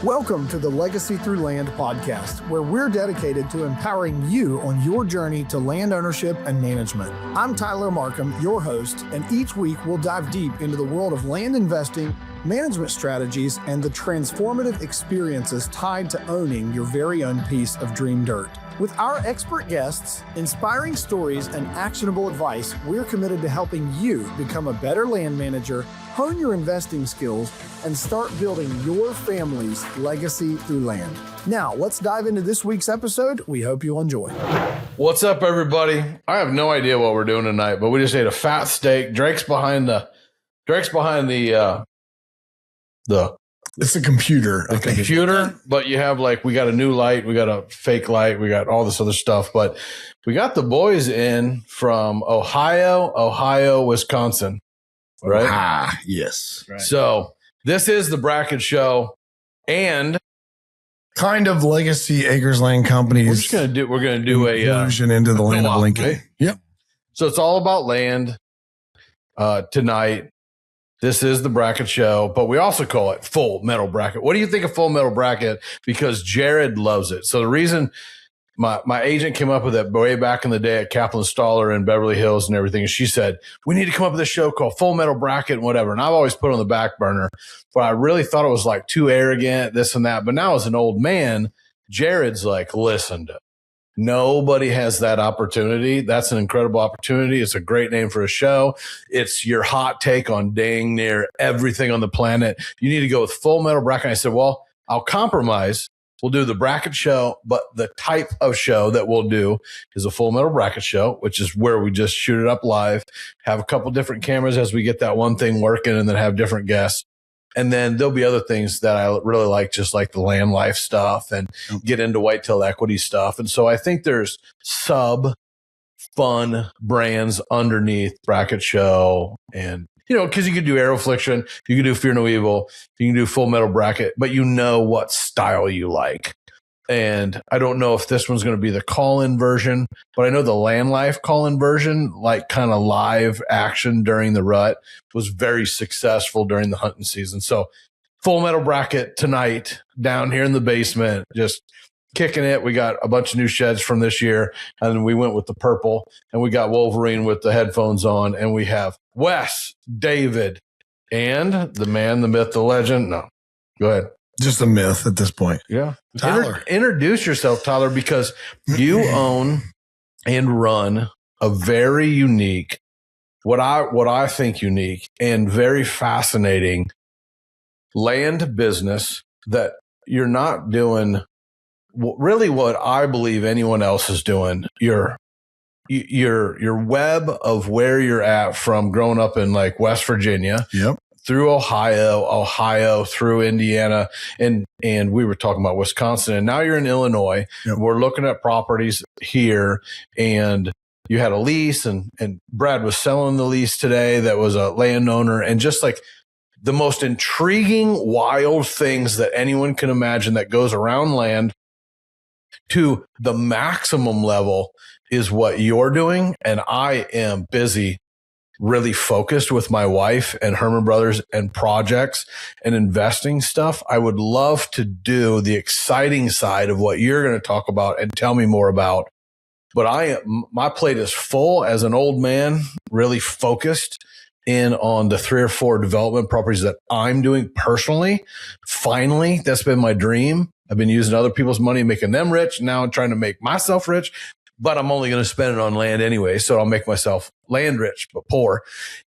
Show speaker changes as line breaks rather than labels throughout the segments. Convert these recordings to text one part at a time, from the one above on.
Welcome to the Legacy Through Land podcast, where we're dedicated to empowering you on your journey to land ownership and management. I'm Tyler Markham, your host, and each week we'll dive deep into the world of land investing, management strategies, and the transformative experiences tied to owning your very own piece of dream dirt. With our expert guests, inspiring stories, and actionable advice, we're committed to helping you become a better land manager, hone your investing skills, and start building your family's legacy through land. Now, let's dive into this week's episode. We hope you'll enjoy.
What's up, everybody? I have no idea what we're doing tonight, but we just ate a fat steak. Drake's behind the
It's a computer.
computer, but you have we got a new light, we got a fake light, we got all this other stuff, but we got the boys in from Ohio, Wisconsin, right?
Ah, yes.
Right. So this is the Brackett Show, and
kind of legacy Acres Land Companies.
we're gonna do a
inclusion into the land of Lincoln.
Right?
Yep.
So it's all about land tonight. This is the Brackett Show, but we also call it Full Metal Bracket. What do you think of Full Metal Bracket? Because Jared loves it. So the reason my agent came up with it way back in the day at Kaplan Staller in Beverly Hills and everything, and she said, we need to come up with a show called Full Metal Bracket and whatever. And I've always put it on the back burner, but I really thought it was too arrogant, this and that. But now as an old man, Jared's listen to nobody has that opportunity. That's an incredible opportunity. It's a great name for a show. It's your hot take on dang near everything on the planet. You need to go with Full Metal Bracket. And I said, well, I'll compromise. We'll do the Bracket Show, but the type of show that we'll do is a Full Metal Bracket Show, which is where we just shoot it up live, have a couple different cameras as we get that one thing working, and then have different guests. And then there'll be other things that I really like, just like the land life stuff and get into whitetail equity stuff. And so I think there's fun brands underneath Bracket Show. And, because you could do Aerofliction, you could do Fear No Evil, you can do Full Metal Bracket, but you know what style you like. And I don't know if this one's going to be the call-in version, but I know the land life call-in version, kind of live action during the rut, was very successful during the hunting season. So Full Metal Bracket tonight down here in the basement, just kicking it. We got a bunch of new sheds from this year, and we went with the purple, and we got Wolverine with the headphones on, and we have Wes, David, and the man, the myth, the legend. No, go ahead.
Just a myth at this point.
Yeah.
Tyler.
Introduce yourself, Tyler, because you own and run a very unique, what I think unique and very fascinating land business that you're not doing really what I believe anyone else is doing. Your web of where you're at from growing up in West Virginia.
Yep.
Through Ohio, through Indiana, and we were talking about Wisconsin, and now you're in Illinois.
Yep.
We're looking at properties here, and you had a lease, and Brad was selling the lease today. That was a landowner, and just the most intriguing, wild things that anyone can imagine that goes around land to the maximum level is what you're doing, and I am busy really focused with my wife and Herman Brothers and projects and investing stuff. I would love to do the exciting side of what you're going to talk about and tell me more about. But my plate is full as an old man, really focused in on the 3 or 4 development properties that I'm doing personally. Finally, that's been my dream. I've been using other people's money, making them rich. Now I'm trying to make myself rich. But I'm only going to spend it on land anyway, so I'll make myself land rich but poor.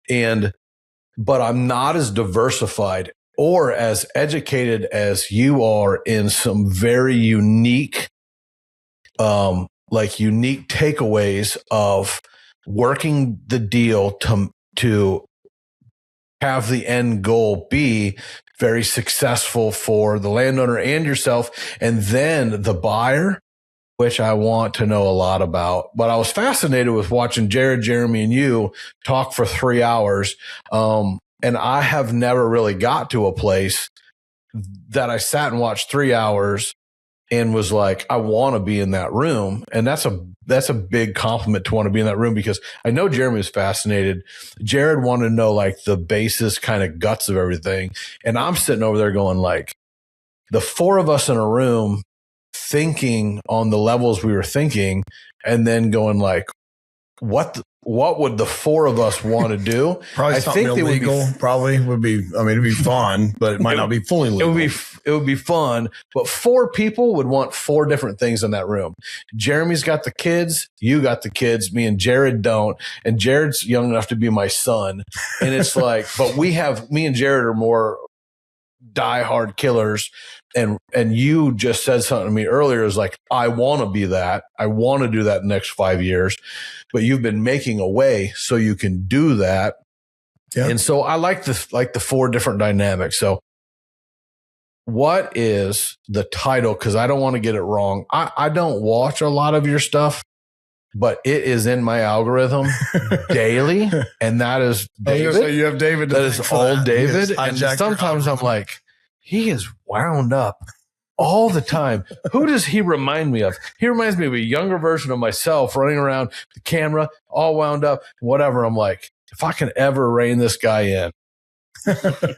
But I'm not as diversified or as educated as you are in some very unique, unique takeaways of working the deal to have the end goal be very successful for the landowner and yourself, and then the buyer, which I want to know a lot about. But I was fascinated with watching Jared, Jeremy, and you talk for 3 hours. And I have never really got to a place that I sat and watched 3 hours and was like, I want to be in that room. And that's a big compliment to want to be in that room, because I know Jeremy was fascinated. Jared wanted to know the basis kind of guts of everything. And I'm sitting over there going the four of us in a room thinking on the levels we were thinking, and then going like, what would the four of us want to do?
Probably
I
something
think
illegal. Would be. I mean, it'd be fun, but it might not be fully legal.
It would be fun, but four people would want four different things in that room. Jeremy's got the kids, you got the kids, me and Jared don't, and Jared's young enough to be my son. And it's like, but me and Jared are more diehard killers. And you just said something to me earlier is like, I want to be that. I want to do that in the next 5 years, but you've been making a way so you can do that. Yeah. And so I like the four different dynamics. So what is the title? Because I don't want to get it wrong. I don't watch a lot of your stuff, but it is in my algorithm daily. And that is David.
So you have David.
That is all David.
Yes,
and sometimes I'm like, he is wound up all the time. Who does he remind me of? He reminds me of a younger version of myself running around the camera, all wound up, whatever. I'm like, if I can ever rein this guy in,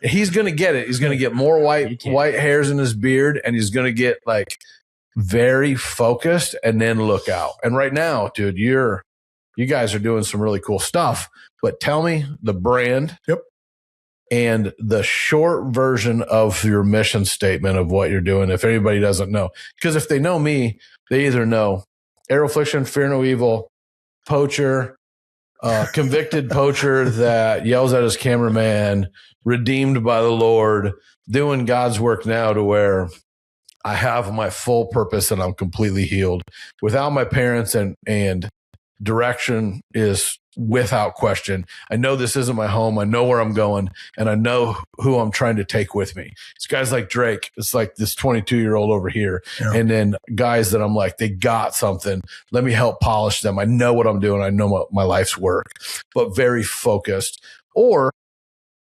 he's going to get it. He's going to get more white hairs in his beard, and he's going to get like very focused and then look out. And right now, dude, you guys are doing some really cool stuff, but tell me the brand.
Yep.
And the short version of your mission statement of what you're doing, if anybody doesn't know. Because if they know me, they either know Arrow Affliction, Fear No Evil, poacher, convicted poacher that yells at his cameraman, redeemed by the Lord, doing God's work now to where I have my full purpose and I'm completely healed. Without my parents and direction is without question. I know this isn't my home. I know where I'm going, and I know who I'm trying to take with me. It's guys like Drake. It's like this 22-year-old over here. Yeah. And then guys that I'm like, they got something. Let me help polish them. I know what I'm doing. I know my life's work, but very focused. Or,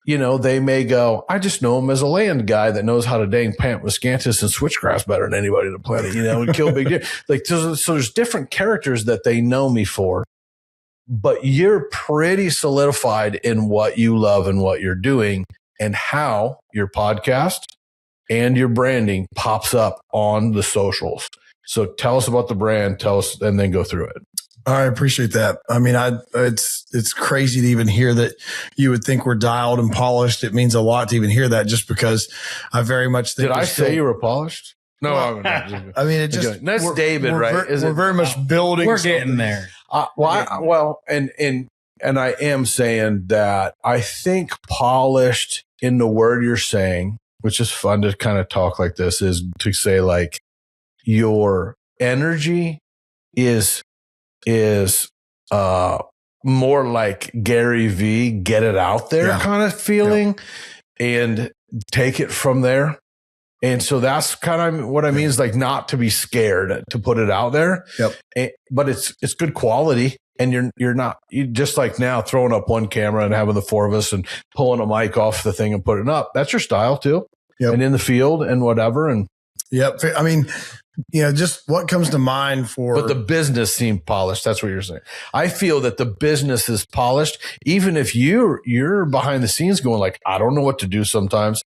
they may go, I just know him as a land guy that knows how to dang pant Wisconsin and switchgrass better than anybody on the planet, and kill big deer. Like, so there's different characters that they know me for. But you're pretty solidified in what you love and what you're doing and how your podcast and your branding pops up on the socials. So tell us about the brand, and then go through it.
I appreciate that. I mean, it's crazy to even hear that you would think we're dialed and polished. It means a lot to even hear that, just because I very much think.
Did I say you were polished? No,
I mean, it just
that's David, right?
We're very much building.
We're getting there.
And I am saying that I think polished in the word you're saying, which is fun to kind of talk like this, is to say like your energy is more like Gary V, get it out there kind of feeling and take it from there. And so that's kind of what I mean is like not to be scared to put it out there. Yep. But it's good quality. And you just like now throwing up one camera and having the four of us and pulling a mic off the thing and putting it up. That's your style too. Yep. And in the field and whatever. And
yep. I mean, just what comes to mind for.
But the business seemed polished. That's what you're saying. I feel that the business is polished. Even if you're behind the scenes going like, I don't know what to do sometimes.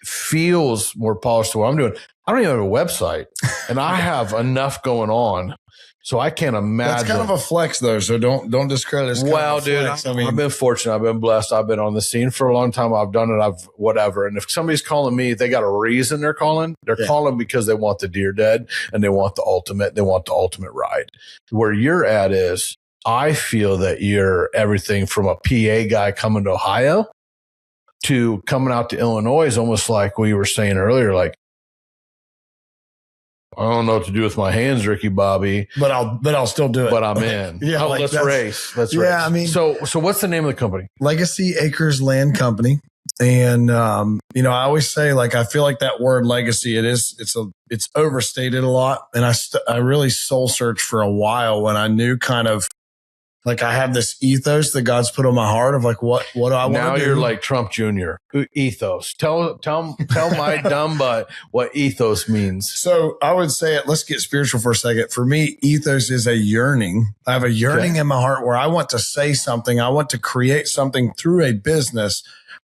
Feels more polished to what I'm doing. I don't even have a website, and I have enough going on, so I can't imagine.
That's kind of a flex, though. So don't discredit it.
Well, dude, I've been fortunate. I've been blessed. I've been on the scene for a long time. I've done it. I've whatever. And if somebody's calling me, they got a reason they're calling. They're calling because they want the deer dead and they want the ultimate. They want the ultimate ride. Where you're at is, I feel that you're everything from a PA guy coming to Ohio to coming out to Illinois is almost like we were saying earlier, like, I don't know what to do with my hands, Ricky Bobby,
but I'll still do it.
But I'm in. Let's race. Let's race.
I mean,
so what's the name of the company?
Legacy Acres Land Company. And, I always say, like, I feel like that word legacy, it's overstated a lot. And I really soul searched for a while when I knew kind of, like, I have this ethos that God's put on my heart of like, what do I want to do?
Now you're like Trump Jr. Ethos. Tell my dumb butt what ethos means.
So I would say it. Let's get spiritual for a second. For me, ethos is a yearning. I have a yearning in my heart where I want to say something. I want to create something through a business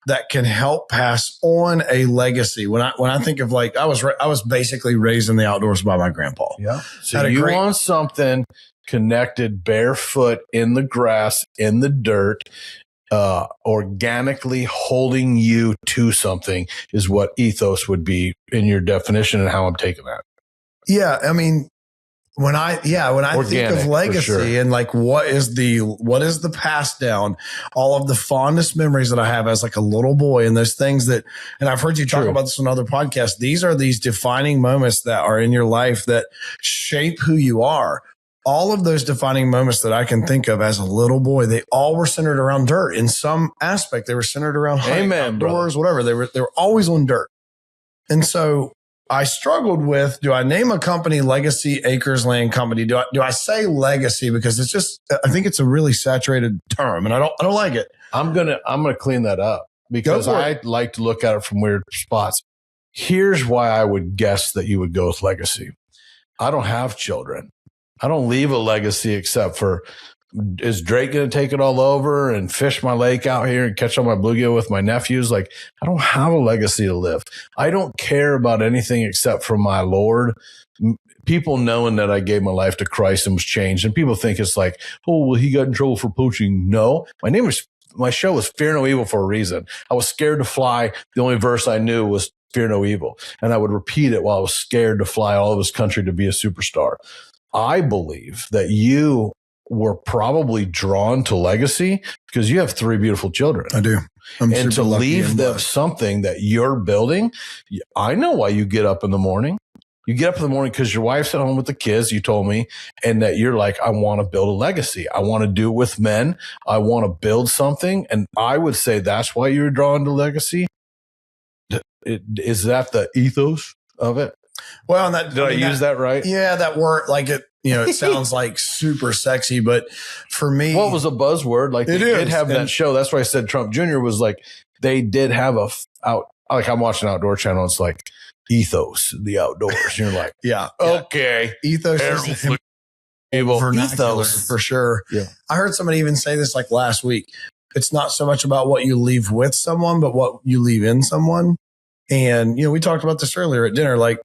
that can help pass on a legacy. When I think of like, I was basically raised in the outdoors by my grandpa.
Yeah. So you want something connected barefoot in the grass, in the dirt, organically holding you to something is what ethos would be in your definition and how I'm taking that.
Yeah. I mean, when I think of legacy and like, what is the pass down, all of the fondest memories that I have as like a little boy and those things that, and I've heard you talk about this on other podcasts. These are these defining moments that are in your life that shape who you are. All of those defining moments that I can think of as a little boy, they all were centered around dirt in some aspect. They were centered around outdoors, whatever. They were always on dirt. And so I struggled with, do I name a company Legacy Acres Land Company? Do I say legacy? Because it's just, I think it's a really saturated term and I don't like it.
I'm going to clean that up because I like to look at it from weird spots. Here's why I would guess that you would go with legacy. I don't have children. I don't leave a legacy except for, is Drake going to take it all over and fish my lake out here and catch all my bluegill with my nephews? Like, I don't have a legacy to live. I don't care about anything except for my Lord. People knowing that I gave my life to Christ and was changed. And people think it's like, oh, well, he got in trouble for poaching. No, my show was Fear No Evil for a reason. I was scared to fly. The only verse I knew was Fear No Evil. And I would repeat it while I was scared to fly all of his country to be a superstar. I believe that you were probably drawn to legacy because you have 3 beautiful children.
I do.
And to leave them something that you're building, I know why you get up in the morning. You get up in the morning because your wife's at home with the kids, you told me, and that you're like, I want to build a legacy. I want to do it with men. I want to build something. And I would say that's why you're drawn to legacy. Is that the ethos of it?
Well,
did I use that right?
Yeah, that word, like it, it sounds like super sexy, but for me,
what was a buzzword? Like they did have that show. That's why I said Trump Jr. was like, they did have like I'm watching Outdoor Channel. It's like ethos, the outdoors. And you're like,
yeah,
okay.
Ethos is vernacular for sure.
Yeah.
I heard somebody even say this like last week. It's not so much about what you leave with someone, but what you leave in someone. And, we talked about this earlier at dinner, like,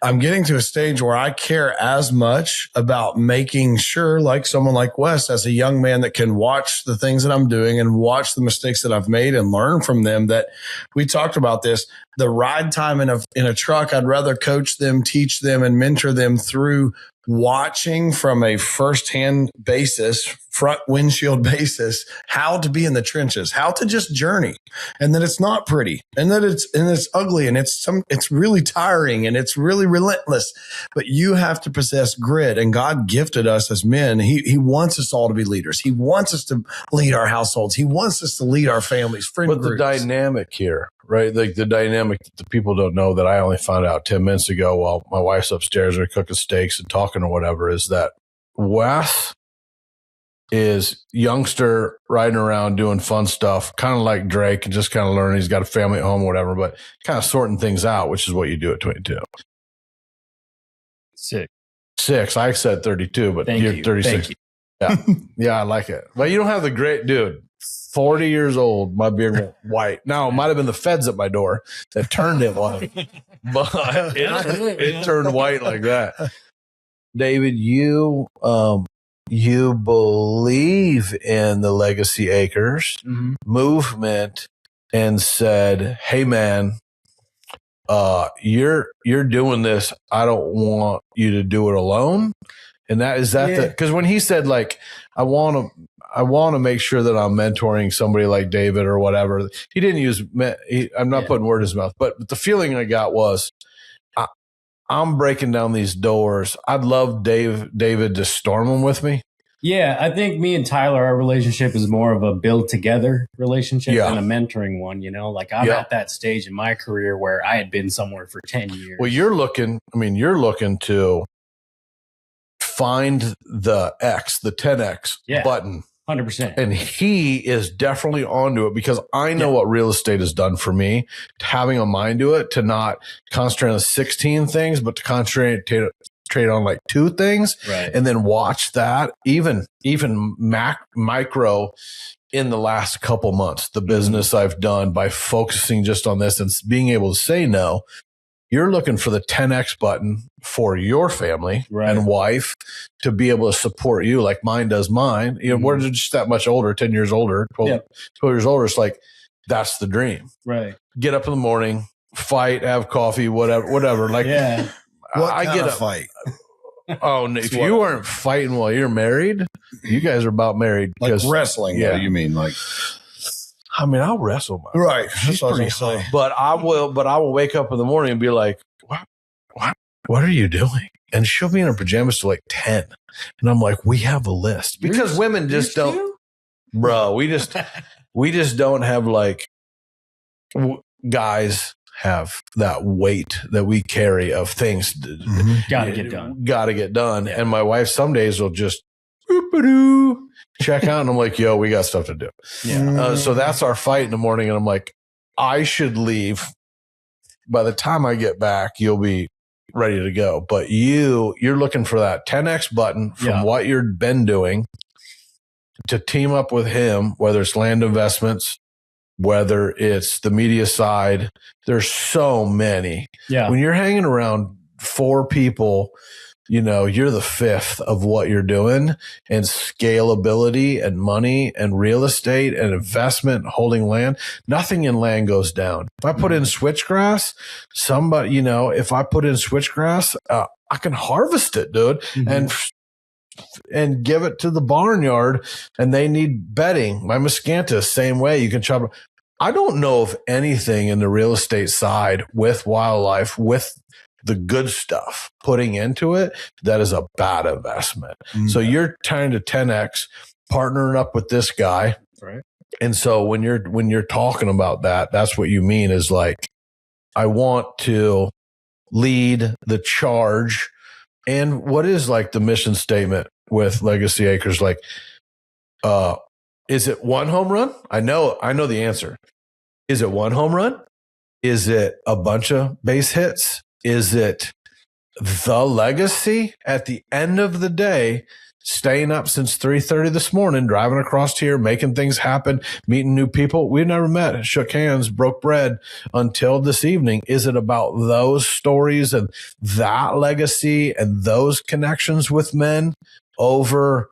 I'm getting to a stage where I care as much about making sure, like someone like Wes, as a young man that can watch the things that I'm doing and watch the mistakes that I've made and learn from them, that we talked about this, the ride time in a truck, I'd rather coach them, teach them, and mentor them through watching from a firsthand basis, front windshield basis, how to be in the trenches, how to just journey, and that it's not pretty, and that it's ugly, and it's really tiring, and it's really relentless. But you have to possess grit, and God gifted us as men. He wants us all to be leaders. He wants us to lead our households. He wants us to lead our families, friend groups.
But the dynamic here, right? Like the dynamic that the people don't know that I only found out 10 minutes ago while my wife's upstairs or cooking steaks and talking or whatever is that Wes is youngster riding around doing fun stuff, kind of like Drake and just kind of learning. He's got a family at home or whatever, but kind of sorting things out, which is what you do at 22. 6. I said 32, but you're 36. Yeah. Yeah, I like it. But you don't have the great dude. 40 years old, my beard went white. Now, it might have been the feds at my door that turned it white, but it turned white like that. David, you believe in the Legacy Acres movement and said, hey, man, you're doing this. I don't want you to do it alone. And because when he said, like, I want to make sure that I'm mentoring somebody like David or whatever. He didn't use, I'm not putting word in his mouth, but the feeling I got was I'm breaking down these doors. I'd love David to storm them with me.
Yeah, I think me and Tyler, our relationship is more of a build together relationship than a mentoring one, Like I'm at that stage in my career where I had been somewhere for 10 years.
Well, you're looking to find the 10X button.
100%.
And he is definitely onto it because I know what real estate has done for me, having a mind to it, to not concentrate on 16 things, but to concentrate on like 2 things,
right?
And then watch that even micro in the last couple months, the business I've done by focusing just on this and being able to say no. You're looking for the 10X button for your family and wife to be able to support you like mine does mine. You know, we're just that much older, 10 years older, 12 years older. It's like, that's the dream.
Right.
Get up in the morning, fight, have coffee, whatever. Like,
I get a fight.
Oh, if you weren't fighting while you're married, you guys are about married.
Like wrestling, you mean like?
I mean, I'll wrestle.
Right.
She's pretty hot. But I will wake up in the morning and be like, what are you doing? And she'll be in her pajamas till like 10. And I'm like, we have a list. Because women just don't, bro, we just don't have like, guys have that weight that we carry of things.
Gotta get done.
And my wife some days will just check out, and I'm like, yo, we got stuff to do. So that's our fight in the morning. And I'm like, I should leave. By the time I get back, you'll be ready to go. But you're looking for that 10X button from what you've been doing to team up with him, whether it's land investments, whether it's the media side. There's so many. When you're hanging around 4 people, you know, you're the 5th of what you're doing, and scalability and money and real estate and investment, holding land, nothing in land goes down. If I put in switchgrass, if I put in switchgrass, I can harvest it, dude, and give it to the barnyard, and they need bedding. My miscanthus, same way. You can chop it. I don't know of anything in the real estate side with wildlife, with the good stuff putting into it, that is a bad investment. So you're trying to 10X, partnering up with this guy.
Right.
And so when you're talking about that, that's what you mean is like, I want to lead the charge. And what is like the mission statement with Legacy Acres? Like, is it one home run? I know the answer. Is it one home run? Is it a bunch of base hits? Is it the legacy? At the end of the day, staying up since 3:30 this morning, driving across here, making things happen, meeting new people we never met, shook hands, broke bread until this evening. Is it about those stories and that legacy and those connections with men over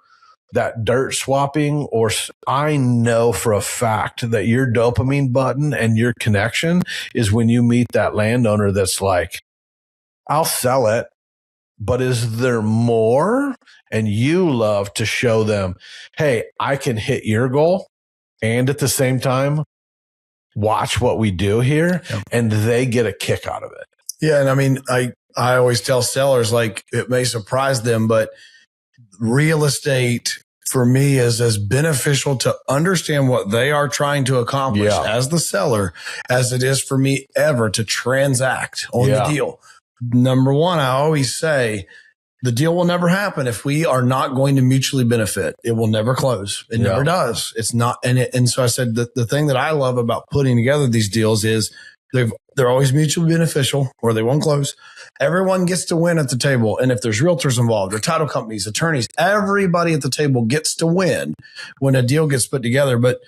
that dirt swapping? Or I know for a fact that your dopamine button and your connection is when you meet that landowner that's like, I'll sell it, but is there more? And you love to show them, hey, I can hit your goal and at the same time, watch what we do here. And they get a kick out of it.
Yeah. And I mean, I always tell sellers, like, it may surprise them, but real estate for me is as beneficial to understand what they are trying to accomplish as the seller as it is for me ever to transact on the deal. Number one, I always say the deal will never happen if we are not going to mutually benefit. It will never close. It never does. It's not. And so I said the thing that I love about putting together these deals is they're always mutually beneficial, or they won't close. Everyone gets to win at the table. And if there's realtors involved or title companies, attorneys, everybody at the table gets to win when a deal gets put together. But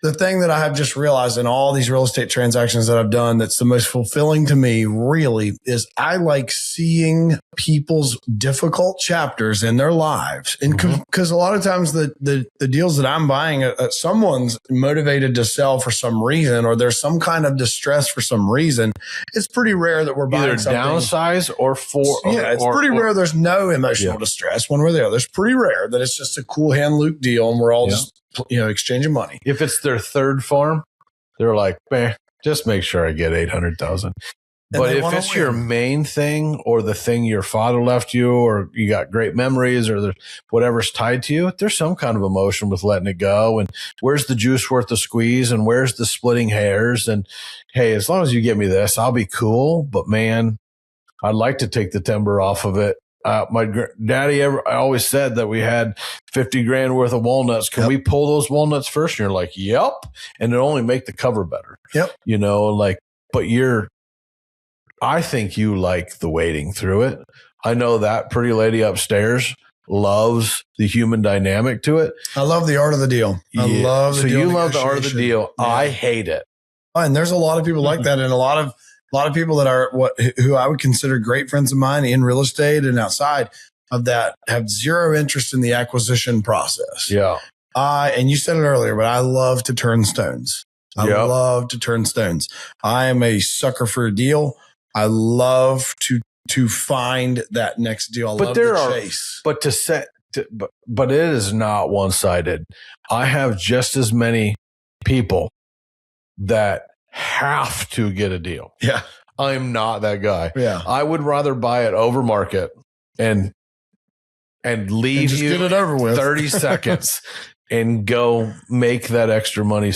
the thing that I have just realized in all these real estate transactions that I've done that's the most fulfilling to me really is I like seeing people's difficult chapters in their lives. And because a lot of times the deals that I'm buying, someone's motivated to sell for some reason, or there's some kind of distress for some reason. It's pretty rare that we're buying
either
something.
Downsize or
it's pretty rare. There's no emotional distress one way or the other. It's pretty rare that it's just a cool hand loop deal and we're all just exchanging money.
If it's their third farm, they're like, just make sure I get 800,000. But if it's your main thing, or the thing your father left you, or you got great memories, or whatever's tied to you, there's some kind of emotion with letting it go. And where's the juice worth the squeeze? And where's the splitting hairs? And hey, as long as you give me this, I'll be cool. But man, I'd like to take the timber off of it. My daddy always said that we had 50 grand worth of walnuts. Can we pull those walnuts first? And you're like, yep. And it'll only make the cover better. But I think you like the wading through it. I know that pretty lady upstairs loves the human dynamic to it.
I love the art of the deal. I love the
so
deal
you love the art of the deal.
Yeah.
I hate it.
And there's a lot of people like that, and a lot of people that are who I would consider great friends of mine in real estate and outside of that have zero interest in the acquisition process.
Yeah.
And you said it earlier, but I love to turn stones. I love to turn stones. I am a sucker for a deal. I love to find that next deal. I love the chase.
But but it is not one-sided. I have just as many people that have to get a deal.
Yeah.
I'm not that guy.
Yeah.
I would rather buy it over market and leave
just
you
get it over with
30 seconds and go make that extra money.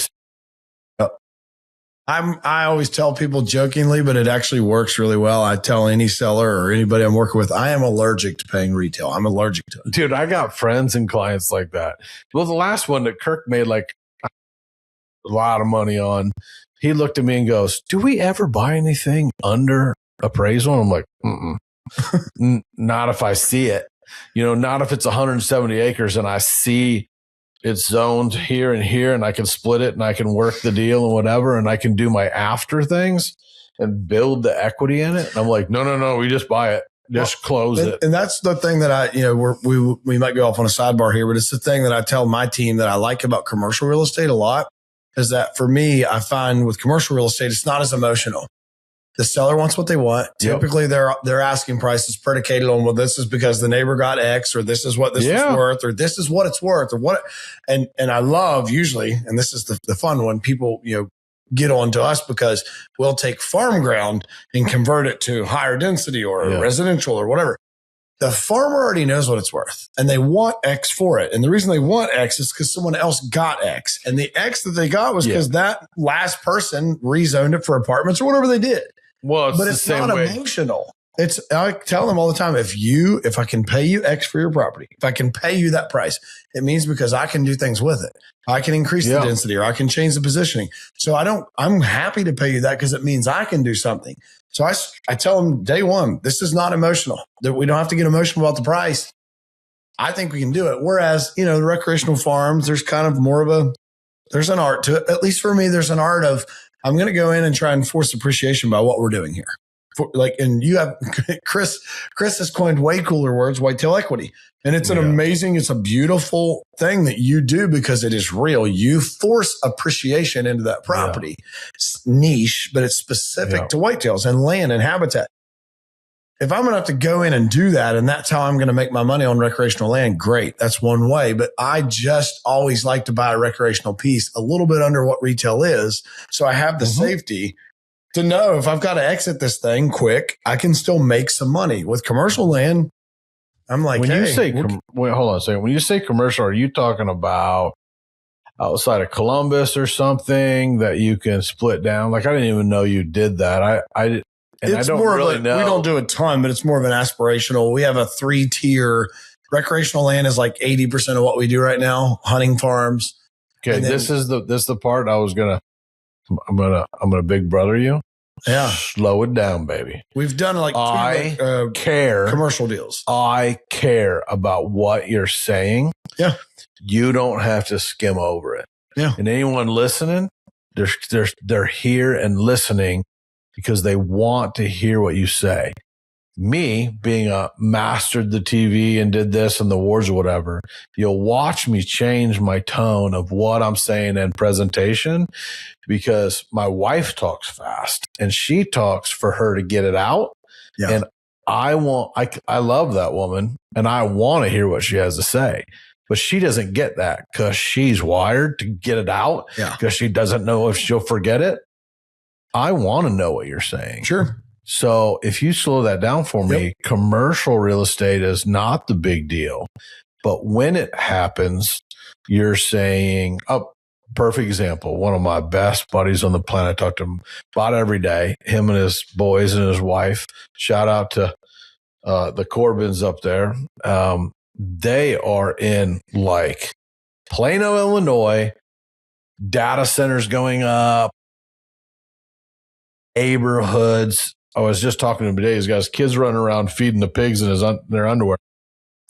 I always tell people jokingly, but it actually works really well. I tell any seller or anybody I'm working with, I am allergic to paying retail. I'm allergic to it.
Dude, I got friends and clients like that. Well, the last one that Kirk made like a lot of money on, he looked at me and goes, "Do we ever buy anything under appraisal?" And I'm like, not if I see it. Not if it's 170 acres and I see it's zoned here and here and I can split it and I can work the deal and whatever and I can do my after things and build the equity in it. And I'm like, no, we just buy it. Just close it. And
that's the thing that we might go off on a sidebar here, but it's the thing that I tell my team that I like about commercial real estate a lot is that for me, I find with commercial real estate, it's not as emotional. The seller wants what they want. Typically, their asking price is predicated on, well, this is because the neighbor got X, or this is what this is worth, or this is what it's worth, or what. And I love usually, and this is the fun one, people get on to us because we'll take farm ground and convert it to higher density or residential or whatever. The farmer already knows what it's worth and they want X for it. And the reason they want X is because someone else got X. And the X that they got was because that last person rezoned it for apartments or whatever they did.
Well,
but it's not emotional. I tell them all the time, if I can pay you X for your property, if I can pay you that price, it means because I can do things with it. I can increase the density or I can change the positioning. So I'm happy to pay you that because it means I can do something. So I tell them day one, this is not emotional, that we don't have to get emotional about the price. I think we can do it. Whereas, the recreational farms, there's kind of there's an art to it. At least for me, there's an art of, I'm going to go in and try and force appreciation by what we're doing here. And you have Chris has coined way cooler words, whitetail equity. And it's it's a beautiful thing that you do because it is real. You force appreciation into that property. It's niche, but it's specific to whitetails and land and habitat. If I'm going to have to go in and do that, and that's how I'm going to make my money on recreational land, great. That's one way. But I just always like to buy a recreational piece a little bit under what retail is. So I have the safety to know if I've got to exit this thing quick, I can still make some money. With commercial land, I'm like,
when you say, wait, hold on a second. When you say commercial, are you talking about outside of Columbus or something that you can split down? Like, I didn't even know you did that. I don't really know.
We don't do a ton, but it's more of an aspirational. We have a 3-tier recreational land is like 80% of what we do right now. Hunting farms.
Okay. This is the part I'm gonna big brother you.
Yeah.
Slow it down, baby.
We've done like commercial deals.
I care about what you're saying.
Yeah.
You don't have to skim over it.
Yeah.
And anyone listening, they're here and listening because they want to hear what you say. Me being mastered the TV and did this and the wars or whatever, you'll watch me change my tone of what I'm saying in presentation because my wife talks fast and she talks for her to get it out. Yeah. And I love that woman and I want to hear what she has to say, but she doesn't get that because she's wired to get it out because she doesn't know if she'll forget it. I want to know what you're saying.
Sure.
So if you slow that down for me, commercial real estate is not the big deal. But when it happens, you're saying, perfect example. One of my best buddies on the planet, I talk to him about every day, him and his boys and his wife. Shout out to the Corbins up there. They are in like Plano, Illinois, data centers going up, neighborhoods. I was just talking to him today. He's got his kids running around feeding the pigs in their underwear.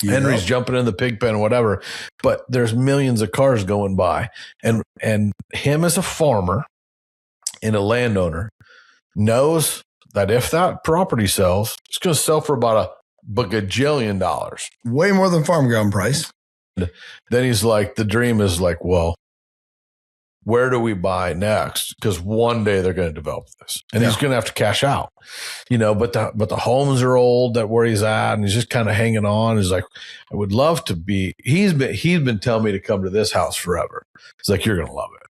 Henry's jumping in the pig pen or whatever, but there's millions of cars going by. And him as a farmer and a landowner knows that if that property sells, it's going to sell for about a bagajillion dollars.
Way more than farm ground price.
Then he's like, the dream is like, well, where do we buy next? Because one day they're going to develop this, and he's going to have to cash out, but the homes are old that where he's at, and he's just kind of hanging on. He's like, I would love to be, he's been telling me to come to this house forever. He's like, you're going to love it,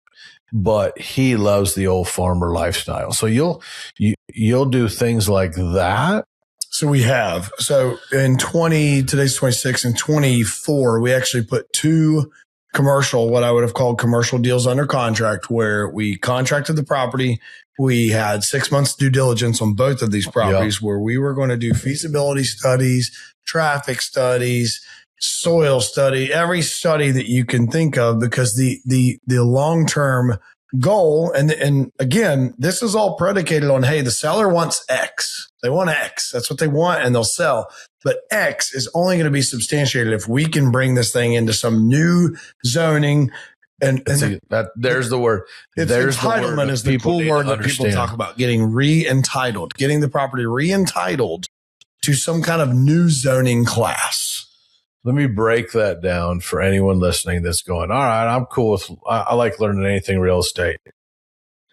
but he loves the old farmer lifestyle. So you'll do things like that.
So we have, today's 26 and 24, we actually put 2 what I would have called commercial deals under contract, where we contracted the property. We had 6 months due diligence on both of these properties, where we were going to do feasibility studies, traffic studies, soil study, every study that you can think of, because the long-term goal, and again, this is all predicated on, hey, the seller wants X. They want X. That's what they want, and they'll sell. But X is only going to be substantiated if we can bring this thing into some new zoning. And
there's the word.
There's entitlement is the cool word that people talk about. Getting re-entitled, getting the property re-entitled to some kind of new zoning class.
Let me break that down for anyone listening that's going, all right, I'm cool with, I like learning anything real estate.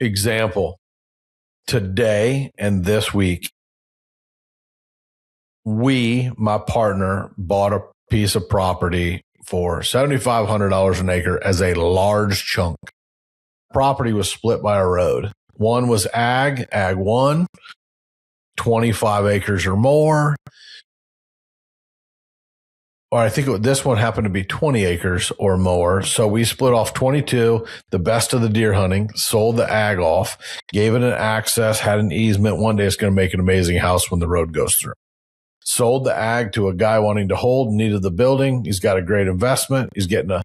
Example, today and this week, my partner, bought a piece of property for $7,500 an acre as a large chunk. Property was split by a road. One was ag 1, 25 acres or more. Or I think this one happened to be 20 acres or more. So we split off 22, the best of the deer hunting, sold the ag off, gave it an access, had an easement. One day it's going to make an amazing house when the road goes through. Sold the ag to a guy wanting to hold, needed the building. He's got a great investment. He's getting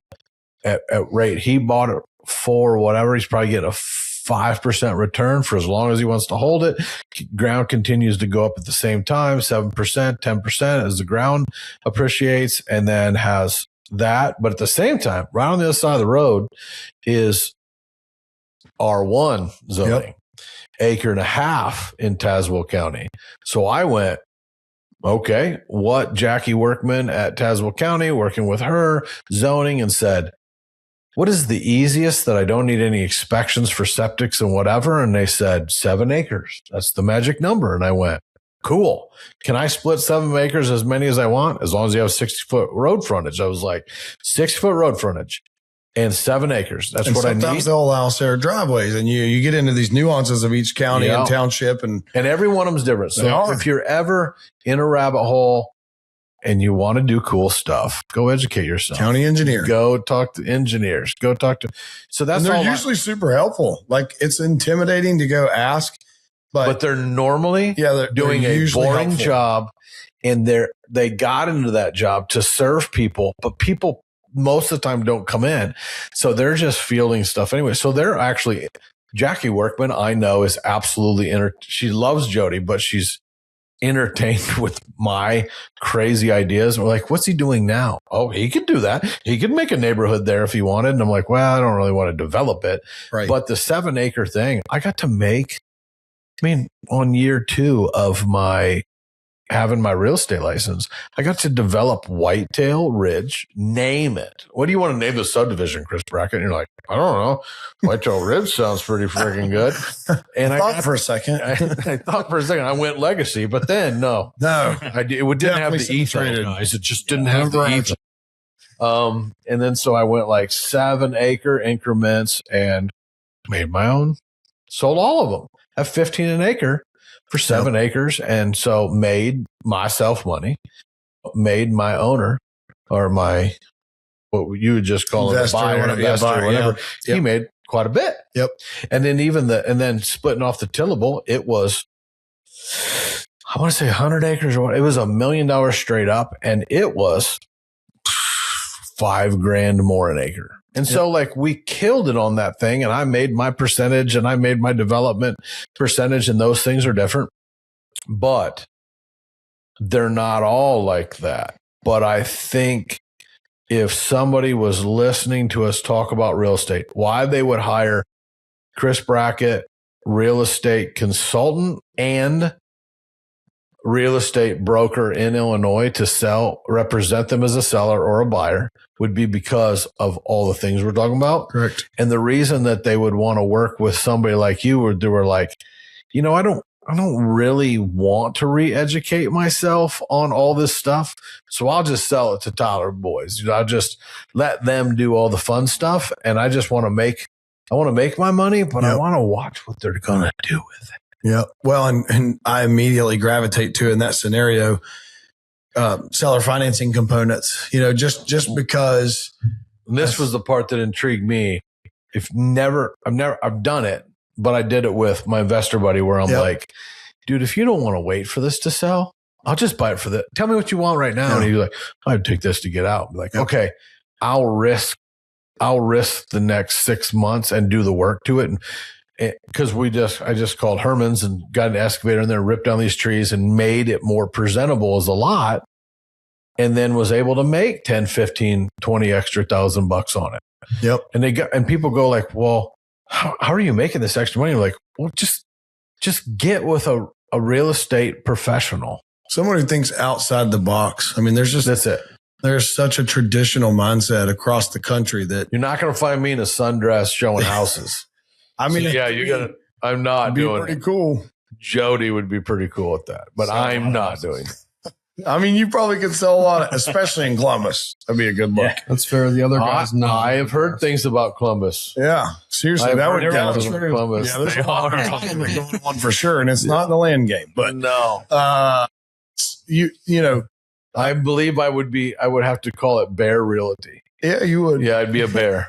at rate he bought it for, whatever. He's probably getting a 5% return for as long as he wants to hold it. Ground continues to go up at the same time, 7%, 10% as the ground appreciates, and then has that. But at the same time, right on the other side of the road is R1 zoning, acre and a half in Tazewell County. So I went, okay, what Jackie Workman at Tazewell County, working with her zoning, and said, what is the easiest that I don't need any inspections for septics and whatever? And they said 7 acres. That's the magic number. And I went, cool. Can I split 7 acres as many as I want? As long as you have 60-foot road frontage. I was like, 60-foot road frontage and 7 acres. That's what I need.
Sometimes they'll allow shared driveways, and you get into these nuances of each county and township. And
every one of them is different. So if you're ever in a rabbit hole and you want to do cool stuff, go educate yourself.
County engineer.
Go talk to engineers. Go talk to. So that's
and they're usually super helpful. Like, it's intimidating to go ask, but
they're normally doing a boring job, and they got into that job to serve people, but people most of the time don't come in. So they're just fielding stuff anyway. So they're actually, Jackie Workman, I know, is absolutely she loves Jody, but she's entertained with my crazy ideas. We're like, what's he doing now? Oh, he could do that. He could make a neighborhood there if he wanted. And I'm like, well, I don't really want to develop it.
Right.
But the 7 acre thing, I got to make, on year 2 of having my real estate license, I got to develop Whitetail Ridge, name it. What do you want to name the subdivision, Chris Brackett? And you're like, I don't know. Whitetail Ridge sounds pretty freaking good. And I thought for a second, I went legacy, but then no, it didn't have the ether, guys. It just didn't have the ether. And then so I went like 7 acre increments and made my own, sold all of them at 15 an acre. For 7 acres. And so made myself money, made my owner or my, what you would just call
investor,
it, a buyer, investor, whatever.
Yep.
He made quite a bit.
Yep.
And then and then splitting off the tillable, it was, I want to say 100 acres or what. It was $1 million straight up. And it was $5,000 more an acre. And so like we killed it on that thing, and I made my percentage and I made my development percentage, and those things are different, but they're not all like that. But I think if somebody was listening to us talk about real estate, why they would hire Chris Brackett, real estate consultant and real estate broker in Illinois to represent them as a seller or a buyer would be because of all the things we're talking about.
Correct.
And the reason that they would want to work with somebody like you, they were like, I don't really want to re-educate myself on all this stuff. So I'll just sell it to Tyler boys. I'll just let them do all the fun stuff. And I just want to make my money, but I want to watch what they're going to do with it.
Yeah. Well, and I immediately gravitate to in that scenario, seller financing components, just because.
And this was the part that intrigued me. I've done it, but I did it with my investor buddy where I'm like, dude, if you don't want to wait for this to sell, I'll just buy it for the, tell me what you want right now. And he's like, I'd take this to get out. I'm like, okay, I'll risk the next 6 months and do the work to it. And because I just called Herman's and got an excavator in there, ripped down these trees and made it more presentable as a lot. And then was able to make 10, 15, 20 extra $1,000 on it.
Yep.
And people go like, well, how are you making this extra money? I'm like, well, just get with a real estate professional.
Someone who thinks outside the box. I mean, that's it. There's such a traditional mindset across the country that
you're not going to find me in a sundress showing houses.
I mean,
I'm not doing
it. Pretty cool.
Jody would be pretty cool with that, but I'm not doing it.
I mean, you probably could sell a lot, especially in Columbus. That'd be a good look.
Yeah, that's fair. The other guys, no.
I have heard things about Columbus.
Yeah, seriously, that would count.
Columbus.
Yeah, there's a lot going on for sure, and it's not in the land game. But
no, I believe I would have to call it bear realty.
Yeah, you would.
Yeah, I'd be a bear.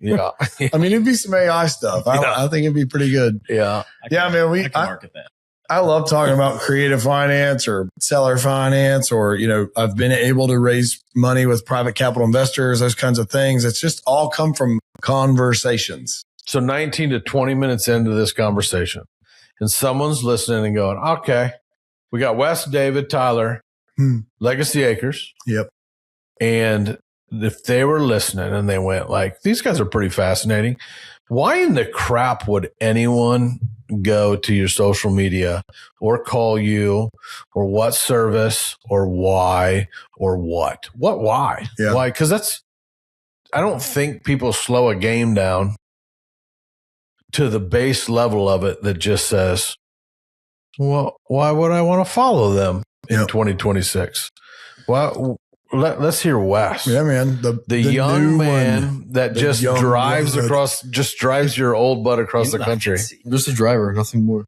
Yeah.
I mean, it'd be some AI stuff. I think it'd be pretty good.
Yeah.
I can market that.
I love talking about creative finance or seller finance, or, I've been able to raise money with private capital investors, those kinds of things. It's just all come from conversations.
So 19 to 20 minutes into this conversation and someone's listening and going, okay, we got Wes, David, Tyler, Legacy Acres.
Yep.
And if they were listening and they went like, these guys are pretty fascinating. Why in the crap would anyone go to your social media or call you, or what service, or why, or what? Why?
Yeah.
Why? Because I don't think people slow a game down to the base level of it that just says, well, why would I want to follow them in 2026? Well, let's hear Wes.
Yeah, man. The
young man that just drives your old butt across the country.
I'm just a driver, nothing more.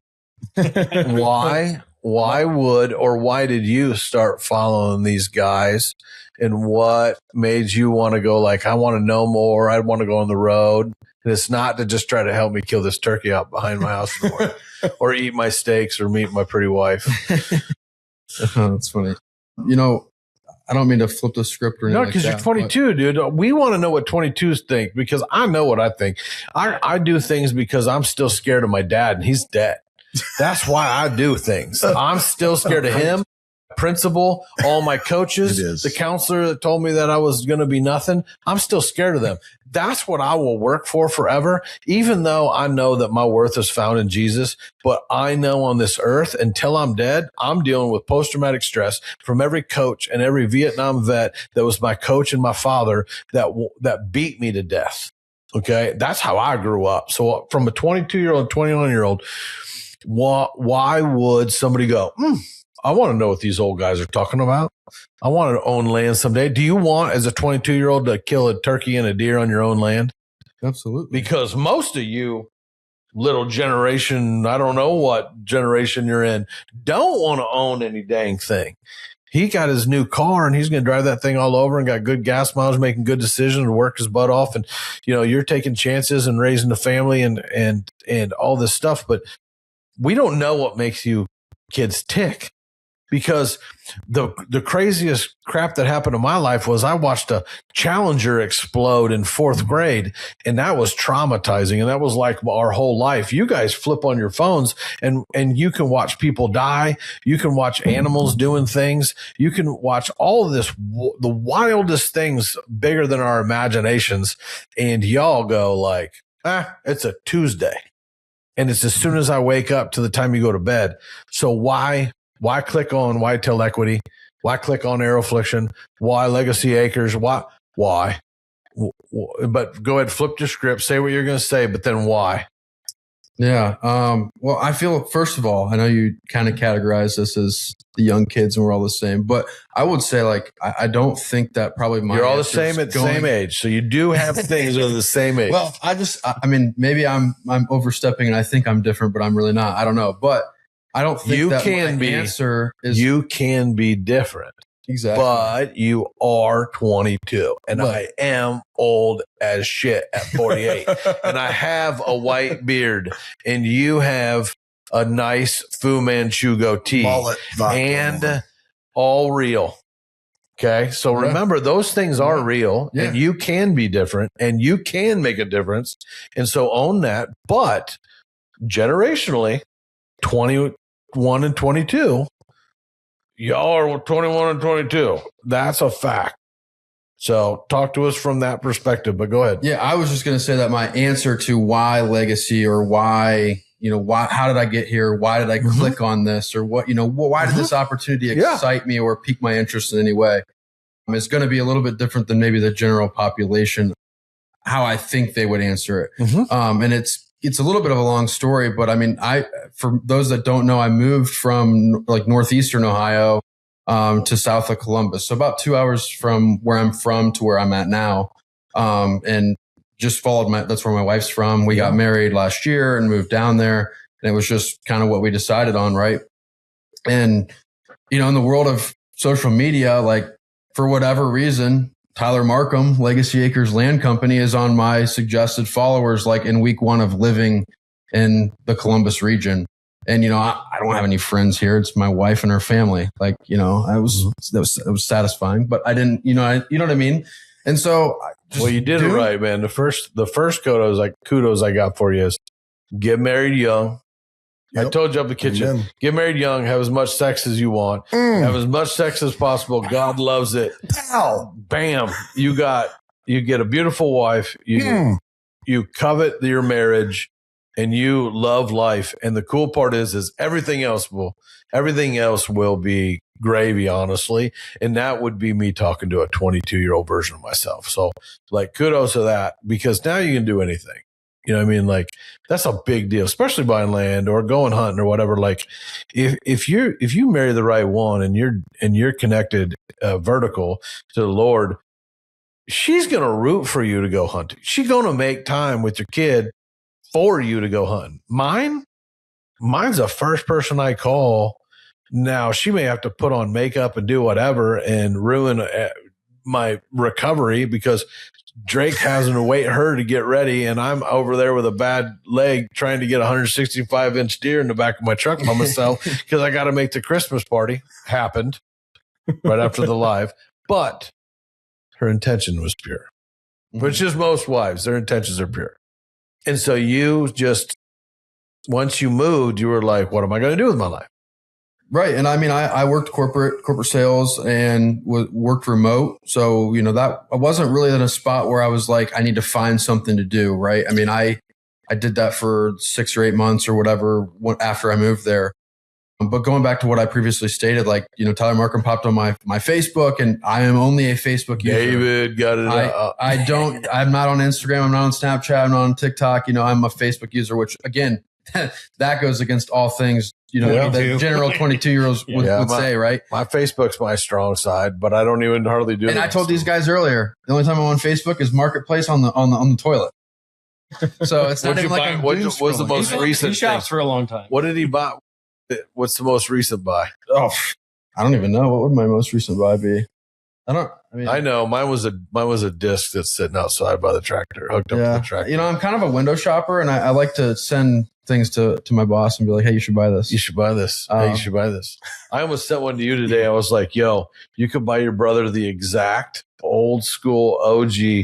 Why did you start following these guys? And what made you want to go like, I want to know more. I want to go on the road. And it's not to just try to help me kill this turkey out behind my house or eat my steaks or meet my pretty wife.
That's funny. I don't mean to flip the script or anything.
No, because you're 22, dude. We want to know what 22s think, because I know what I think. I do things because I'm still scared of my dad, and he's dead. That's why I do things. I'm still scared of him, principal, all my coaches, the counselor that told me that I was going to be nothing. I'm still scared of them. That's what I will work for forever, even though I know that my worth is found in Jesus. But I know on this earth, until I'm dead, I'm dealing with post-traumatic stress from every coach and every Vietnam vet that was my coach and my father that beat me to death. Okay. That's how I grew up. So from a 22-year-old, 21-year-old, why would somebody go, I want to know what these old guys are talking about. I want to own land someday. Do you want, as a 22-year-old, to kill a turkey and a deer on your own land?
Absolutely.
Because most of you, little generation, I don't know what generation you're in, don't want to own any dang thing. He got his new car and he's going to drive that thing all over and got good gas mileage, making good decisions and work his butt off. And, you're taking chances and raising a family and all this stuff. But we don't know what makes you kids tick. because the craziest crap that happened in my life was I watched a Challenger explode in 4th grade, and that was traumatizing. And that was like our whole life. You guys flip on your phones and you can watch people die. You can watch animals doing things. You can watch all of this, the wildest things bigger than our imaginations. And y'all go like, it's a Tuesday. And it's as soon as I wake up to the time you go to bed. So why click on Whitetail Equity? Why click on Arrowfliction? Why Legacy Acres? Why? But go ahead, flip your script, say what you're going to say, but then why?
Yeah. Well, I feel, first of all, I know you kind of categorize this as the young kids and we're all the same, but I would say like, I don't think that probably
you're all the same at the same age. So you do have things that are the same age.
Well, I mean, maybe I'm overstepping and I think I'm different, but I'm really not. I don't know. But I don't think
you
that
can
my
be,
answer is.
You can be different.
Exactly.
But you are 22 and I am old as shit at 48 and I have a white beard and you have a nice Fu Manchu goatee and all real. Okay. So remember, those things are real and you can be different and you can make a difference. And so own that. But generationally, 21 and 22, y'all are 21 and 22. That's a fact. So talk to us from that perspective, but go ahead.
Yeah, I was just going to say that my answer to why Legacy or why, how did I get here? Why did I click on this or what, why did this opportunity excite me or pique my interest in any way? It's going to be a little bit different than maybe the general population, how I think they would answer it. And it's a little bit of a long story, but I mean, for those that don't know, I moved from like northeastern Ohio to south of Columbus. So about 2 hours from where I'm from to where I'm at now. And just that's where my wife's from. We got married last year and moved down there. And it was just kind of what we decided on. Right. And, in the world of social media, like for whatever reason, Tyler Markham, Legacy Acres Land Company, is on my suggested followers, like in week 1 of living in the Columbus region. And, I don't have any friends here. It's my wife and her family. Like, it was satisfying, but I didn't, you know what I mean? And so.
You did it right, man. The first kudos I got for you is get married young. Yep. I told you up the kitchen, get married young, have as much sex as you want, have as much sex as possible. God loves it. Bam. You get a beautiful wife. You covet your marriage and you love life. And the cool part is everything else will be gravy, honestly. And that would be me talking to a 22-year-old version of myself. So like kudos to that, because now you can do anything. You know what I mean? Like that's a big deal, especially buying land or going hunting or whatever. Like if you marry the right one and you're connected vertical to the Lord, she's going to root for you to go hunting. She's going to make time with your kid for you to go hunting. Mine's the first person I call. Now she may have to put on makeup and do whatever and ruin my recovery because Drake having to wait her to get ready, and I'm over there with a bad leg trying to get a 165-inch deer in the back of my truck by myself because I got to make the Christmas party. Happened right after the live. But her intention was pure, which is most wives. Their intentions are pure. And so you just, once you moved, you were like, what am I going to do with my life?
Right. And I mean, I worked corporate sales and worked remote. So, that I wasn't really in a spot where I was like, I need to find something to do. Right. I mean, I did that for 6 or 8 months or whatever after I moved there. But going back to what I previously stated, like, Tyler Markham popped on my Facebook and I am only a Facebook user.
David got it.
I'm not on Instagram. I'm not on Snapchat. I'm not on TikTok. I'm a Facebook user, which again, that goes against all things, the general 22-year-olds would say, right?
My Facebook's my strong side, but I don't even hardly do it.
And I told these guys earlier, the only time I'm on Facebook is Marketplace on the toilet. So it's not even like
what was the most recent?
He shops for a long time.
What did he buy? What's the most recent buy?
Oh, I don't even know. What would my most recent buy be? I
know mine was a disc that's sitting outside by the tractor, hooked up to the tractor.
I'm kind of a window shopper, and I like to send things to my boss and be like, hey, you should buy this.
You should buy this. Hey, you should buy this. I almost sent one to you today. I was like, yo, you could buy your brother the exact old school OG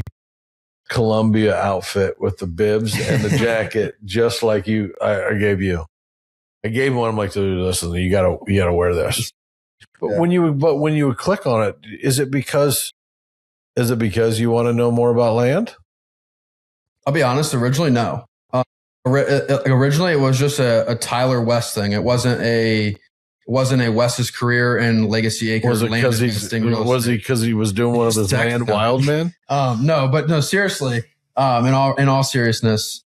Columbia outfit with the bibs and the jacket, just like I gave you. I gave one. I'm like, dude, listen, you gotta wear this. But when you would click on it, is it because you want to know more about land?
I'll be honest. Originally, no. Originally, it was just a Tyler West thing. It wasn't a West's career in Legacy Acres.
Was he because he was doing one of his land wild men?
No, seriously. In all seriousness,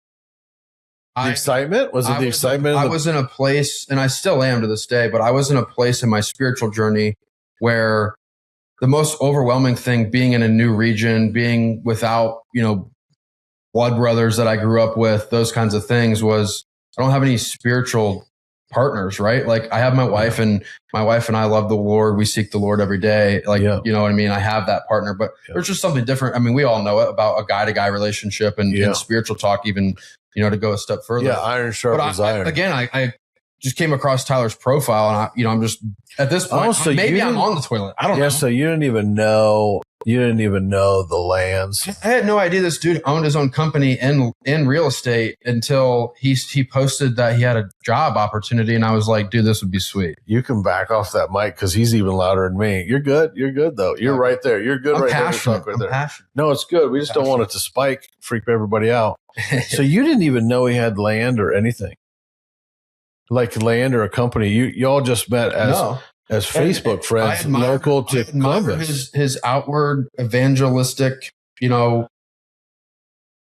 the excitement was it the excitement?
I was in a place, and I still am to this day, but I was in a place in my spiritual journey where the most overwhelming thing, being in a new region, being without, blood brothers that I grew up with, those kinds of things, was I don't have any spiritual partners, right? Like I have my wife, and my wife and I love the Lord. We seek the Lord every day. Like, you know what I mean? I have that partner, but there's just something different. I mean, we all know it about a guy to guy relationship and spiritual talk, even, to go a step further.
Yeah. Iron sharpens iron.
I just came across Tyler's profile, and I'm just at this point, maybe I'm on the toilet. I don't know.
So you didn't even know the lands.
I had no idea this dude owned his own company in real estate until he posted that he had a job opportunity, and I was like, dude, this would be sweet.
You can back off that mic because he's even louder than me. You're good. You're good though. You're right there. You're good.
I'm passionate.
No, it's good. We just don't want it to spike, freak everybody out. So you didn't even know he had land or anything, like land or a company. You all just met as Facebook friends, local to Columbus. His
outward evangelistic,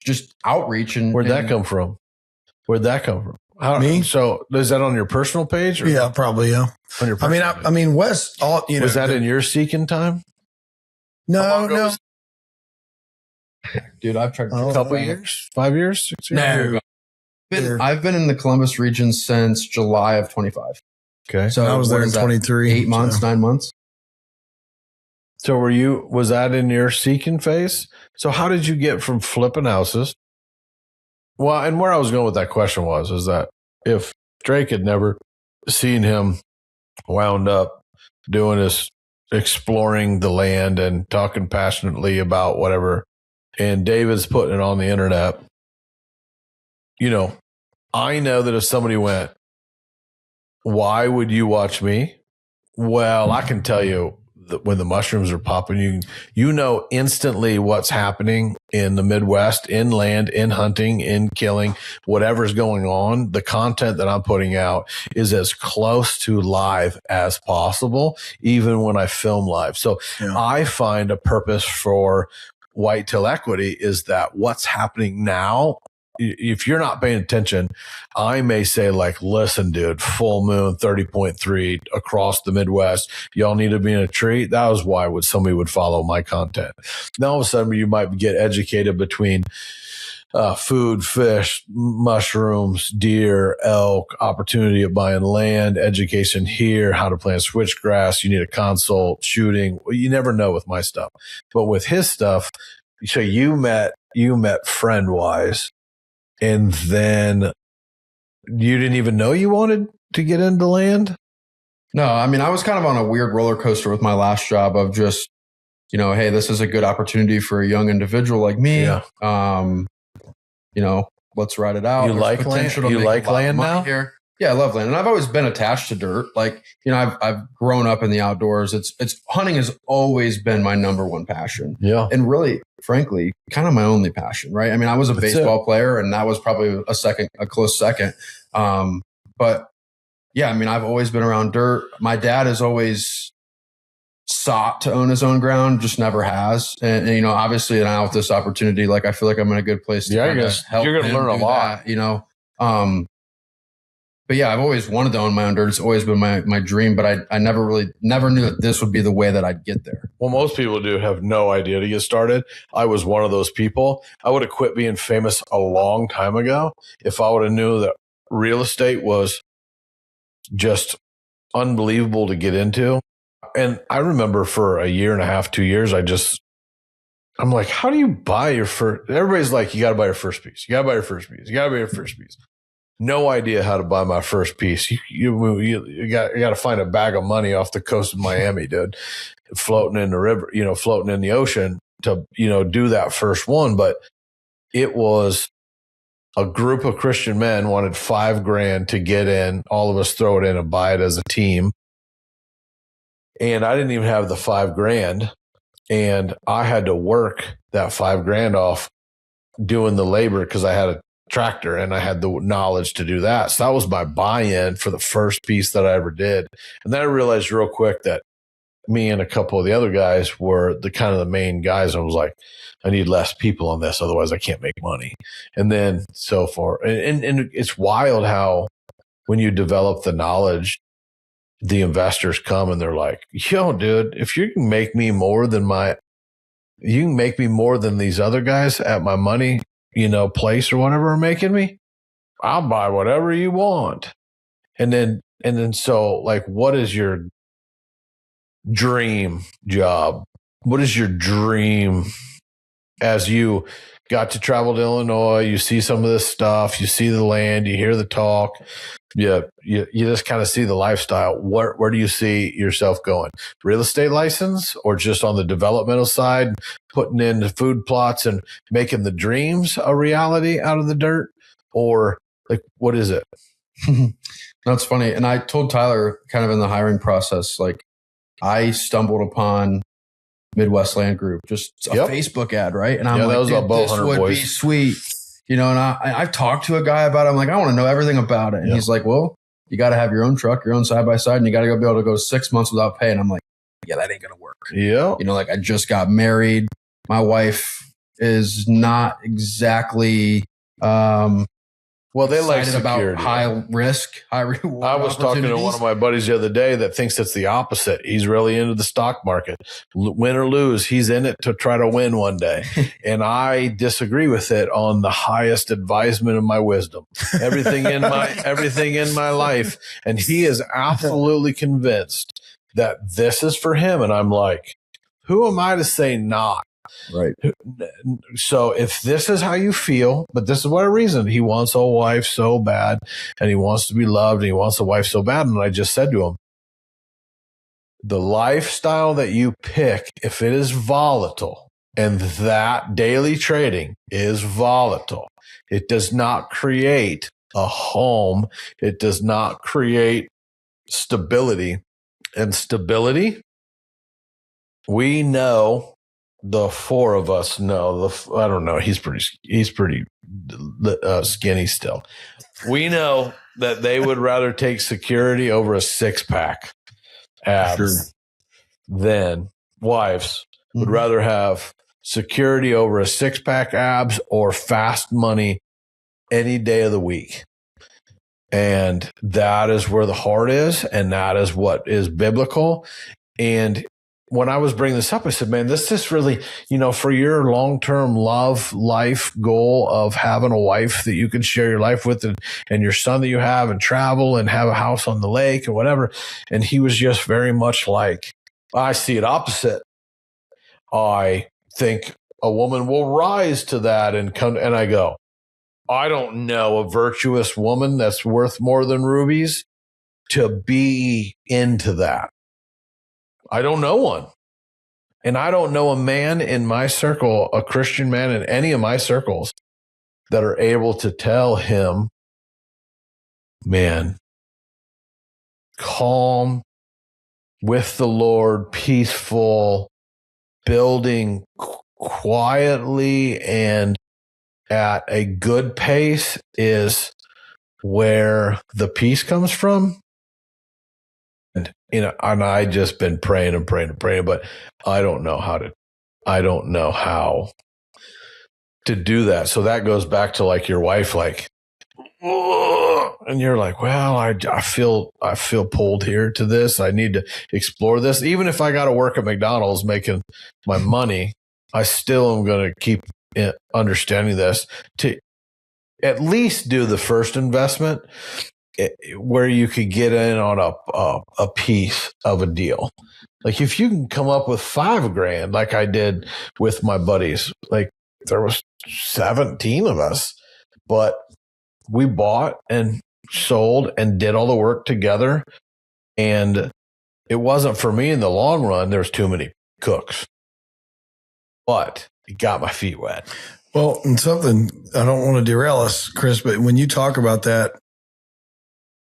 just outreach.
Where'd that come from? Me? So is that on your personal page? Or
yeah, probably. Yeah.
On your
page? I mean, Wes.
Was that in your seeking time?
No.
Dude, I've tried
a couple years, 5 years, 6 years.
No, I've been in the Columbus region since July of 25.
Okay.
So I was there in 23.
8 months, 9 months.
So was that in your seeking phase? So how did you get from flipping houses? Well, and where I was going with that question is that if Drake had never seen him wound up doing his exploring the land and talking passionately about whatever, and David's putting it on the internet, I know that if somebody went, why would you watch me? Well, I can tell you that when the mushrooms are popping, you know instantly what's happening in the Midwest, in land, in hunting, in killing, whatever's going on. The content that I'm putting out is as close to live as possible, even when I film live. So I find a purpose for Whitetail Equity is that what's happening now, if you're not paying attention, I may say like, listen, dude, full moon 30.3 across the Midwest. Y'all need to be in a tree. That was why somebody would follow my content. Now all of a sudden you might get educated between food, fish, mushrooms, deer, elk, opportunity of buying land, education here, how to plant switchgrass. You need a consult, shooting. Well, you never know with my stuff, but with his stuff. So you met friend wise, and then you didn't even know you wanted to get into land.
No, I mean, I was kind of on a weird roller coaster with my last job of just, hey, this is a good opportunity for a young individual like me. Yeah. Let's ride it out.
You like land? You like land now?
Here. Yeah, I love land. And I've always been attached to dirt. Like, I've grown up in the outdoors. Hunting has always been my number one passion. Yeah. And really, frankly, kind of my only passion, right? I mean, I was a baseball player, and that was probably a close second. But yeah, I mean, I've always been around dirt. My dad has always sought to own his own ground, just never has. And obviously now with this opportunity, like I feel like I'm in a good place to help. You're going to learn a lot, But yeah, I've always wanted to own my own dirt. It's always been my dream, but I never knew that this would be the way that I'd get there.
Well, most people do have no idea to get started. I was one of those people. I would have quit being famous a long time ago if I would have knew that real estate was just unbelievable to get into. And I remember for a year and a half, 2 years, I'm like, how do you buy your first? Everybody's like, you got to buy your first piece. You got to buy your first piece. You got to buy your first piece. no idea how to buy my first piece. You got to find a bag of money off the coast of Miami, dude, floating in the river, floating in the ocean to, do that first one. But it was a group of Christian men wanted $5,000 to get in. All of us throw it in and buy it as a team. And I didn't even have the $5,000. And I had to work that $5,000 off doing the labor because I had a tractor and I had the knowledge to do that. So that was my buy-in for the first piece that I ever did. And then I realized real quick that me and a couple of the other guys were the kind of the main guys. I was like, I need less people on this. Otherwise I can't make money. And then so forth. And it's wild how when you develop the knowledge, the investors come and they're like, yo, dude, if you can make me more than these other guys at my money, place or whatever are making me, I'll buy whatever you want. And then so like, what is your dream job? What is your dream as you got to travel to Illinois? You see some of this stuff, you see the land, you hear the talk. Yeah, you just kind of see the lifestyle. Where do you see yourself going? Real estate license, or just on the developmental side, putting in the food plots and making the dreams a reality out of the dirt? Or like, what is it?
That's funny. And I told Tyler kind of in the hiring process, like I stumbled upon Midwest Land Group, just a Facebook ad, right? And I'm like,
that was a bow hunter
would
voice.
Be sweet. And I've talked to a guy about it. I'm like, I want to know everything about it. And he's like, well, you got to have your own truck, your own side-by-side, and you got to be able to go 6 months without pay. And I'm like, yeah, that ain't going to work.
Yeah.
Like I just got married. My wife is not exactly,
well, they like
excited
security.
About high risk, high reward.
I was talking to one of my buddies the other day that thinks it's the opposite. He's really into the stock market. Win or lose, he's in it to try to win one day. And I disagree with it on the highest advisement of my wisdom. Everything in my life. And he is absolutely convinced that this is for him. And I'm like, who am I to say not?
Right.
So if this is how you feel, but this is what a reason he wants a wife so bad and he wants to be loved and he wants a wife so bad. And I just said to him, the lifestyle that you pick, if it is volatile and that daily trading is volatile, it does not create a home. It does not create stability. And stability, we know. The four of us know. I don't know. He's pretty skinny still. We know that they would rather take security over a 6-pack abs than wives would rather have security over a 6-pack abs or fast money any day of the week. And that is where the heart is, and that is what is biblical. And when I was bringing this up, I said, man, this is really, for your long-term love life goal of having a wife that you can share your life with and your son that you have and travel and have a house on the lake and whatever. And he was just very much like, I see it opposite. I think a woman will rise to that and come. And I go, I don't know a virtuous woman that's worth more than rubies to be into that. I don't know one. And I don't know a man in my circle, a Christian man in any of my circles, that are able to tell him, man, calm, with the Lord, peaceful, building quietly and at a good pace is where the peace comes from. And I just been praying, but I don't know how to do that. So that goes back to like your wife, like, and you're like, well, I feel pulled here to this. I need to explore this. Even if I got to work at McDonald's making my money, I still am going to keep understanding this to at least do the first investment where you could get in on a piece of a deal. Like if you can come up with $5,000, like I did with my buddies, like there was 17 of us, but we bought and sold and did all the work together. And it wasn't for me in the long run. There's too many cooks, but it got my feet wet.
Well, and something, I don't want to derail us, Chris, but when you talk about that,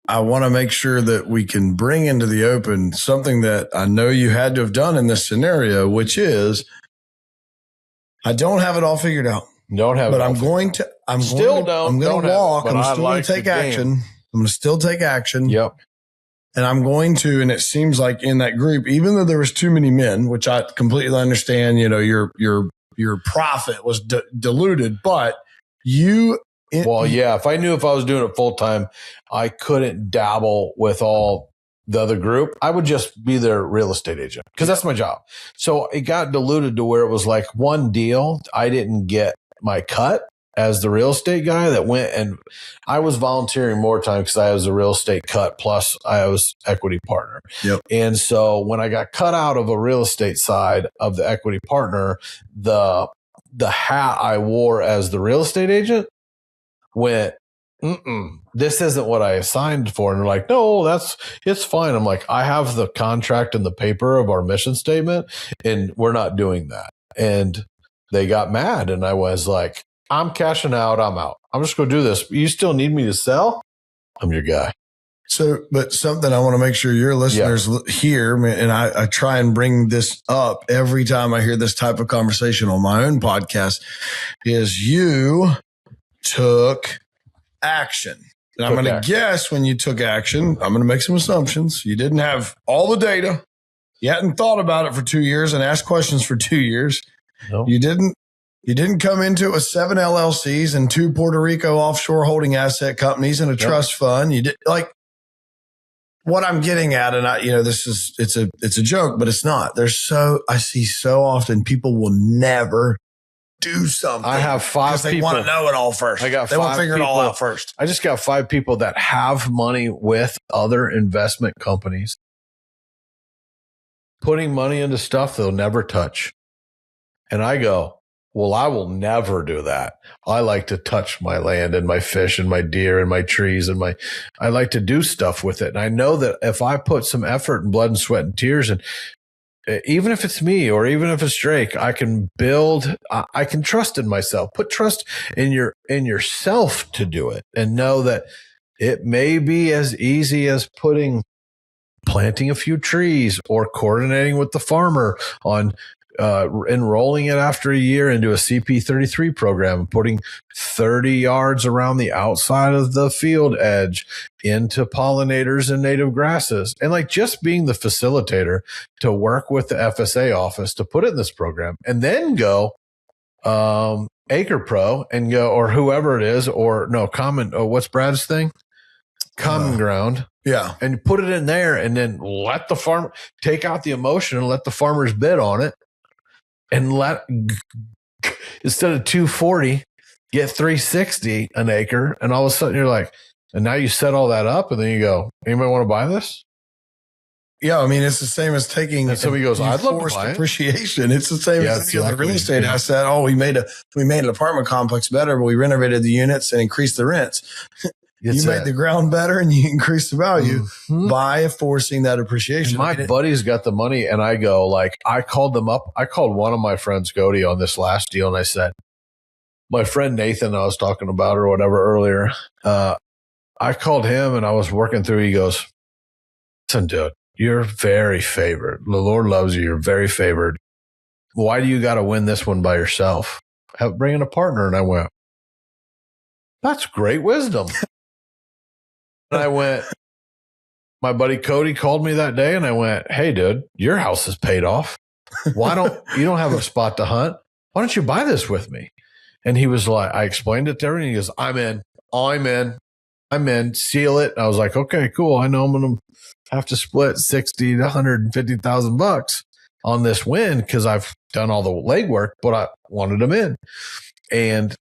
I want to make sure that we can bring into the open something that I know you had to have done in this scenario, which is I don't have it all figured out.
Don't have
but
it.
I'm going to walk. I'm still going to take action. I'm going to still take action.
Yep.
And I'm going to, and it seems like in that group, even though there was too many men, which I completely understand, you know, your profit was diluted, but you.
If I knew if I was doing it full time, I couldn't dabble with all the other group. I would just be their real estate agent because that's my job. So it got diluted to where it was like one deal. I didn't get my cut as the real estate guy that went, and I was volunteering more time because I was a real estate cut plus I was equity partner.
Yep.
And so when I got cut out of a real estate side of the equity partner, the hat I wore as the real estate agent went, this isn't what I signed for. And they're like, no, it's fine. I'm like, I have the contract and the paper of our mission statement, and we're not doing that. And they got mad. And I was like, I'm cashing out. I'm out. I'm just going to do this. You still need me to sell? I'm your guy.
So, but something I want to make sure your listeners hear, and I try and bring this up every time I hear this type of conversation on my own podcast, is you took action. And I'm going to guess when you took action, I'm going to make some assumptions. You didn't have all the data. You hadn't thought about it for 2 years and asked questions for 2 years.
Nope.
You didn't come into it with 7 LLCs and 2 Puerto Rico offshore holding asset companies and a trust fund. You did like what I'm getting at. And it's a joke, but it's not. I see so often people will never do something.
I have 5 people.
They want to know it all first. They want to figure it all out first.
I just got 5 people that have money with other investment companies putting money into stuff they'll never touch. And I go, well, I will never do that. I like to touch my land and my fish and my deer and my trees and I like to do stuff with it. And I know that if I put some effort and blood and sweat and tears, and even if it's me or even if it's Drake, I can trust in myself, put trust in yourself to do it, and know that it may be as easy as planting a few trees or coordinating with the farmer on enrolling it after a year into a CP33 program, putting 30 yards around the outside of the field edge into pollinators and native grasses, and like just being the facilitator to work with the FSA office to put it in this program, and then go Acre Pro and go, or whoever it is, or no, what's Brad's thing? Common Ground.
Yeah.
And put it in there, and then let the farmer take out the emotion and let the farmers bid on it. And instead of 240, get 360 an acre. And all of a sudden you're like, and now you set all that up, and then you go, anybody want to buy this?
Yeah, I mean, it's the same as taking.
And somebody goes, I'd love to buy
appreciation. It's the same as the real estate asset. Oh, we made an apartment complex better, but we renovated the units and increased the rents. You made the ground better and you increased the value by forcing that appreciation.
And my buddy's got the money, and I go, like, I called them up. I called one of my friends, Cody, on this last deal, and I said, my friend Nathan I was talking about or whatever earlier, I called him and I was working through. He goes, listen, dude, you're very favored. The Lord loves you. You're very favored. Why do you got to win this one by yourself? Bring in a partner. And I went, that's great wisdom. And I went, my buddy Cody called me that day, and I went, hey, dude, your house is paid off. You don't have a spot to hunt. Why don't you buy this with me? And he was like, I explained it to everyone. He goes, I'm in, seal it. And I was like, okay, cool. I know I'm going to have to split 60 to 150,000 bucks on this win because I've done all the legwork, but I wanted him in. And,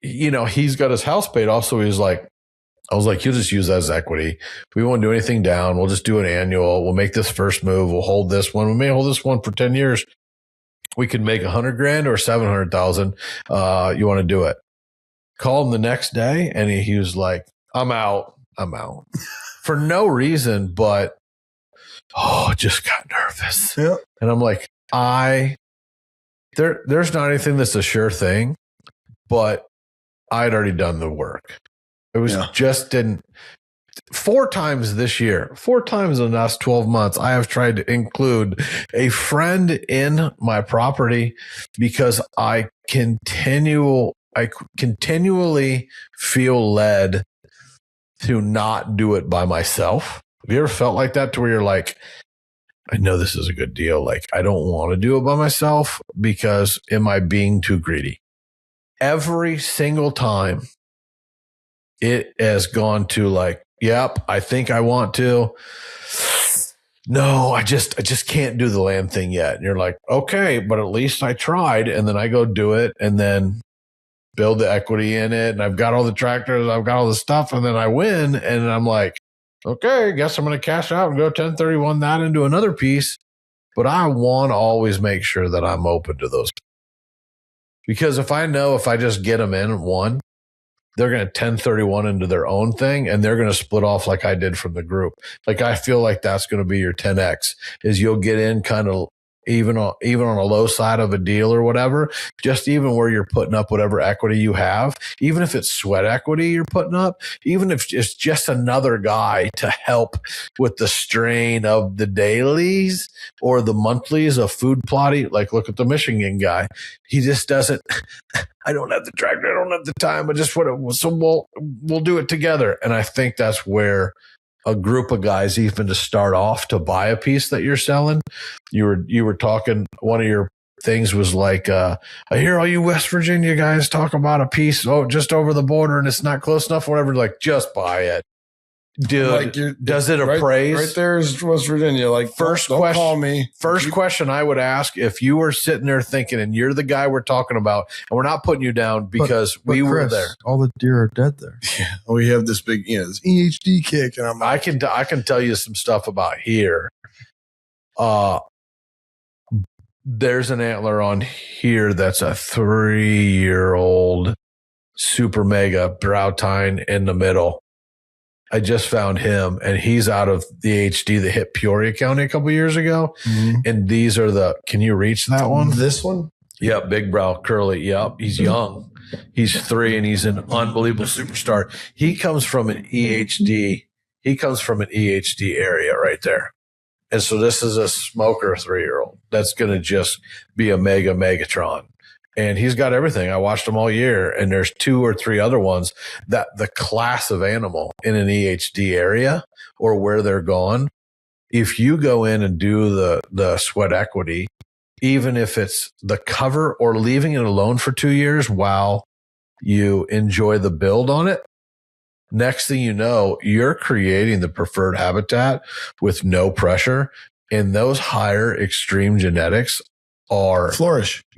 he's got his house paid off. So he was like, I was like, you'll just use that as equity. We won't do anything down. We'll just do an annual. We'll make this first move. We'll hold this one. We may hold this one for 10 years. We could make $100,000 or $700,000. You want to do it? Called him the next day, and he was like, I'm out for no reason, but just got nervous.
Yep.
And I'm like, there's not anything that's a sure thing, but I'd already done the work. It was just didn't. 4 times this year, 4 times in the last 12 months, I have tried to include a friend in my property because I continually feel led to not do it by myself. Have you ever felt like that, to where you're like, I know this is a good deal. Like, I don't want to do it by myself because am I being too greedy? Every single time it has gone to like, yep, I think I want to. No, I just can't do the land thing yet. And you're like, okay, but at least I tried. And then I go do it and then build the equity in it. And I've got all the tractors, I've got all the stuff, and then I win. And I'm like, okay, I guess I'm going to cash out and go 1031 that into another piece. But I want to always make sure that I'm open to those. Because if I know if I just get them in one, they're going to 1031 into their own thing, and they're going to split off like I did from the group. Like, I feel like that's going to be your 10X, is you'll get in kind of even on a low side of a deal or whatever, just even where you're putting up whatever equity you have, even if it's sweat equity you're putting up, even if it's just another guy to help with the strain of the dailies or the monthlies of food plotting. Like, look at the Michigan guy. He just doesn't, I don't have the tractor, I don't have the time, I just want to, so we'll do it together. And I think that's where a group of guys, even to start off, to buy a piece that you're selling. You were talking, one of your things was like, I hear all you West Virginia guys talk about a piece just over the border and it's not close enough, whatever. Like, just buy it. Dude, like, does it appraise?
Right there is West Virginia. Like,
first
don't
question,
call me.
First question I would ask, if you were sitting there thinking, and you're the guy we're talking about, and we're not putting you down because we were there.
All the deer are dead there.
Yeah, we have this big, this EHD kick, and I'm like,
I can tell you some stuff about here. There's an antler on here that's a 3-year-old super mega brow tine in the middle. I just found him, and he's out of the HD that hit Peoria County a couple years ago. Mm-hmm. And these are can you reach that one?
This one?
Yep. Big brow, curly. Yep. He's young. He's 3 and he's an unbelievable superstar. He comes from an EHD. Area right there. And so this is a smoker 3-year-old that's going to just be a Megatron. And he's got everything. I watched him all year, and there's 2 or 3 other ones that the class of animal in an EHD area or where they're gone. If you go in and do the sweat equity, even if it's the cover or leaving it alone for 2 years while you enjoy the build on it, next thing you know, you're creating the preferred habitat with no pressure. And those higher extreme genetics are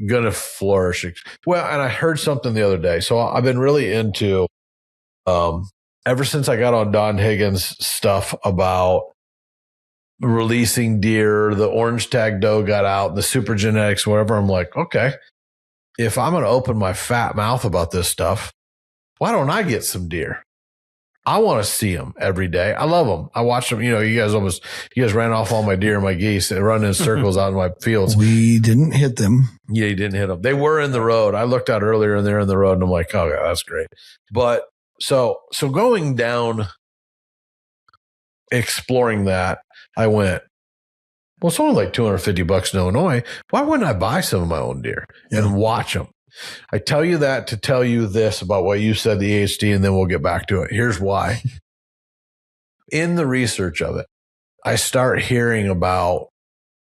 going to flourish. Well, and I heard something the other day. So I've been really into, ever since I got on Don Higgins' stuff about releasing deer, the orange tag doe got out, the super genetics, whatever. I'm like, okay, if I'm going to open my fat mouth about this stuff, why don't I get some deer? I want to see them every day. I love them. I watch them. You guys ran off all my deer and my geese and running in circles out in my fields.
We didn't hit them.
Yeah, you didn't hit them. They were in the road. I looked out earlier and they're in the road, and I'm like, oh, yeah, that's great. But so going down, exploring that, I went, well, it's only like $250 in Illinois. Why wouldn't I buy some of my own deer and watch them? I tell you that to tell you this about what you said, the AHD, and then we'll get back to it. Here's why. In the research of it, I start hearing about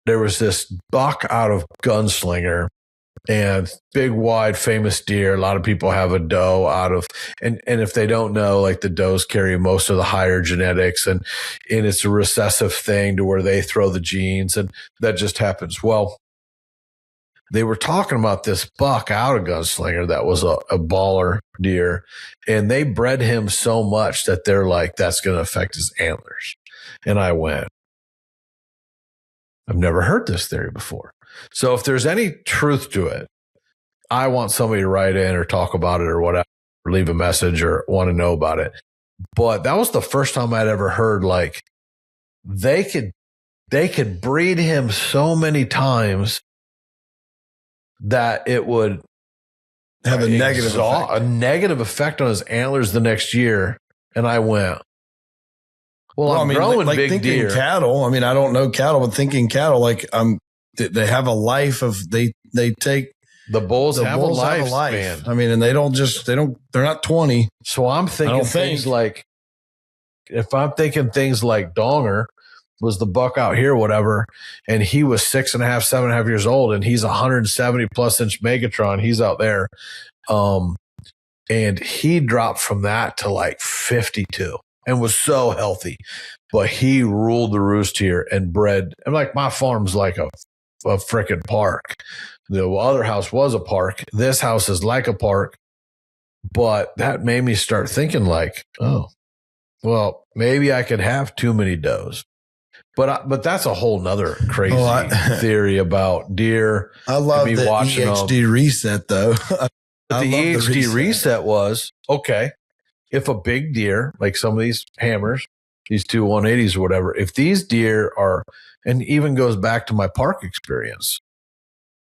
there was this buck out of Gunslinger and big, wide, famous deer. A lot of people have a doe out of, and if they don't know, like the does carry most of the higher genetics, and it's a recessive thing to where they throw the genes, and that just happens. Well, they were talking about this buck out of Gunslinger that was a baller deer, and they bred him so much that they're like, that's going to affect his antlers. And I went, I've never heard this theory before. So if there's any truth to it, I want somebody to write in or talk about it or whatever. or leave a message or want to know about it. But that was the first time I'd ever heard like they could breed him so many times that it would
have a
negative effect on his antlers the next year. And I went, well, I'm growing
like
big
thinking
deer.
Cattle. I mean, I don't know cattle, but thinking cattle, like they have a life of they take.
The bulls have a life span.
I mean, and they're not 20.
So I'm thinking things like, if I'm thinking things like Donger was the buck out here, whatever, and he was 6.5, 7.5 years old, and he's 170 plus inch Megatron. He's out there. And he dropped from that to like 52 and was so healthy, but he ruled the roost here and bred. And like my farm's like a freaking park. The other house was a park. This house is like a park. But that made me start thinking like, oh, well, maybe I could have too many does. But that's a whole nother crazy theory about deer.
I love the EHD reset, though.
But the EHD reset was, okay, if a big deer, like some of these hammers, these 2 180s or whatever, if these deer are, and even goes back to my park experience,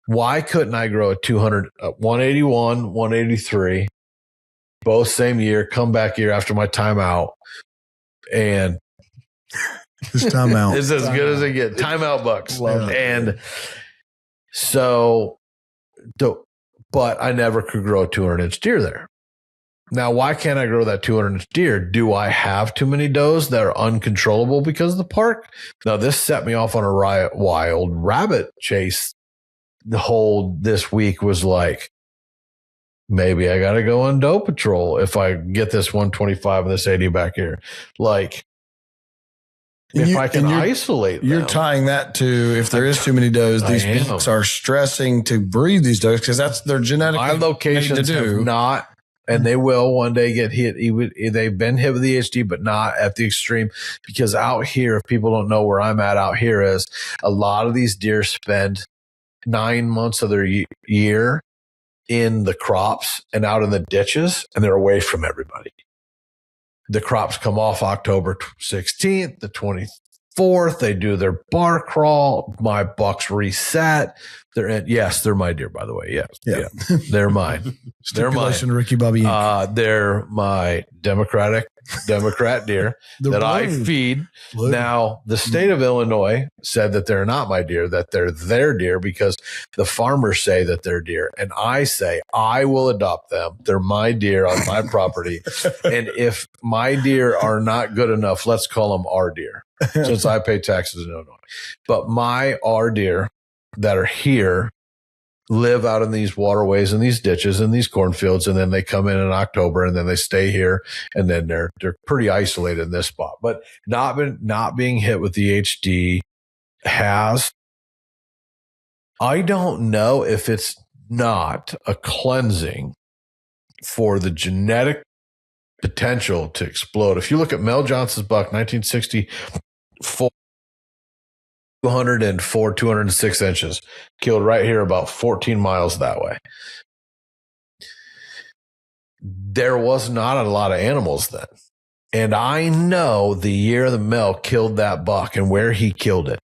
why couldn't I grow a 181, 183, both same year, come back year after my timeout, and
this timeout
is as good as it gets. Timeout bucks. And so, but I never could grow a 200-inch deer there. Now, why can't I grow that 200-inch deer? Do I have too many does that are uncontrollable because of the park? Now, this set me off on a wild rabbit chase. The whole this week was like, maybe I got to go on doe patrol if I get this 125 and this 80 back here. Like, if I can isolate them.
You're tying that to if there is too many does, these bucks are stressing to breed these does because that's their genetic.
My locations have not, and they will one day get hit. They've been hit with the EHD, but not at the extreme. Because out here, if people don't know where I'm at out here, is a lot of these deer spend 9 months of their year in the crops and out in the ditches, and they're away from everybody. The crops come off October 16th, the 24th. They do their bar crawl. My bucks reset. They're my deer, by the way. Yes. Yeah. They're mine. They're mine.
Ricky Bobby.
They're my Democrat deer that I feed. Blue. Now, the state of Illinois said that they're not my deer, that they're their deer because the farmers say that they're deer. And I say, I will adopt them. They're my deer on my property. And if my deer are not good enough, let's call them our deer since I pay taxes in Illinois. But our deer that are here live out in these waterways and these ditches and these cornfields, and then they come in October and then they stay here, and then they're pretty isolated in this spot. But not being hit with the HD I don't know if it's not a cleansing for the genetic potential to explode. If you look at Mel Johnson's buck, 1964, 204, 206 inches, killed right here about 14 miles that way. There was not a lot of animals then. And I know the year the Mel killed that buck and where he killed it.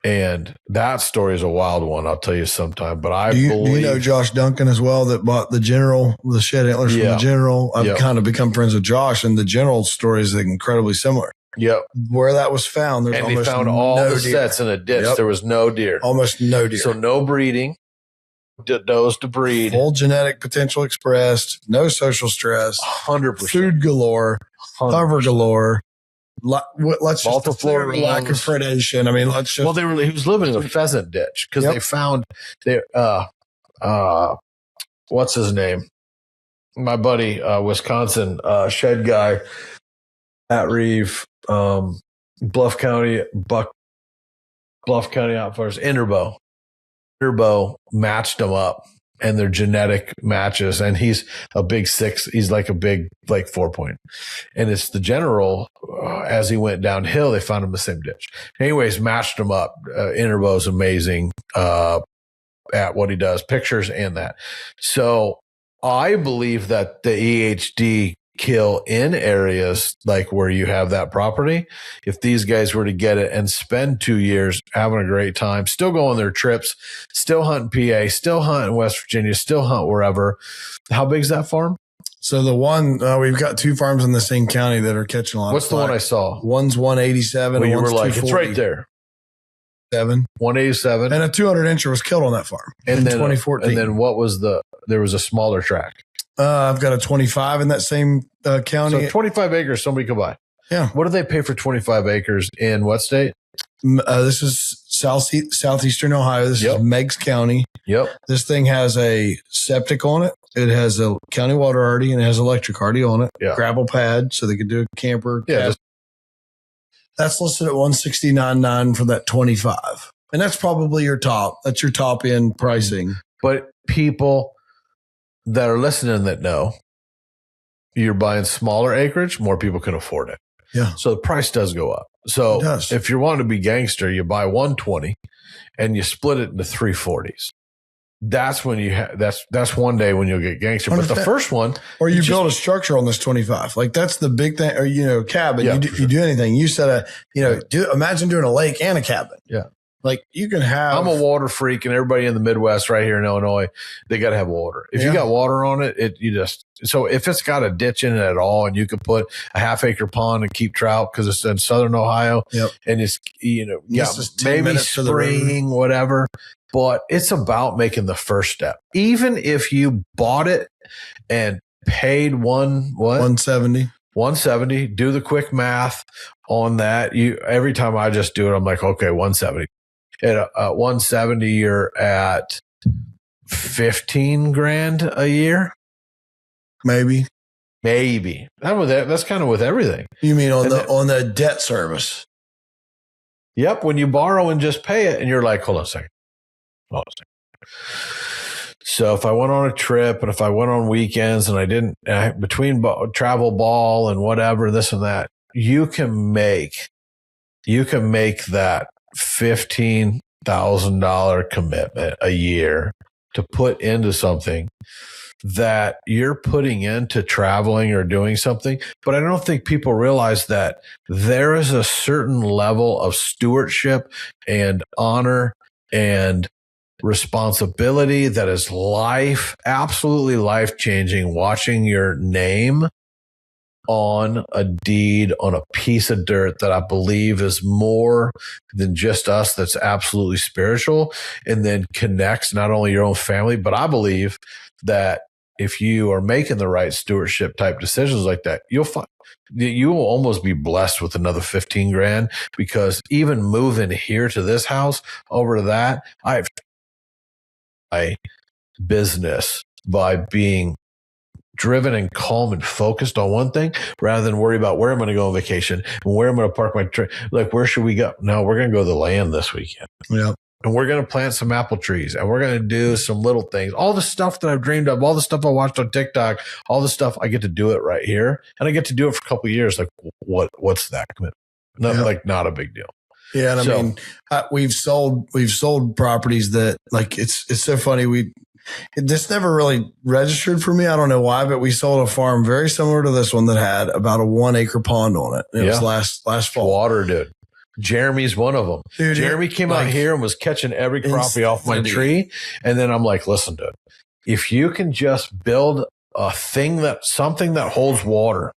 And that story is a wild one. I'll tell you sometime. But I believe.
Do you know Josh Duncan as well that bought the General, the shed antlers from the General? I've kind of become friends with Josh, and the General story is incredibly similar.
Yep.
Where that was found,
and they found all the sets in a ditch. Yep. There was no deer.
Almost no deer.
So no breeding. Does to breed.
Full genetic potential expressed. No social stress.
100%.
Food galore. 100%. Cover galore. Let's just lack of predation. I mean, let's just.
Well, he was living in a pheasant ditch because they found what's his name? My buddy, Wisconsin shed guy at Reeve, Bluff County Outfitters, Interbo matched them up, and their genetic matches. And he's a big 6. He's like a big 4-point. And it's the General. As he went downhill, they found him in the same ditch. Anyways, matched him up. Interbo's amazing at what he does, pictures and that. So I believe that the EHD kill in areas like where you have that property. If these guys were to get it and spend 2 years having a great time, still go on their trips, still hunt in PA, still hunt in West Virginia, still hunt wherever. How big is that farm?
So the one, we've got 2 farms in the same county that are catching a lot.
What's
of
the one I saw?
One's 187.
Well, you
one's
were like, it's right there. 187.
And a 200 incher was killed on that farm in 2014.
And then what was there was a smaller track.
I've got a 25 in that same county.
So 25 acres somebody could buy.
Yeah.
What do they pay for 25 acres in what state?
This is southeastern Ohio. This is Meigs County.
Yep.
This thing has a septic on it. It has a county water already, and it has electric already on it.
Yeah.
Gravel pad, so they could do a camper.
Yeah.
That's listed at $169,900 for that 25. And that's probably your top. That's your top end pricing.
But people that are listening that know you're buying smaller acreage, more people can afford it.
Yeah.
So the price does go up. So if you're wanting to be gangster, you buy 120 and you split it into 340s. That's when that's one day when you'll get gangster. But the first one,
or you build a structure on this 25, like that's the big thing. Or cabin. Yeah, you do anything. You said imagine doing a lake and a cabin.
Yeah,
like you can have.
I'm a water freak, and everybody in the Midwest, right here in Illinois, they got to have water. If you got water on it, so if it's got a ditch in it at all, and you can put a half-acre pond and keep trout because it's in Southern Ohio, and it's maybe spring, whatever. But it's about making the first step. Even if you bought it and paid $170, do the quick math on that. Every time I just do it, I'm like, okay, 170. At 170, you're at 15 grand a year.
Maybe.
That's kind of with everything.
You mean on the debt service?
Yep. When you borrow and just pay it, and you're like, hold on a second. So if I went on a trip and if I went on weekends and I didn't between travel ball and whatever, this and that, you can make that $15,000 commitment a year to put into something that you're putting into traveling or doing something. But I don't think people realize that there is a certain level of stewardship and honor and responsibility that is absolutely life-changing, watching your name on a deed on a piece of dirt that I believe is more than just us, that's absolutely spiritual, and then connects not only your own family, but I believe that if you are making the right stewardship type decisions like that, you will almost be blessed with another 15 grand, because even moving here to this house over to that, I've my business by being driven and calm and focused on one thing rather than worry about where I'm going to go on vacation and where I'm going to park my trip. Like, where should we go? No, we're going to go to the land this weekend.
Yeah.
And we're going to plant some apple trees, and we're going to do some little things. All the stuff that I've dreamed of, all the stuff I watched on TikTok, all the stuff, I get to do it right here. And I get to do it for a couple of years. Like, what's that commitment? Not a big deal.
Yeah. And I mean, we've sold properties that, like, it's so funny. This never really registered for me. I don't know why, but we sold a farm very similar to this one that had about a 1 acre pond on it. It was last fall.
Water, dude. Jeremy's one of them. Dude, Jeremy came out here and was catching every crappie off my tree. And then I'm like, listen, dude, if you can just build something that holds water,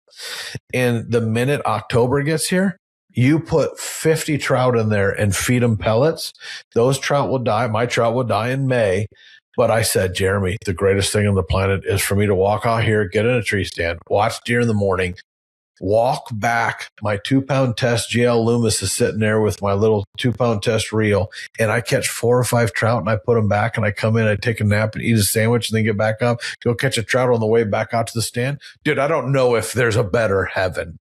and the minute October gets here, you put 50 trout in there and feed them pellets, those trout will die. My trout will die in May. But I said, Jeremy, the greatest thing on the planet is for me to walk out here, get in a tree stand, watch deer in the morning, walk back. My 2-pound test GL Loomis is sitting there with my little 2-pound test reel, and I catch 4 or 5 trout, and I put them back, and I come in, I take a nap and eat a sandwich, and then get back up, go catch a trout on the way back out to the stand. Dude, I don't know if there's a better heaven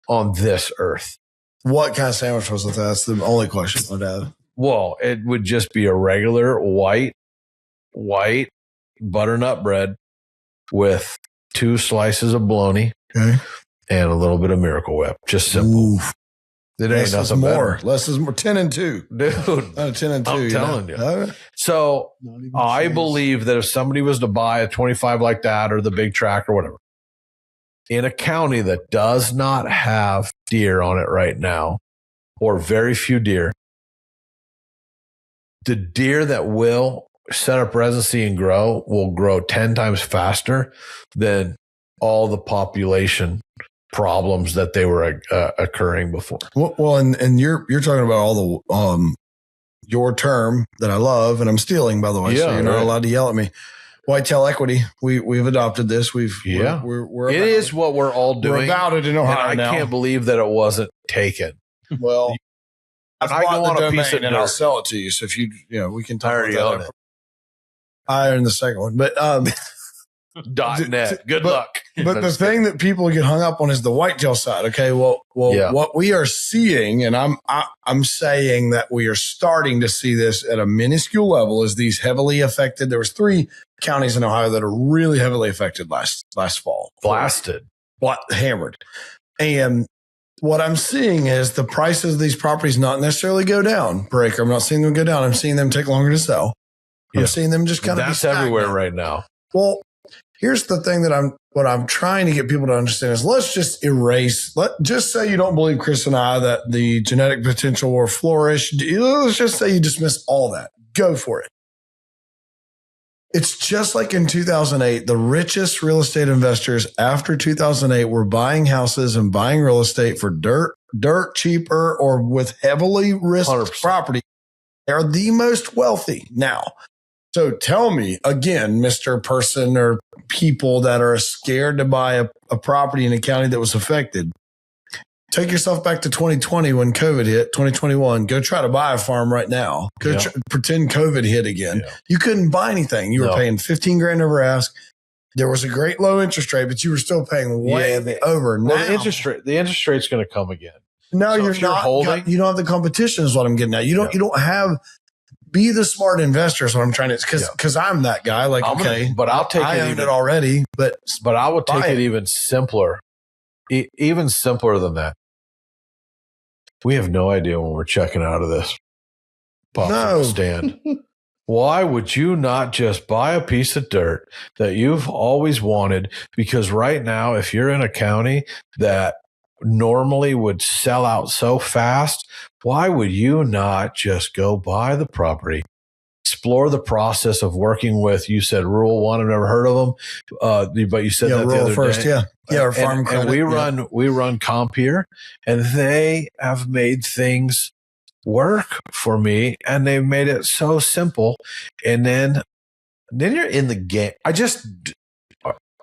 on this earth.
What kind of sandwich was it? That's the only question I'd have.
Well, it would just be a regular white butternut bread with 2 slices of bologna.
Okay.
And a little bit of Miracle Whip. Just simple.
Oof.
It ain't nothing
more.
better.
Less is more. 10 and 2.
Dude.
10 and 2.
I'm telling you. So I believe that if somebody was to buy a 25 like that or the big track or whatever, in a county that does not have deer on it right now, or very few deer, the deer that will set up residency and grow will grow 10 times faster than all the population problems that they were occurring before.
Well, and you're talking about all the your term that I love, and I'm stealing, by the way, so you're not allowed to yell at me. Whitetail equity. We've adopted this. We're
it is what we're all doing.
We're about it in Ohio
and I can't believe that it wasn't taken.
Well,
I go on a piece of
and I'll sell it to you. So if we can talk about that.
It.
I own the second one, but
.net. Good luck.
But the thing that people get hung up on is the whitetail side. Okay, well, what we are seeing, and I'm saying that we are starting to see this at a minuscule level, is these heavily affected. There was 3 counties in Ohio that are really heavily affected last fall.
Blasted.
Hammered. And what I'm seeing is the prices of these properties not necessarily go down. I'm not seeing them go down. I'm seeing them take longer to sell. I'm seeing them just kind of
be everywhere right now.
Well, here's the thing that what I'm trying to get people to understand is let's just just say you don't believe Chris and I that the genetic potential will flourish. Let's just say you dismiss all that. Go for it. It's just like in 2008, the richest real estate investors after 2008 were buying houses and buying real estate for dirt cheaper or with heavily risked
100%.
property. They're the most wealthy now. So tell me again, Mr. Person or people that are scared to buy a property in a county that was affected. Take yourself back to 2020 when COVID hit, 2021. Go try to buy a farm right now. Pretend COVID hit again. Yeah. You couldn't buy anything. You were paying $15,000 over ask. There was a great low interest rate, but you were still paying way over.
Well, the interest rate's going to come again.
No, so you're not holding. You don't have the competition is what I'm getting at. You don't have. Be the smart investor is what I'm trying to, because I'm that guy. Like,
but I'll take
I owned it already, but
I would take it even simpler, even simpler than that. We have no idea when we're checking out of this stand. Why would you not just buy a piece of dirt that you've always wanted? Because right now, if you're in a county that normally would sell out so fast, why would you not just go buy the property, explore the process of working with, you said Rural One, I've never heard of them, but you said that the other
first,
day.
Or farm credit.
And we run comp here, and they have made things work for me, and they've made it so simple. And then you're in the game.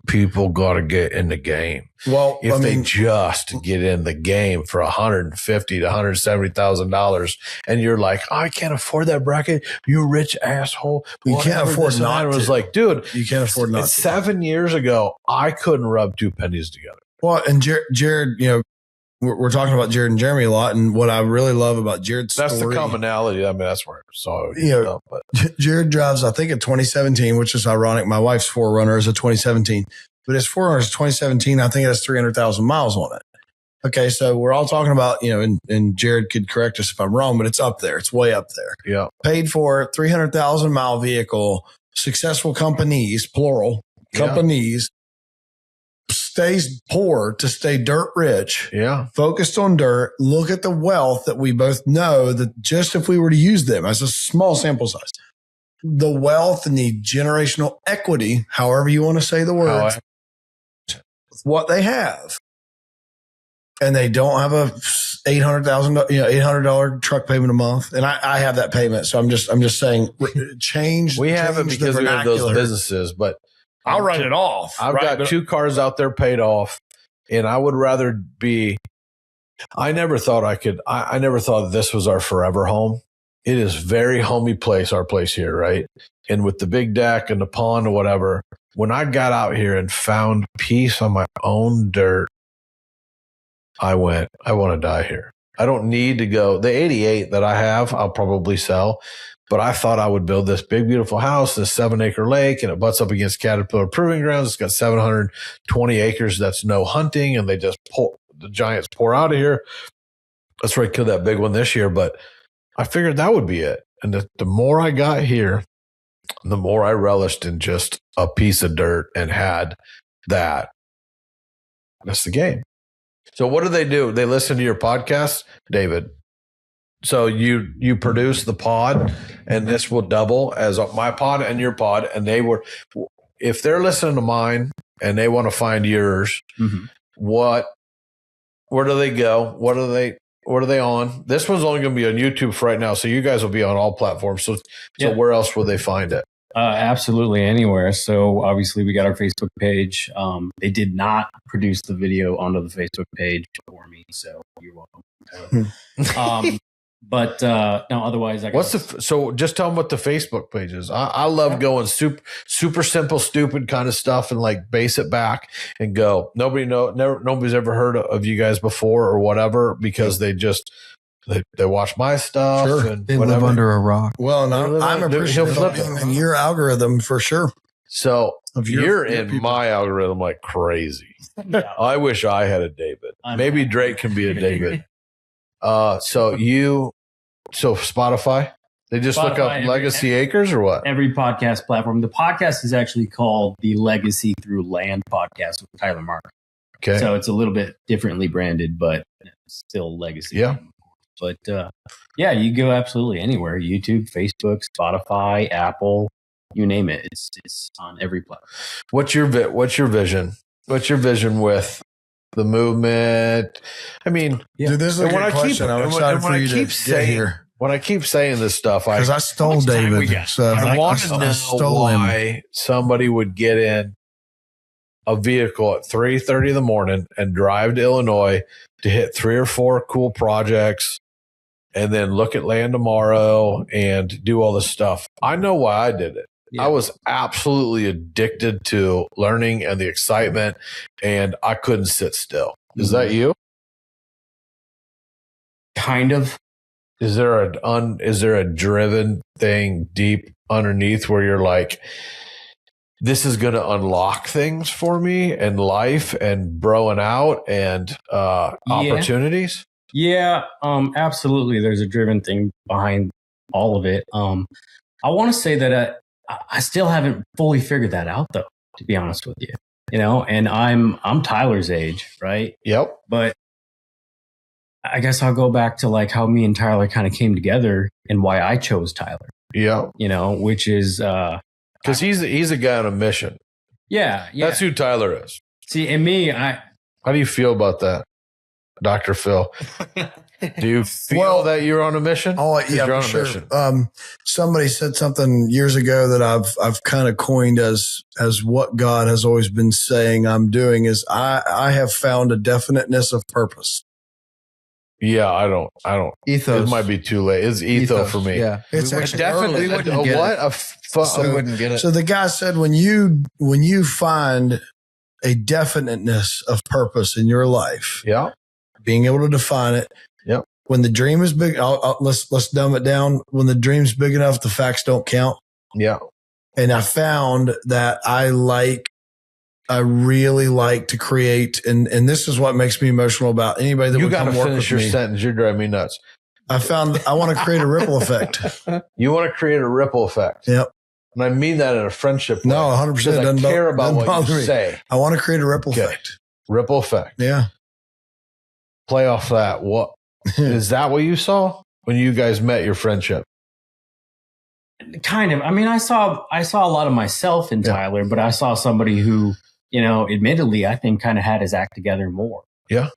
People got to get in the game.
Well,
if they just get in the game for $150,000 to $170,000, and you're like, I can't afford that, Brackett. You rich asshole.
You can't afford not to.
I was like, dude,
you can't afford not to.
7 years ago, I couldn't rub 2 pennies together.
Well, and Jared, we're talking about Jared and Jeremy a lot, and what I really love about Jared's
that's
story,
the commonality. I mean, that's where I saw
it. Jared drives, I think, a 2017, which is ironic. My wife's 4Runner is a 2017, but his 4Runner is 2017. I think it has 300,000 miles on it. Okay, so we're all talking about, and Jared could correct us if I'm wrong, but it's up there. It's way up there.
Yeah,
paid for 300,000 mile vehicle, successful companies, plural companies. Stays poor to stay dirt rich.
Yeah.
Focused on dirt. Look at the wealth that we both know that just if we were to use them as a small sample size, the wealth and the generational equity, however you want to say the word, what they have. And they don't have a $800 truck payment a month. And I have that payment. So I'm just saying change.
We have it because we have those businesses, but
I'll write it off.
I've got 2 cars out there paid off, and I would rather be. I never thought I never thought this was our forever home. It is very homey place, our place here, right? And with the big deck and the pond or whatever, when I got out here and found peace on my own dirt, I want to die here. I don't need to go. The 88 that I have, I'll probably sell. But I thought I would build this big, beautiful house, this 7-acre lake, and it butts up against Caterpillar Proving Grounds. It's got 720 acres. That's no hunting. And the giants pour out of here. That's where I killed that big one this year, but I figured that would be it. And the more I got here, the more I relished in just a piece of dirt and had that. That's the game. So what do? They listen to your podcast, David. So you produce the pod, and this will double as my pod and your pod. And if they're listening to mine and they want to find yours, where do they go? What are they on? This one's only going to be on YouTube for right now. So you guys will be on all platforms. So where else will they find it?
Absolutely anywhere. So obviously we got our Facebook page. They did not produce the video onto the Facebook page for me. So you're welcome. But no, otherwise,
so just tell them what the Facebook page is. I love going super simple, stupid kind of stuff and like base it back and go. Nobody's ever heard of you guys before or whatever because they watch my stuff.
Sure.
And
they
whatever.
live under a rock.
Well, and I'm appreciative in your algorithm for sure.
So you're in my algorithm like crazy.
Yeah.
I wish I had a David. Maybe Drake can be a David. So Spotify, they just look up Legacy Acres or what?
Every podcast platform. The podcast is actually called the Legacy Through Land podcast with Tyler Mark.
Okay.
So it's a little bit differently branded, but it's still Legacy.
Yeah.
But you go absolutely anywhere. YouTube, Facebook, Spotify, Apple, you name it. It's on every platform. What's your
vision? What's your vision with the movement? I mean,
dude, this is a good question. I'm excited for you to get here.
When I keep saying this stuff,
because I stole David. So
I want to know why somebody would get in a vehicle at 3:30 in the morning and drive to Illinois to hit 3 or 4 cool projects and then look at land tomorrow and do all this stuff. I know why I did it. Yeah. I was absolutely addicted to learning and the excitement, and I couldn't sit still. Is that you?
Kind of.
Is there a driven thing deep underneath where you're like, this is going to unlock things for me and life and broing out and opportunities?
Yeah, absolutely. There's a driven thing behind all of it. I want to say that I still haven't fully figured that out, though, to be honest with you. And I'm Tyler's age, right?
Yep.
But I guess I'll go back to like how me and Tyler kind of came together and why I chose Tyler.
Yeah.
Which is
because he's a guy on a mission.
Yeah.
That's who Tyler is.
See, and me,
how do you feel about that, Dr. Phil? Do you feel that you're on a mission?
Oh, yeah, you're on a mission. Somebody said something years ago that I've kind of coined as what God has always been saying I'm doing is I have found a definiteness of purpose.
Yeah, I don't.
Ethos.
It might be too late. It's ethos for me.
Yeah,
it's actually
definitely
early.
wouldn't get
what?
It. We wouldn't get it.
So the guy said when you find a definiteness of purpose in your life,
yeah,
being able to define it.
Yep.
When the dream is big, let's dumb it down. When the dream's big enough, the facts don't count.
Yeah.
And I found that I really like to create, and this is what makes me emotional about anybody that would come work with me. You got to finish
your sentence. You're driving me nuts.
I found I want to create a ripple effect.
You want to create a ripple effect.
Yep.
And I mean that in a friendship way.
No, 100%.
I care about what you say.
I want to create a ripple effect.
Ripple effect.
Yeah.
Play off that. What is that? What you saw when you guys met your friendship?
Kind of. I mean, I saw a lot of myself in Tyler, but I saw somebody who, admittedly, I think kind of had his act together more.
Yeah.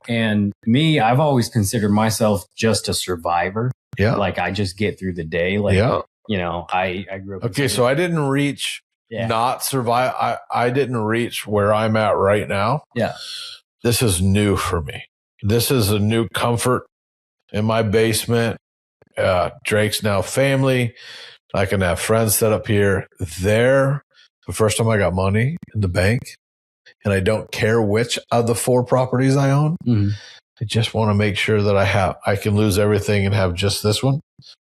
And me, I've always considered myself just a survivor.
Yeah.
Like I just get through the day. Like, I grew up.
Okay. So I didn't reach not survive. I didn't reach where I'm at right now.
Yeah.
This is new for me. This is a new comfort in my basement. Drake's now family. I can have friends set up here. The first time I got money in the bank, and I don't care which of the 4 properties I own. Mm-hmm. I just want to make sure that I can lose everything and have just this one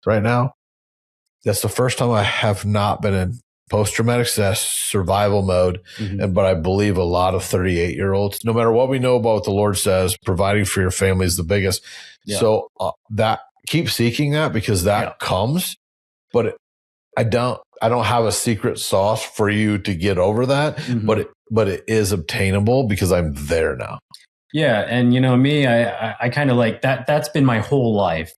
right now. That's the first time I have not been in post-traumatic stress, survival mode. But I believe a lot of 38-year-olds, no matter what we know about what the Lord says, providing for your family is the biggest. Yeah. So that keep seeking that, because that comes, but I don't have a secret sauce for you to get over that, but it is obtainable because I'm there now.
Yeah. And me, I kind of like that. That's been my whole life,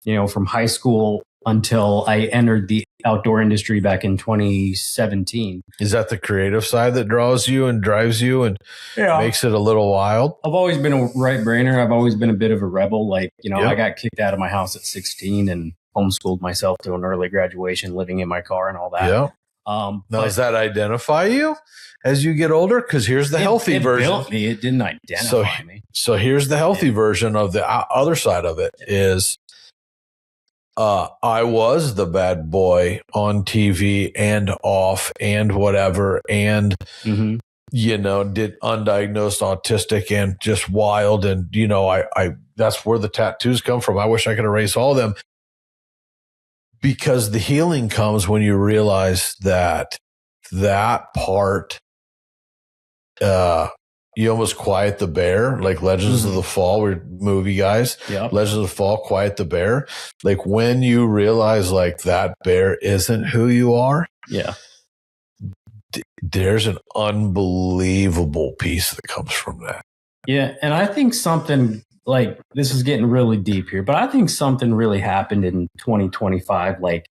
from high school until I entered the outdoor industry back in 2017.
Is that the creative side that draws you and drives you and makes it a little wild?
I've always been a right brainer. I've always been a bit of a rebel. Like, I got kicked out of my house at 16 and homeschooled myself to an early graduation, living in my car and all that.
Yeah. Now, does that identify you as you get older? Because here's the healthy version.
It built me. It didn't identify me.
So here's the healthy version of the other side of it is, I was the bad boy on TV and off and whatever. And, did undiagnosed autistic and just wild. And, I that's where the tattoos come from. I wish I could erase all of them, because the healing comes when you realize that part, you almost quiet the bear, like Legends of the Fall, we're movie guys. Yep. Legends of the Fall, quiet the bear. Like when you realize like that bear isn't who you are.
Yeah.
There's an unbelievable peace that comes from that.
Yeah. And I think something like, this is getting really deep here, but I think something really happened in 2025, like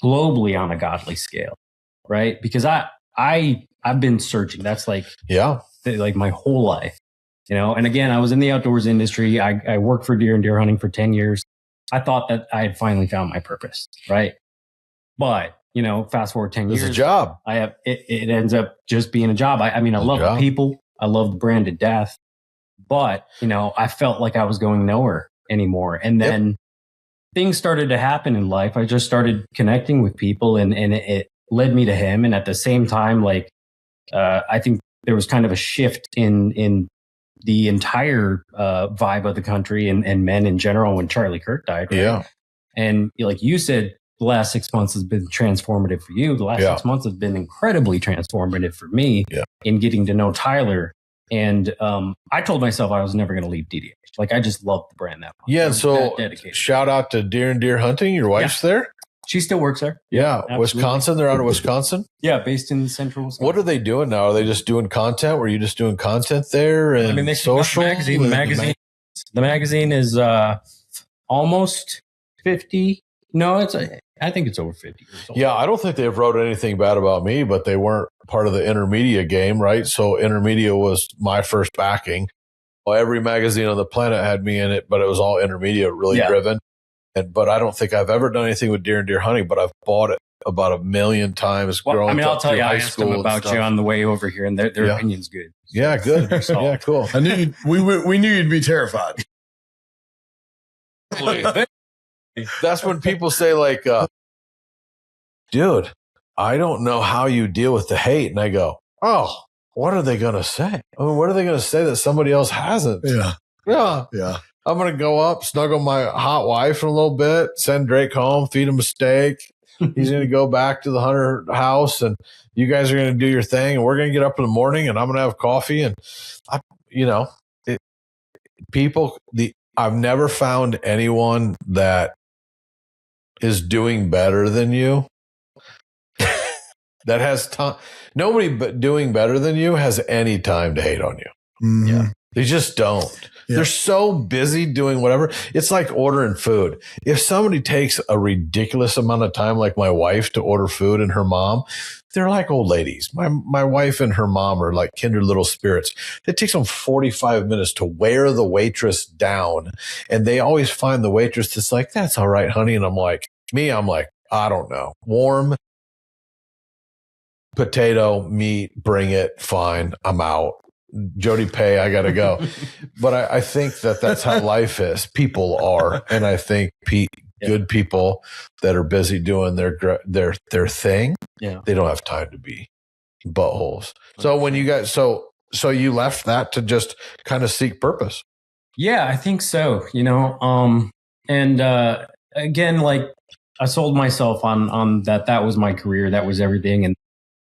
globally on a godly scale, right? Because I've been searching. That's like, like my whole life, and again, I was in the outdoors industry. I worked for deer and deer hunting for 10 years. I thought that I had finally found my purpose. Right. But, fast forward 10 years,
it's a job.
It ends up just being a job. I love the people. I love the brand to death, but, I felt like I was going nowhere anymore. And then things started to happen in life. I just started connecting with people and it led me to him. And at the same time, like, I think there was kind of a shift in the entire vibe of the country and men in general when Charlie Kirk died. Right? Yeah. And like you said, the last 6 months has been transformative for you. The last 6 months have been incredibly transformative for me in getting to know Tyler. And I told myself I was never going to leave DDH. Like, I just love the brand that much.
Yeah. So shout out to Deer and Deer Hunting. Your wife's there?
She still works there.
Yeah. Wisconsin. They're out of Wisconsin.
Yeah. Based in central Wisconsin.
What are they doing now? Are they just doing content? Were you just doing content there? And
they
social?
The magazine is almost 50. No, I think it's over 50 years old.
Yeah. I don't think they've wrote anything bad about me, but they weren't part of the Intermedia game, right? So Intermedia was my first backing. Well, every magazine on the planet had me in it, but it was all Intermedia really driven. But I don't think I've ever done anything with deer and deer hunting, but I've bought it about 1 million times.
I'll tell you, I asked them about you on the way over here, and their opinion's good.
Yeah, good. Yeah, cool.
I knew we knew you'd be terrified.
That's when people say like, dude, I don't know how you deal with the hate. And I go, oh, what are they going to say? I mean, what are they going to say that somebody else hasn't? Yeah. I'm going to go up, snuggle my hot wife in a little bit, send Drake home, feed him a steak. He's going to go back to the hunter house and you guys are going to do your thing. And we're going to get up in the morning and I'm going to have coffee. And I've never found anyone that is doing better than you. That has time. Nobody but doing better than you has any time to hate on you.
Mm-hmm.
Yeah. They just don't. Yeah. They're so busy doing whatever. It's like ordering food. If somebody takes a ridiculous amount of time, like my wife, to order food and her mom, they're like old ladies. My wife and her mom are like kindred little spirits. It takes them 45 minutes to wear the waitress down. And they always find the waitress that's like, that's all right, honey. And I'm like, I don't know. Warm potato, meat, bring it. Fine. I'm out. Jody Pay, I got to go. But I think that's how life is. People are. And I think good people that are busy doing their thing, they don't have time to be buttholes. So when you guys, so you left that to just kind of seek purpose.
Yeah, I think so. And again, like I sold myself on that was my career. That was everything. And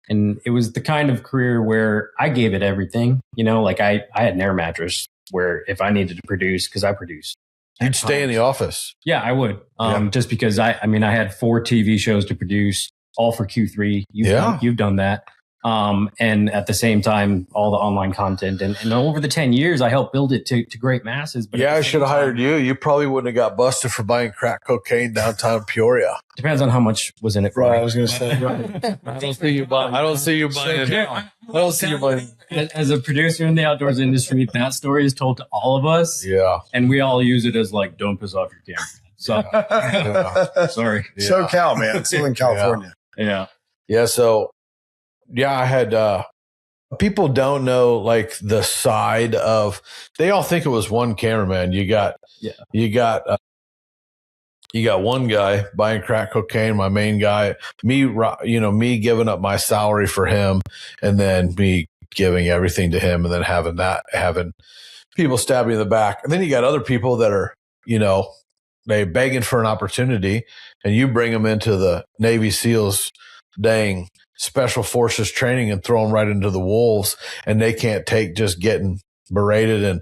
And it was the kind of career where I gave it everything, like I had an air mattress where if I needed to produce, because I produce.
You'd stay in the office.
Yeah, I would. Just because I had 4 TV shows to produce, all for Q3. You've done that. And at the same time, all the online content. And over the 10 years, I helped build it to great masses. But
I should have hired you. You probably wouldn't have got busted for buying crack cocaine downtown Peoria.
Depends on how much was in it.
Right, I was going to say.
I don't see you buying. I don't see you buying.
As a producer in the outdoors industry, that story is told to all of us.
Yeah.
And we all use it as like, don't piss off your camera. So, sorry.
Yeah. SoCal, man. Southern California.
Yeah.
Yeah. So, I had, people don't know like the side of, they all think it was one cameraman. You got one guy buying crack cocaine, my main guy, me giving up my salary for him, and then me giving everything to him, and then having people stab me in the back. And then you got other people that are, they begging for an opportunity, and you bring them into the Navy SEALs, dang special forces training, and throw them right into the wolves, and they can't take just getting berated, and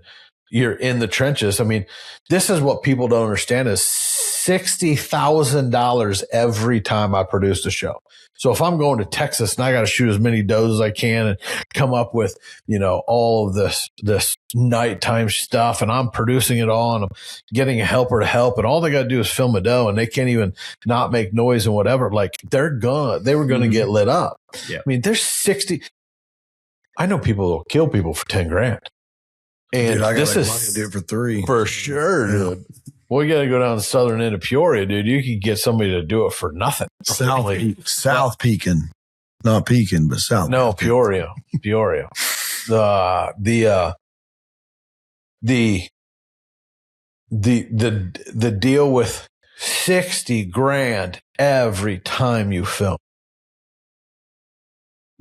you're in the trenches. I mean, this is what people don't understand is $60,000 every time I produce a show. So if I'm going to Texas and I got to shoot as many does as I can and come up with, all of this nighttime stuff, and I'm producing it all, and I'm getting a helper to help, and all they got to do is film a doe, and they can't even not make noise and whatever. Like they were going to get lit up. Yeah. I mean, there's 60. I know people will kill people for 10 grand. And
dude, I
this
got
is
to do it for 3
for sure, dude. Well, you got to go down the southern end of Peoria, dude. You could get somebody to do it for nothing.
South Pekin, not Pekin, but South.
No, Peoria. The deal with 60 grand every time you film.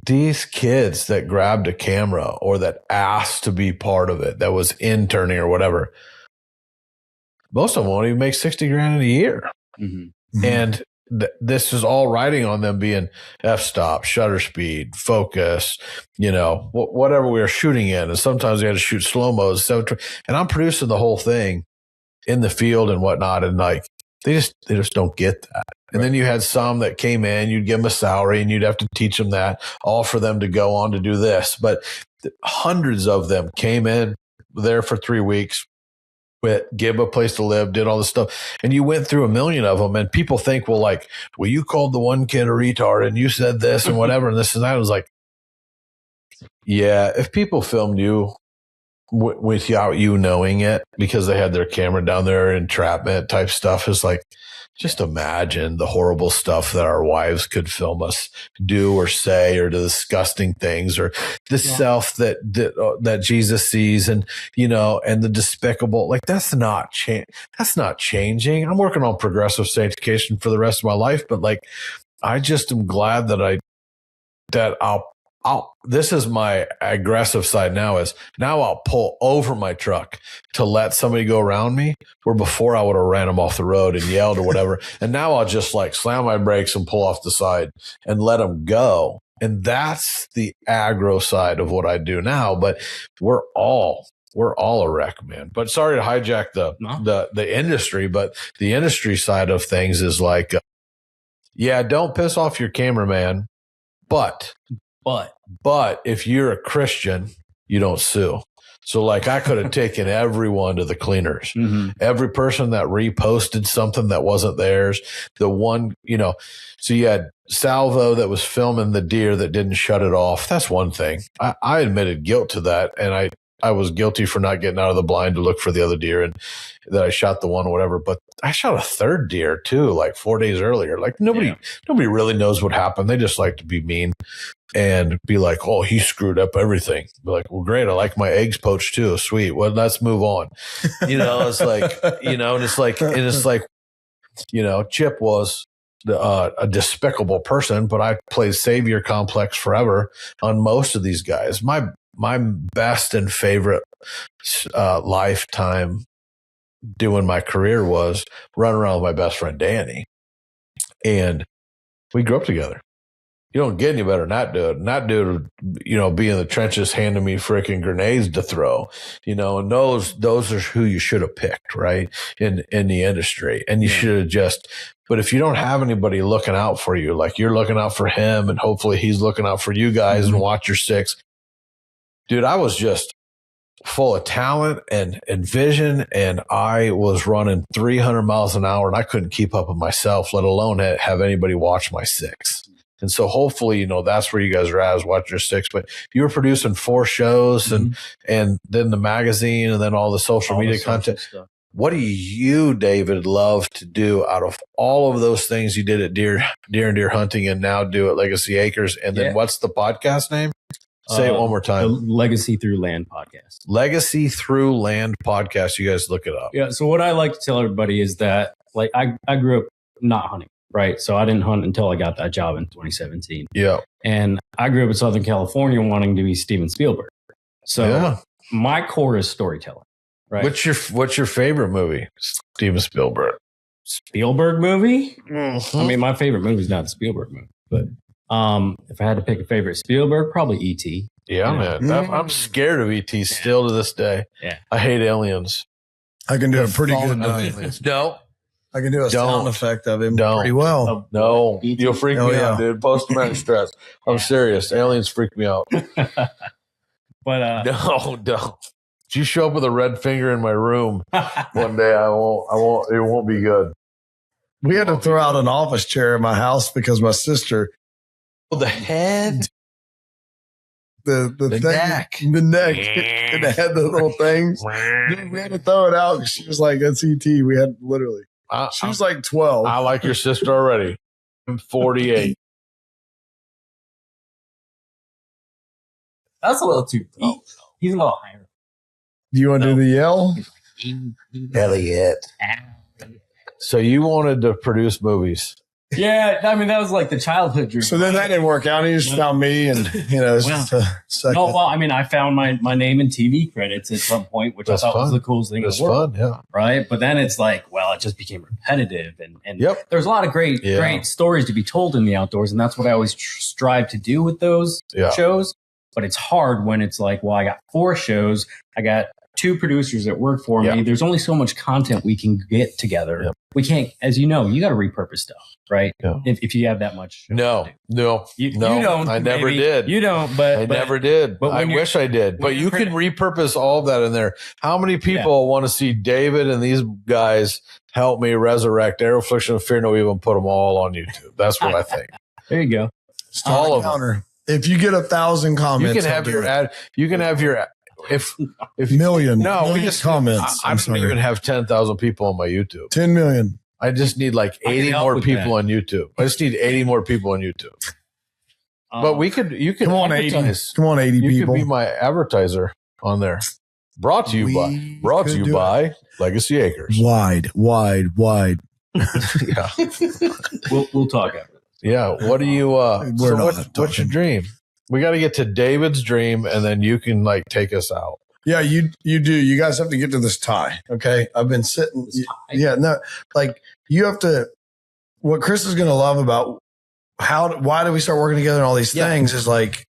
These kids that grabbed a camera or that asked to be part of it, that was interning or whatever, most of them won't even make 60 grand in a year. Mm-hmm. And this is all riding on them being f-stop, shutter speed, focus, whatever we were shooting in. And sometimes we had to shoot slow-mos. And I'm producing the whole thing in the field and whatnot. And like, they just don't get that. And then you had some that came in, you'd give them a salary and you'd have to teach them that, all for them to go on to do this. But hundreds of them came in there for 3 weeks, give a place to live, did all this stuff. And you went through a million of them, and people think, well, you called the one kid a retard and you said this and whatever and this and that. I was like, yeah, if people filmed you without you knowing it because they had their camera down there, entrapment type stuff, is like, just imagine the horrible stuff that our wives could film us do or say, or the disgusting things, or the self that Jesus sees, and and the despicable. Like that's not changing. I'm working on progressive sanctification for the rest of my life, but like I just am glad that this is my aggressive side now, I'll pull over my truck to let somebody go around me, where before I would have ran them off the road and yelled or whatever. And now I'll just like slam my brakes and pull off the side and let them go. And that's the aggro side of what I do now. But we're all a wreck, man. But sorry to hijack the industry, but the industry side of things is like, don't piss off your cameraman, but if you're a Christian, you don't sue. So like I could have taken everyone to the cleaners, every person that reposted something that wasn't theirs, the one, so you had Salvo that was filming the deer that didn't shut it off. That's one thing. I admitted guilt to that. And I was guilty for not getting out of the blind to look for the other deer, and that I shot the one or whatever, but I shot a third deer too, like 4 days earlier. Like nobody really knows what happened. They just like to be mean and be like, oh, he screwed up everything. Be like, well, great. I like my eggs poached too. Sweet. Well, let's move on. It's like, and it's like, Chip was a despicable person, but I played savior complex forever on most of these guys. My best and favorite lifetime doing my career was running around with my best friend Danny, and we grew up together. You don't get any better than that dude. And that dude, be in the trenches handing me freaking grenades to throw, and those are who you should have picked, right? In the industry. And you should have but if you don't have anybody looking out for you, like you're looking out for him and hopefully he's looking out for you guys and watch your six. Dude, I was just full of talent and vision, and I was running 300 miles an hour and I couldn't keep up with myself, let alone have anybody watch my six. And so hopefully, that's where you guys are at, is watch your six. But you were producing 4 shows and then the magazine and then all the social media content. Stuff. What do you, David, love to do out of all of those things you did at deer and deer hunting and now do at Legacy Acres? And then what's the podcast name? Say it one more time.
The Legacy Through Land podcast.
Legacy Through Land podcast. You guys look it up.
Yeah. So what I like to tell everybody is that, like, I grew up not hunting. Right. So I didn't hunt until I got that job in 2017.
Yeah.
And I grew up in Southern California wanting to be Steven Spielberg. So my core is storytelling. Right.
What's your favorite movie? Steven Spielberg.
Spielberg movie? Mm-hmm. I mean, my favorite movie is not the Spielberg movie, but if I had to pick a favorite Spielberg, probably E.T.
Yeah, man. I'm scared of E.T. still to this day.
Yeah.
I hate aliens.
I can do a pretty good
aliens. No.
I can do a sound effect of him pretty well.
No, you'll freak me out, dude. Post-traumatic stress. I'm serious. Aliens freak me out.
But
no, don't. If you show up with a red finger in my room one day, I won't. It won't be good.
We had to throw out an office chair in my house because my sister.
The head.
The thing,
neck.
The neck. And it had the little things. We had to throw it out because she was like, that's E.T. We had literally. She was like 12.
I like your sister already. I'm 48.
That's a little too. He's a little higher.
Do you want to do the yell?
Elliot. So you wanted to produce movies.
Yeah, I mean, that was like the childhood dream.
So then that didn't work out. He just found me and, it's just a second.
No, well, I mean, I found my name in TV credits at some point, which I thought was the coolest thing in the world.
Fun, yeah.
Right? But then it's like, well, it just became repetitive. And there's a lot of great stories to be told in the outdoors. And that's what I always strive to do with those shows. But it's hard when it's like, well, I got 4 shows. I got 2 producers that work for me. There's only so much content we can get together. Yep. We can't, as you know, you got to repurpose stuff, right? Yeah. If you have that much.
No. You don't. I never did.
You don't, but.
I never did. But I wish I did. But you can repurpose all of that in there. How many people want to see David and these guys help me resurrect Arrow Affliction of Fear No Evil and put them all on YouTube? That's what I think.
There you go.
All of them.
If you get 1,000 comments,
you can have your ad. You can have your. If
million
comments. I don't even have 10,000 people on my YouTube.
10 million.
I just need like 80 more people on YouTube. I just need 80 more people on YouTube. But you could
come on, 80. Come on, 80 people.
You could be my advertiser on there. Brought to you by Legacy Acres.
Wide.
Yeah.
We'll talk after this.
Yeah. What do you what's your dream? We got to get to David's dream, and then you can like take us out.
Yeah, you do. You guys have to get to this tie. Okay. I've been sitting. Yeah. No, like you have to, what Chris is going to love about why do we start working together and all these things is like,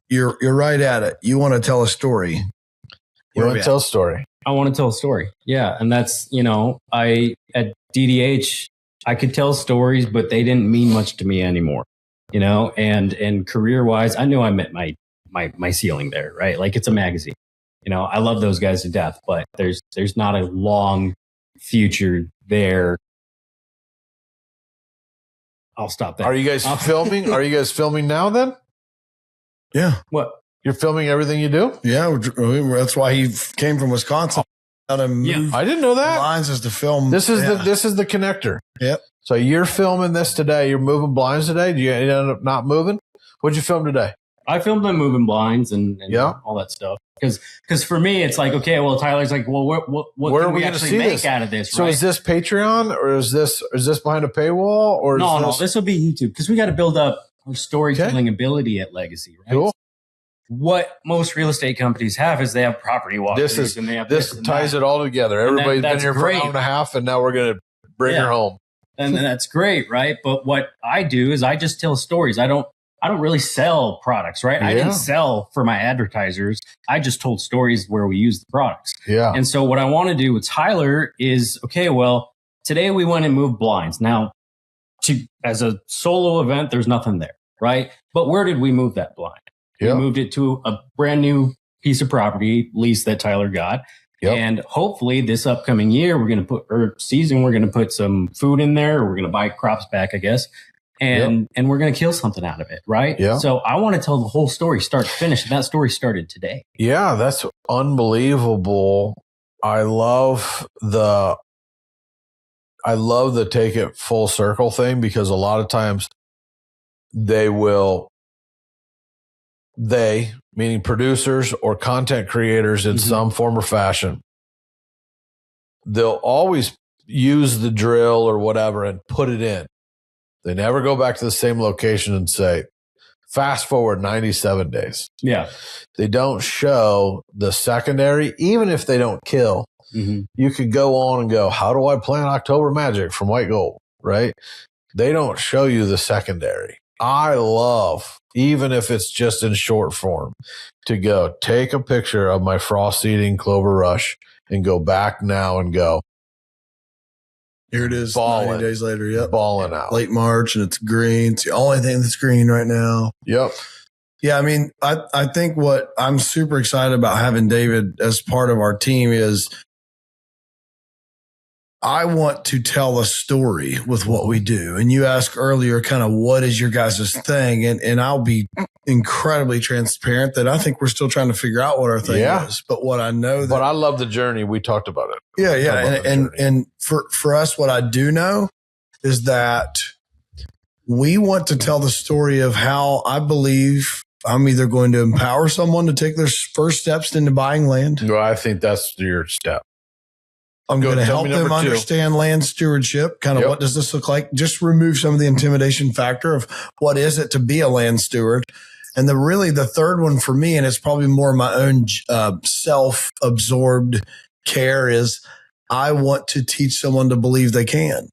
you're right at it. You want to tell a story.
You want to tell a story.
I want to tell a story. Yeah. And that's, at DDH, I could tell stories, but they didn't mean much to me anymore. And career wise, I knew I met my ceiling there, right? Like it's a magazine, I love those guys to death, but there's not a long future there. I'll stop there.
Are you guys filming? Are you guys filming now then?
Yeah.
What?
You're filming everything you do?
Yeah. That's why he came from Wisconsin.
I didn't know that.
Blinds is to film.
This is the connector.
Yep.
So you're filming this today. You're moving blinds today. Do you end up not moving? What'd you film today?
I filmed them moving blinds and all that stuff. Because for me, it's like, okay, well, Tyler's like, well, what
where
can
are we
actually see make out of this?
So is this Patreon or is this behind a paywall or
no, this will be YouTube because we got to build up our storytelling ability at Legacy, right?
Cool.
What most real estate companies have is they have property walkthroughs and they have
this ties it all together. Everybody's been here for an hour and a half, and now we're going to bring her home.
And that's great, right? But what I do is I just tell stories. I I don't really sell products, right? I didn't sell for my advertisers. I just told stories where we use the products.
Yeah.
And so what I want to do with Tyler is, okay, well, today we went and moved blinds. Now, as a solo event, there's nothing there, right? But where did we move that blind?
Yep.
We moved it to a brand new piece of property lease that Tyler got. Yep. And hopefully this upcoming year, we're going to put some food in there, or we're going to buy crops back, I guess. And we're going to kill something out of it, right? Yeah. So I want to tell the whole story, start to finish. And that story started today.
Yeah, that's unbelievable. I love the take it full circle thing, because a lot of times they, meaning producers or content creators in some form or fashion, they'll always use the drill or whatever and put it in. They never go back to the same location and say, fast forward 97 days.
Yeah.
They don't show the secondary, even if they don't kill. You could go on and go, how do I plant October Magic from white gold, right? They don't show you the secondary. I love, even if it's just in short form, to go take a picture of my frost eating clover rush and go back now and go,
here it is,
balling,
90 days later. Yep.
Balling out.
Late March, and it's green. It's the only thing that's green right now.
Yep.
Yeah, I mean, I think what I'm super excited about having David as part of our team is I want to tell a story with what we do. And you asked earlier kind of what is your guys' thing? And I'll be incredibly transparent that I think we're still trying to figure out what our thing is. But what I know
but I love the journey. We talked about it.
Yeah. And for us, what I do know is that we want to tell the story of how I believe I'm either going to empower someone to take their first steps into buying land.
Well, I think that's your step.
I'm going to help them understand land stewardship. Kind of what does this look like? Just remove some of the intimidation factor of what is it to be a land steward. And the third one for me, and it's probably more my own self-absorbed care, is I want to teach someone to believe they can.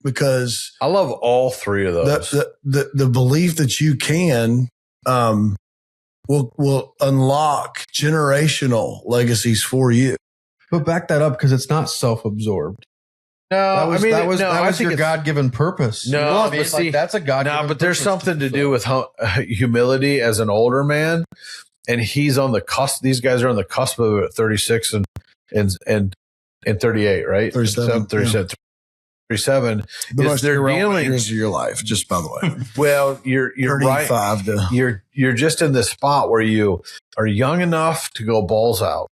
Because
I love all three of those.
The belief that you can will unlock generational legacies for you.
But back that up, because it's not self-absorbed.
No,
that was your God-given purpose.
No,
that's a God-given
No, but there's something to do with humility as an older man, and he's on the cusp. These guys are on the cusp of it at 36 and 38, right?
37.
37.
The most
they're dealing
years of your life, just by the way.
Well, you're right. You're just in this spot where you are young enough to go balls out.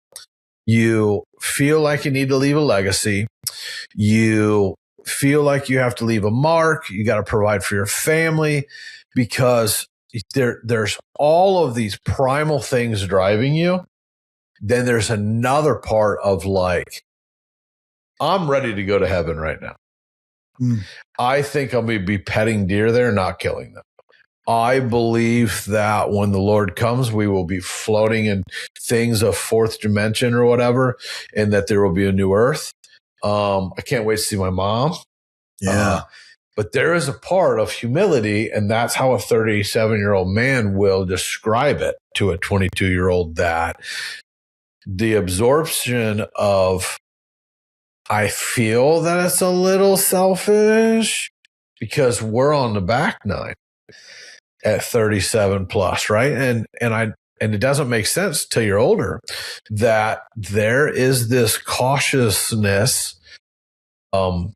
You feel like you need to leave a legacy. You feel like you have to leave a mark. You got to provide for your family, because there's all of these primal things driving you. Then there's another part of like, I'm ready to go to heaven right now. I think I'm going to be petting deer there, not killing them. I believe that when the Lord comes, we will be floating in things of fourth dimension or whatever, and that there will be a new earth. I can't wait to see my mom.
Yeah.
But there is a part of humility, and that's how a 37-year-old man will describe it to a 22-year-old, that the absorption of, I feel that it's a little selfish because we're on the back nine at 37 plus, right? And it doesn't make sense till you're older that there is this cautiousness. The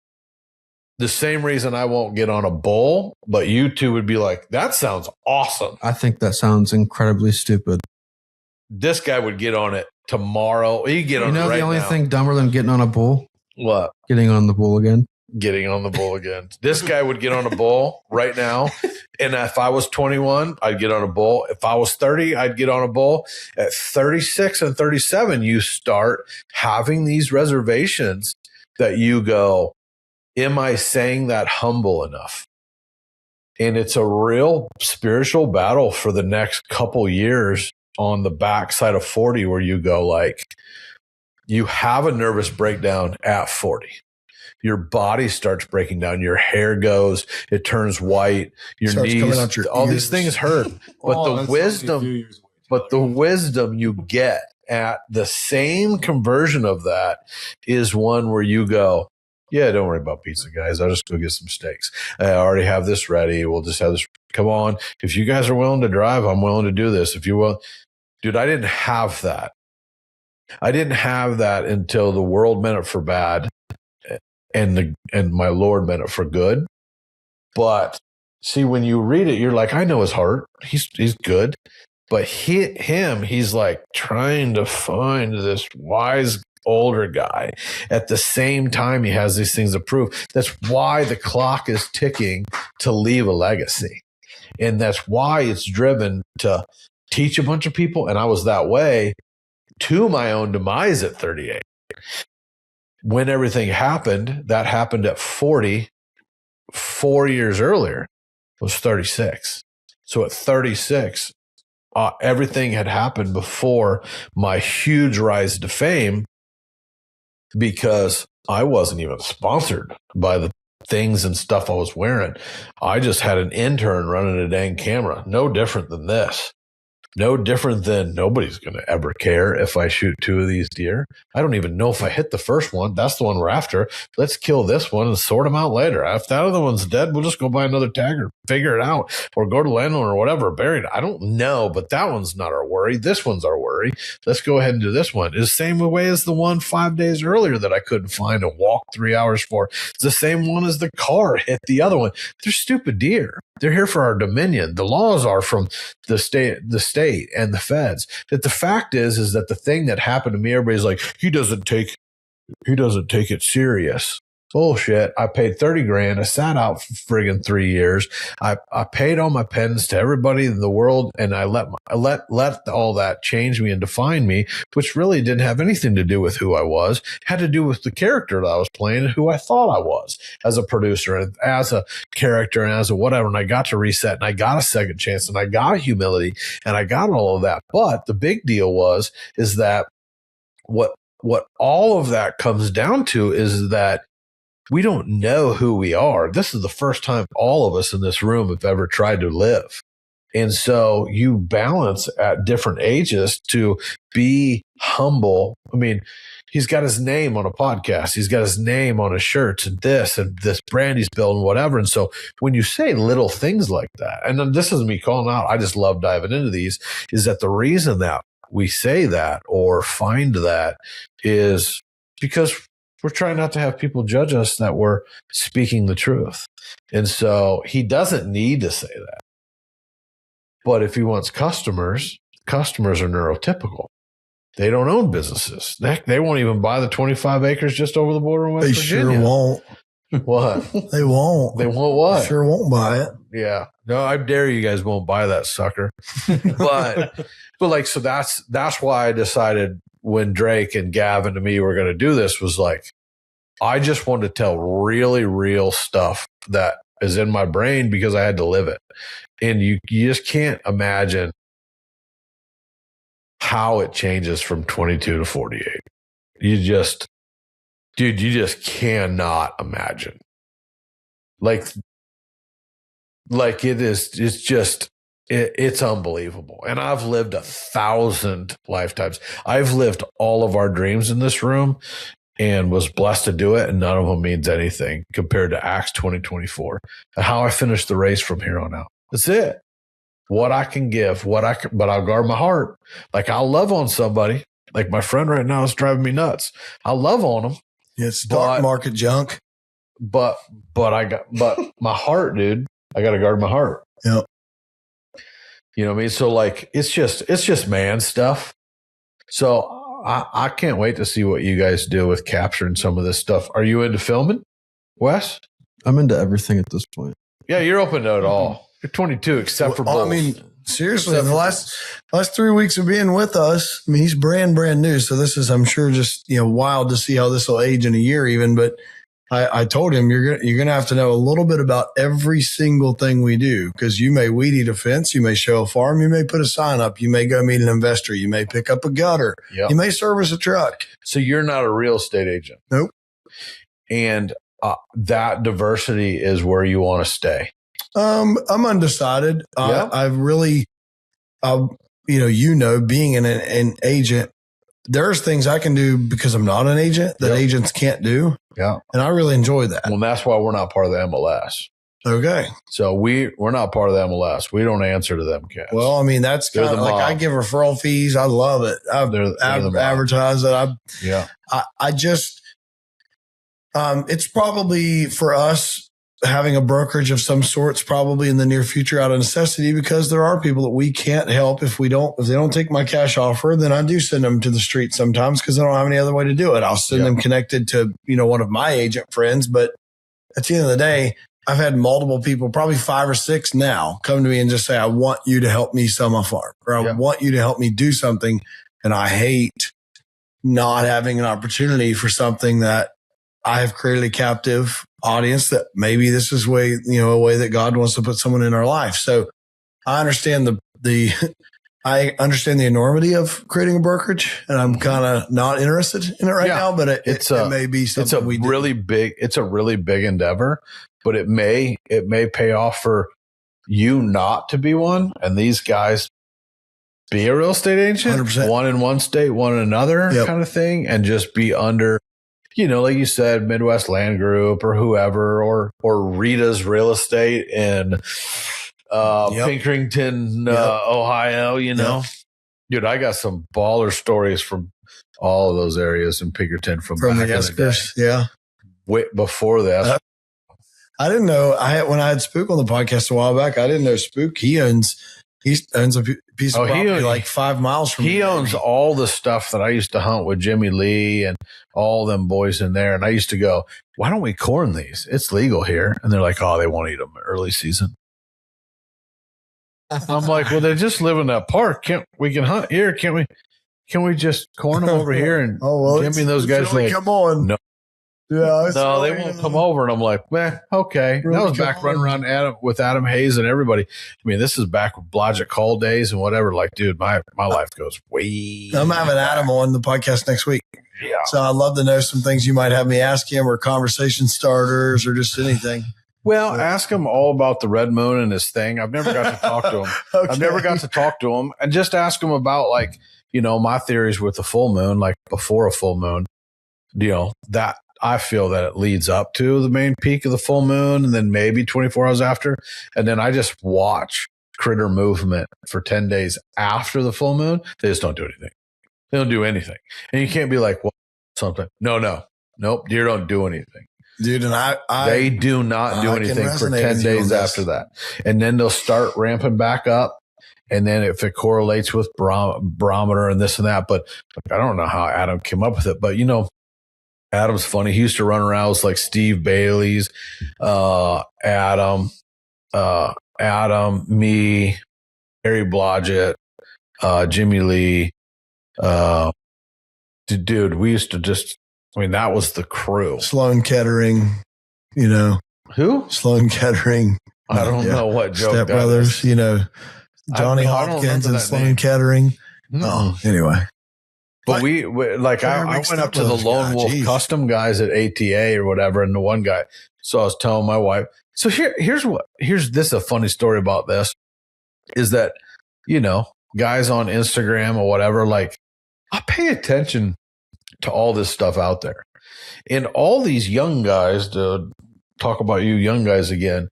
same reason I won't get on a bull, but you two would be like, that sounds awesome.
I think that sounds incredibly stupid.
This guy would get on it tomorrow. He get on it right now.
You know the only thing dumber than getting on a bull?
What?
Getting on the bull again.
Getting on the bull again. This guy would get on a bull right now. And if I was 21, I'd get on a bull. If I was 30, I'd get on a bull. At 36 and 37, you start having these reservations that you go, am I saying that humble enough? And it's a real spiritual battle for the next couple years on the backside of 40, where you go like, you have a nervous breakdown at 40. your body starts breaking down. Your hair goes, it turns white, your knees, all these things hurt. But the wisdom you get at the same conversion of that is one where you go, yeah, don't worry about pizza, guys. I'll just go get some steaks. I already have this ready. We'll just have this. Come on. If you guys are willing to drive, I'm willing to do this. If you will. Dude, I didn't have that. I didn't have that until the world meant it for bad and my Lord meant it for good. But see, when you read it, you're like, I know his heart. He's good. But he's like trying to find this wise older guy. At the same time, he has these things to prove. That's why the clock is ticking to leave a legacy. And that's why it's driven to teach a bunch of people. And I was that way to my own demise at 38. When everything happened, that happened at 40. 4 years earlier was 36. So at 36, everything had happened before my huge rise to fame, because I wasn't even sponsored by the things and stuff I was wearing. I just had an intern running a dang camera. No different than this. No different than nobody's going to ever care if I shoot 2 of these deer. I don't even know if I hit the first one. That's the one we're after. Let's kill this one and sort them out later. If that other one's dead, we'll just go buy another tagger, figure it out, or go to landowner or whatever, bury it. I don't know, but that one's not our worry. This one's our worry. Let's go ahead and do this one. It's the same way as the one 5 days earlier that I couldn't find and walk 3 hours for. It's the same one as the car hit the other one. They're stupid deer. They're here for our dominion. The laws are from the state and the feds. That the fact is that the thing that happened to me, everybody's like, he doesn't take it serious. Bullshit. I paid $30,000. I sat out for friggin' 3 years. I paid all my pens to everybody in the world, and I let all that change me and define me, which really didn't have anything to do with who I was. It had to do with the character that I was playing and who I thought I was as a producer and as a character and as a whatever. And I got to reset, and I got a second chance, and I got humility, and I got all of that. But the big deal is that what all of that comes down to is that we don't know who we are. This is the first time all of us in this room have ever tried to live. And so you balance at different ages to be humble. I mean, he's got his name on a podcast. He's got his name on his shirts and this brand he's building, whatever. And so when you say little things like that, and then this isn't me calling out, I just love diving into these, is that the reason that we say that or find that is because we're trying not to have people judge us that we're speaking the truth. And so he doesn't need to say that. But if he wants customers are neurotypical. They don't own businesses. They won't even buy the 25 acres just over the border in West Virginia.
They sure won't.
What?
They won't.
They won't what?
Sure won't buy it.
Yeah. No, I dare you guys won't buy that sucker. But like, so that's why I decided when Drake and Gavin and me were going to do this was like, I just wanted to tell really real stuff that is in my brain because I had to live it. And you just can't imagine how it changes from 22 to 48. You just cannot imagine. Like it is, it's unbelievable. And I've lived 1,000 lifetimes. I've lived all of our dreams in this room and was blessed to do it. And none of them means anything compared to Acts 20:24 and how I finish the race from here on out. That's it. What I can give, but I'll guard my heart. Like I'll love on somebody. Like my friend right now is driving me nuts. I'll love on them.
It's dark market junk.
But my heart, dude, I got to guard my heart.
Yep.
You know what I mean? So like, it's just man stuff. So I can't wait to see what you guys do with capturing some of this stuff. Are you into filming, Wes?
I'm into everything at this point.
Yeah, you're open to it all. You're 22, except for bulls.
I mean, seriously, the last 3 weeks of being with us, I mean, he's brand new. So this is, I'm sure, just wild to see how this will age in a year, even. But I told him you're gonna have to know a little bit about every single thing we do, because you may weed eat a fence, you may show a farm, you may put a sign up, you may go meet an investor, you may pick up a gutter, you may service a truck.
So you're not a real estate agent.
Nope.
And that diversity is where you want to stay?
I'm undecided.
Yeah.
I've really, being an agent, there's things I can do because I'm not an agent that agents can't do.
Yeah.
And I really enjoy that.
Well, that's why we're not part of the MLS.
Okay.
So we're not part of the MLS. We don't answer to them cats.
Well, I mean, that's kind of like, I give referral fees. I love it. I've advertised it. I just, it's probably for us having a brokerage of some sorts, probably in the near future out of necessity, because there are people that we can't help if they don't take my cash offer, then I do send them to the street sometimes because I don't have any other way to do it. I'll send them connected to, one of my agent friends. But at the end of the day, I've had multiple people, probably 5 or 6 now, come to me and just say, I want you to help me sell my farm, or I want you to help me do something. And I hate not having an opportunity for something that I have created a captive audience that maybe this is a way that God wants to put someone in our life. So I understand I understand the enormity of creating a brokerage, and I'm kind of not interested in it now, but it may be something
it's a really big endeavor, but it may pay off for you not to be one. And these guys be a real estate agent, 100%. One in one state, one in another kind of thing. And just be under, like you said, Midwest Land Group or whoever, or Rita's Real Estate in Pinkerton, Ohio, Dude, I got some baller stories from all of those areas in Pinkerton from
the Eskers. Yeah.
Before that.
I didn't know when I had Spook on the podcast a while back, I didn't know Spook. He owns a piece of property like 5 miles from me. He
owns all the stuff that I used to hunt with Jimmy Lee and all them boys in there. And I used to go, why don't we corn these? It's legal here. And they're like, oh, they won't eat them early season. I'm like, well, they just live in that park. We can hunt here? Can we just corn them over here? And Jimmy and those guys really, like, come on. No. Yeah, no, they won't come over. And I'm like, okay. Really, that was back running around with Adam Hayes and everybody. I mean, this is back with Blodgett Call days and whatever. Like, dude, my life goes way.
I'm having Adam on the podcast next week. Yeah. So I'd love to know some things you might have me ask him, or conversation starters, or just anything.
Well, ask him all about the red moon and his thing. I've never got to talk to him. Okay. I've never got to talk to him, and just ask him about, like, my theories with the full moon, like before a full moon, that I feel that it leads up to the main peak of the full moon, and then maybe 24 hours after. And then I just watch critter movement for 10 days after the full moon. They just don't do anything. They don't do anything. And you can't be like, well, something. Nope. Deer don't do anything.
Dude, and
they do not do anything for 10 days after that. And then they'll start ramping back up. And then if it correlates with barometer and this and that, but I don't know how Adam came up with it, but Adam's funny. He used to run around with like Steve Bailey's, Adam, me, Harry Blodgett, Jimmy Lee. Dude, we used to that was the crew.
Sloan Kettering,
Who?
Sloan Kettering.
I don't know what Joe
Step Brothers, Johnny Hopkins and Sloan Kettering. Mm-hmm. Oh, anyway.
But I went up to the Lone Wolf Custom guys at ATA or whatever, and the one guy. So I was telling my wife. So here's this is a funny story about this, is that guys on Instagram or whatever, like, I pay attention to all this stuff out there, and all these young guys, to talk about you young guys again,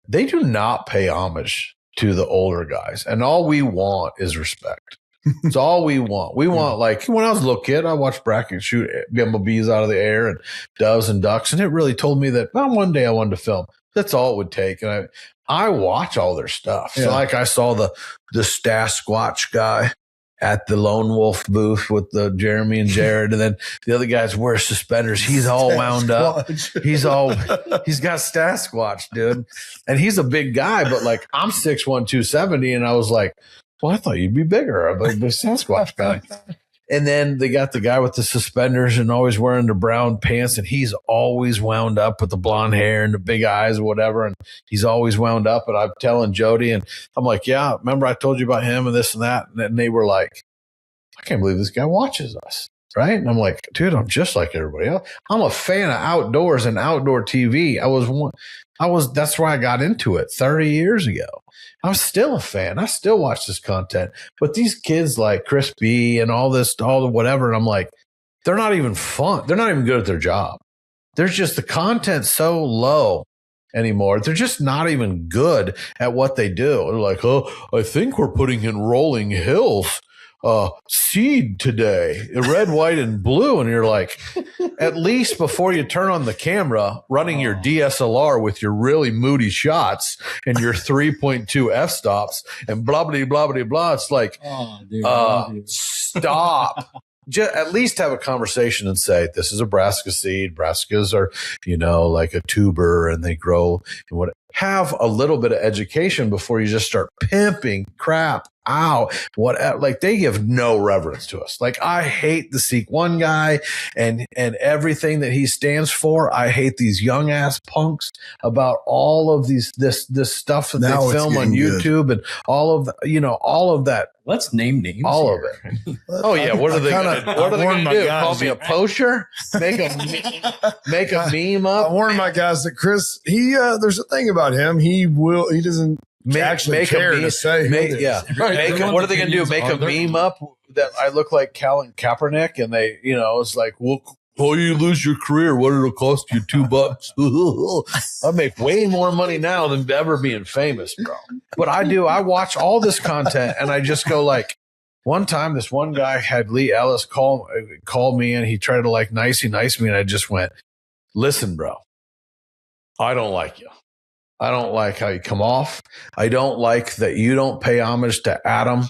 they do not pay homage to the older guys, and all we want is respect. It's all we want. We want, like, when I was a little kid, I watched Brackett shoot bumblebees out of the air and doves and ducks. And it really told me that one day I wanted to film. That's all it would take. And I watch all their stuff. Yeah. So like I saw the Sasquatch guy at the Lone Wolf booth with the Jeremy and Jared. And then the other guys wear suspenders. He's all wound up. He's got Sasquatch, dude. And he's a big guy, but like, I'm 6'1", 270. And I was like, well, I thought you'd be bigger, a big Sasquatch guy. And then they got the guy with the suspenders and always wearing the brown pants, and he's always wound up with the blonde hair and the big eyes or whatever, and he's always wound up. And I'm telling Jody, and I'm like, yeah, remember I told you about him and this and that? And they were like, I can't believe this guy watches us. right? And I'm like, dude, I'm just like everybody else. I'm a fan of outdoors and outdoor TV. That's why I got into it 30 years ago. I'm still a fan. I still watch this content. But these kids like Chris B and all the whatever, and I'm like, they're not even fun. They're not even good at their job. There's just the content so low anymore. They're just not even good at what they do. They're like, oh, I think we're putting in rolling hills seed today, red, white, and blue. And you're like, at least before you turn on the camera, running your DSLR with your really moody shots and your 3.2 f-stops and blah, blah, blah, blah, blah. It's like, stop. Just at least have a conversation and say, this is a brassica seed. Brassicas are, like a tuber and they grow. And what? Have a little bit of education before you just start pimping crap out. Like they give no reverence to us. Like I hate the Seek One guy and everything that he stands for. I hate these young ass punks about all of this stuff that they film on YouTube and all of that.
Let's name names.
All
here.
of it. Oh yeah. What are they going to do? Call me a poacher? Make a meme up?
I warned my guys that Chris, there's a thing about him. He doesn't actually care to say.
What are they going to do? Make a meme up that I look like Colin Kaepernick and they, it's like, well, you lose your career. What it'll cost you $2? I make way more money now than ever being famous, bro. But I watch all this content and I just go like, one time this one guy had Lee Ellis call me and he tried to like nicey nice me. And I just went, listen, bro, I don't like you. I don't like how you come off. I don't like that you don't pay homage to Adam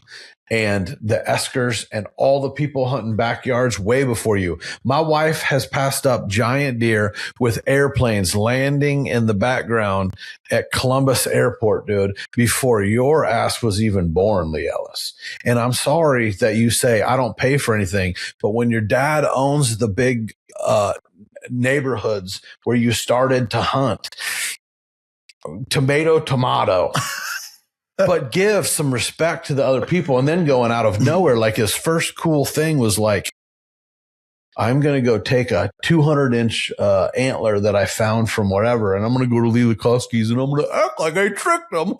and the Eskers and all the people hunting backyards way before you. My wife has passed up giant deer with airplanes landing in the background at Columbus Airport, dude, before your ass was even born, Lee Ellis. And I'm sorry that you say I don't pay for anything, but when your dad owns the big neighborhoods where you started to hunt, tomato, but give some respect to the other people. And then going out of nowhere, like his first cool thing was like, I'm going to go take a 200-inch antler that I found from wherever, and I'm going to go to Lee Lukowski's and I'm going to act like I tricked them.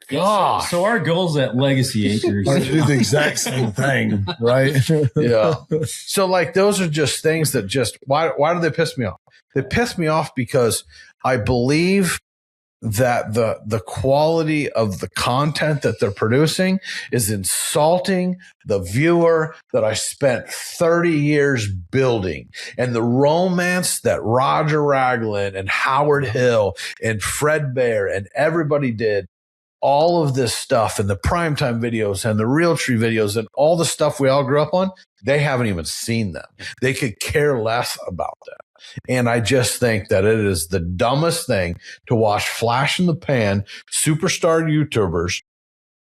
Gosh. So our goals at Legacy Acres
do the exact same thing, right?
Yeah. So like those are just things that just why do they piss me off? They piss me off because I believe that the quality of the content that they're producing is insulting the viewer that I spent 30 years building, and the romance that Roger Ragland and Howard Hill and Fred Bear and everybody did. All of this stuff and the primetime videos and the Realtree videos and all the stuff we all grew up on, they haven't even seen them. They could care less about them. And I just think that it is the dumbest thing to watch flash in the pan superstar YouTubers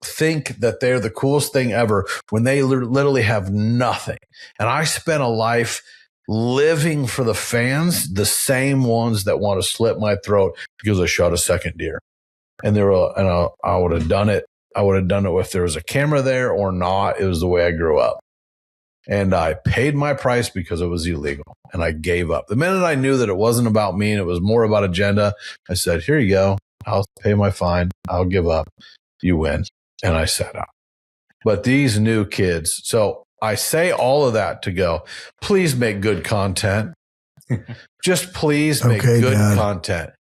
think that they're the coolest thing ever when they literally have nothing. And I spent a life living for the fans, the same ones that want to slit my throat because I shot a second deer. And I would have done it. I would have done it if there was a camera there or not. It was the way I grew up. And I paid my price because it was illegal. And I gave up. The minute I knew that it wasn't about me and it was more about agenda, I said, here you go. I'll pay my fine. I'll give up. You win. And I sat out. But these new kids. So I say all of that to go, please make good content. Just please make good content.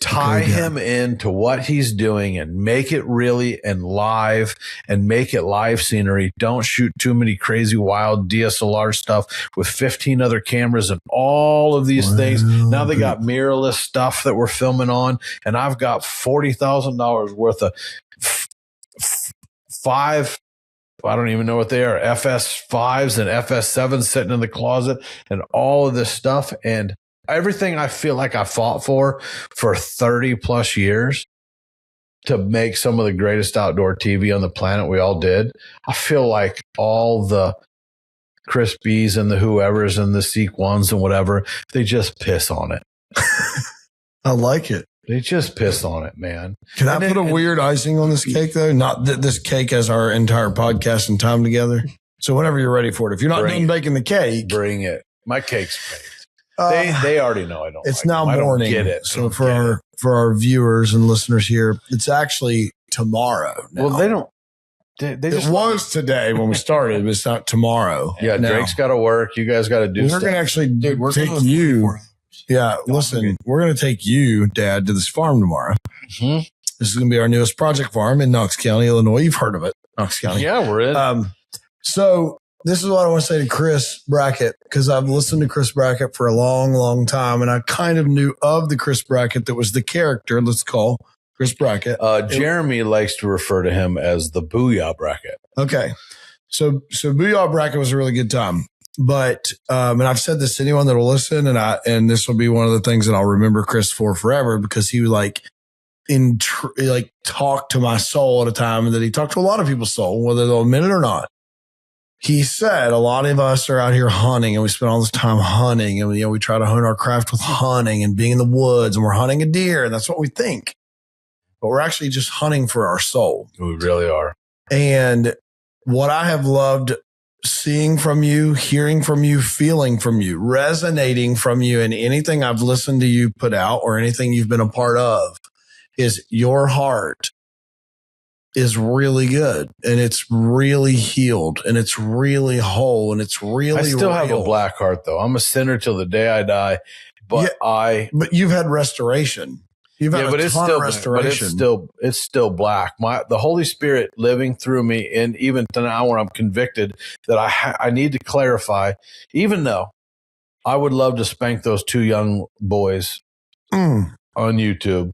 Tie him into what he's doing and make it really and live and make it live scenery. Don't shoot too many crazy wild DSLR stuff with 15 other cameras and all of these things. Now they got mirrorless stuff that we're filming on, and I've got $40,000 worth of five. I don't even know what they are. FS5s and FS7s sitting in the closet and all of this stuff. And everything I feel like I fought for 30 plus years to make some of the greatest outdoor TV on the planet we all did. I feel like all the Chris B's and the whoever's and the Seek Ones and whatever, they just piss on it.
I like it.
They just piss on it, man.
Can I put a weird icing on this cake though? Not this cake as our entire podcast and time together. So whenever you're ready for it, if you're not done baking the cake,
bring it. My cake's baked. They already know I don't.
It's
like
now
them.
morning.
I don't get it.
So for our viewers and listeners here, it's actually tomorrow. Now.
Well, they don't. They just
it was today when we started, but it's not tomorrow.
Yeah,
now.
Drake's got to work. You guys got to do.
We're
stuff.
going to actually
Dude,
take you. Yeah, listen, we're going to take you, Dad, to this farm tomorrow.
Mm-hmm.
This is going to be our newest project farm in Knox County, Illinois. You've heard of it, Knox County.
Yeah, we're in.
So this is what I want to say to Chris Brackett, because I've listened to Chris Brackett for a long, long time, and I kind of knew of the Chris Brackett that was the character, let's call Chris Brackett.
Jeremy likes to refer to him as the Booyah Bracket.
Okay. So Booyah Bracket was a really good time. But and I've said this to anyone that will listen, and this will be one of the things that I'll remember Chris for forever, because he like talked to my soul at a time, and that he talked to a lot of people's soul, whether they'll admit it or not. He said a lot of us are out here hunting, and we spend all this time hunting, and we try to hone our craft with hunting and being in the woods, and we're hunting a deer, and that's what we think. But we're actually just hunting for our soul.
We really are.
And what I have loved seeing from you, hearing from you, feeling from you, resonating from you, and anything I've listened to you put out or anything you've been a part of, is your heart is really good, and it's really healed, and it's really whole, and it's really
I still have
real.
a black heart, though. I'm a sinner till the day I die, but
But you've had restoration. You've had a ton of restoration.
But it's still black. The Holy Spirit living through me, and even to now where I'm convicted that I need to clarify, even though I would love to spank those two young boys on YouTube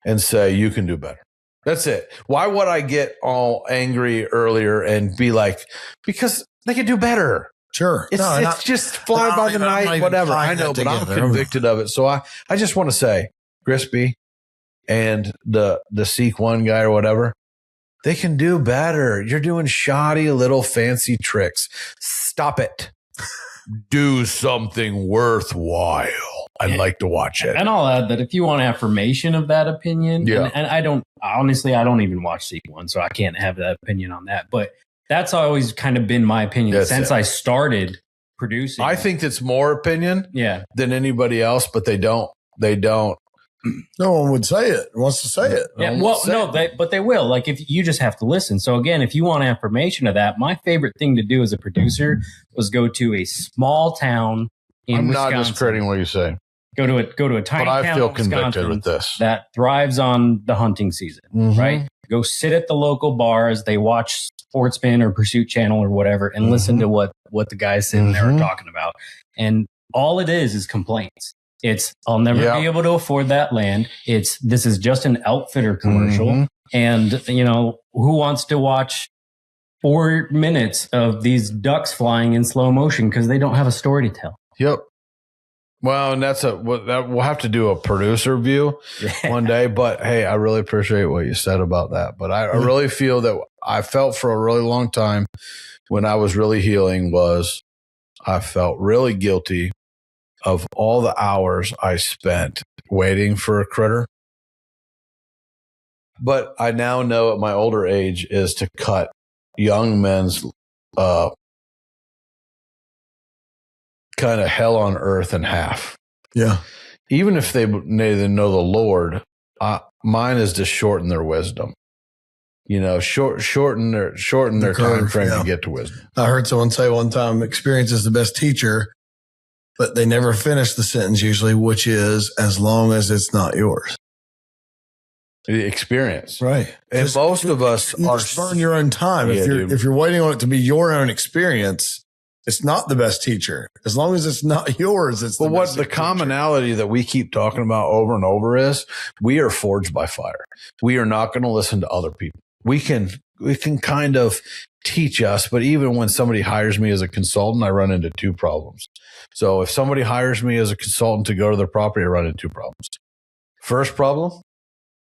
and say, you can do better. That's it. Why would I get all angry earlier and be like, because they could do better.
Sure.
It's just fly by the night, whatever. I know, but I'm convicted of it. So I just want to say, Crispy and the Seek One guy or whatever, they can do better. You're doing shoddy little fancy tricks. Stop it. Do something worthwhile. I'd like to watch it.
And I'll add that if you want affirmation of that opinion, and I don't even watch Seek One, so I can't have that opinion on that. But that's always kind of been my opinion since I started producing.
I think it's more opinion than anybody else, but they don't.
No one would say it. Wants to say it.
Yeah, but they will. Like, if you just have to listen. So again, if you want affirmation of that, my favorite thing to do as a producer was go to a small town in Wisconsin.
I'm not discrediting what you say.
Go to a tiny town. But
I feel convicted with this.
That thrives on the hunting season, right? Go sit at the local bars. They watch Sportsman or Pursuit Channel or whatever, and listen to what the guys sitting there are talking about. And all it is complaints. It's, I'll never be able to afford that land. This is just an outfitter commercial. And, who wants to watch 4 minutes of these ducks flying in slow motion because they don't have a story to tell?
Yep. Well, and we'll have to do a producer view one day. But hey, I really appreciate what you said about that. But I really feel that I felt for a really long time when I was really healing was I felt really guilty of all the hours I spent waiting for a critter. But I now know at my older age is to cut young men's kind of hell on earth in half.
Yeah.
Even if they know the Lord, mine is to shorten their wisdom. Shorten their time frame to get to wisdom. I
heard someone say one time, experience is the best teacher, but they never finish the sentence usually, which is as long as it's not yours.
The experience.
Right.
And most of us are
burn your own time. If you're waiting on it to be your own experience, it's not the best teacher. As long as it's not yours, it's the best teacher. Commonality
that we keep talking about over and over is we are forged by fire. We are not going to listen to other people. We can kind of teach us, but even when somebody hires me as a consultant, I run into two problems. So if somebody hires me as a consultant to go to their property, I run into two problems. First problem,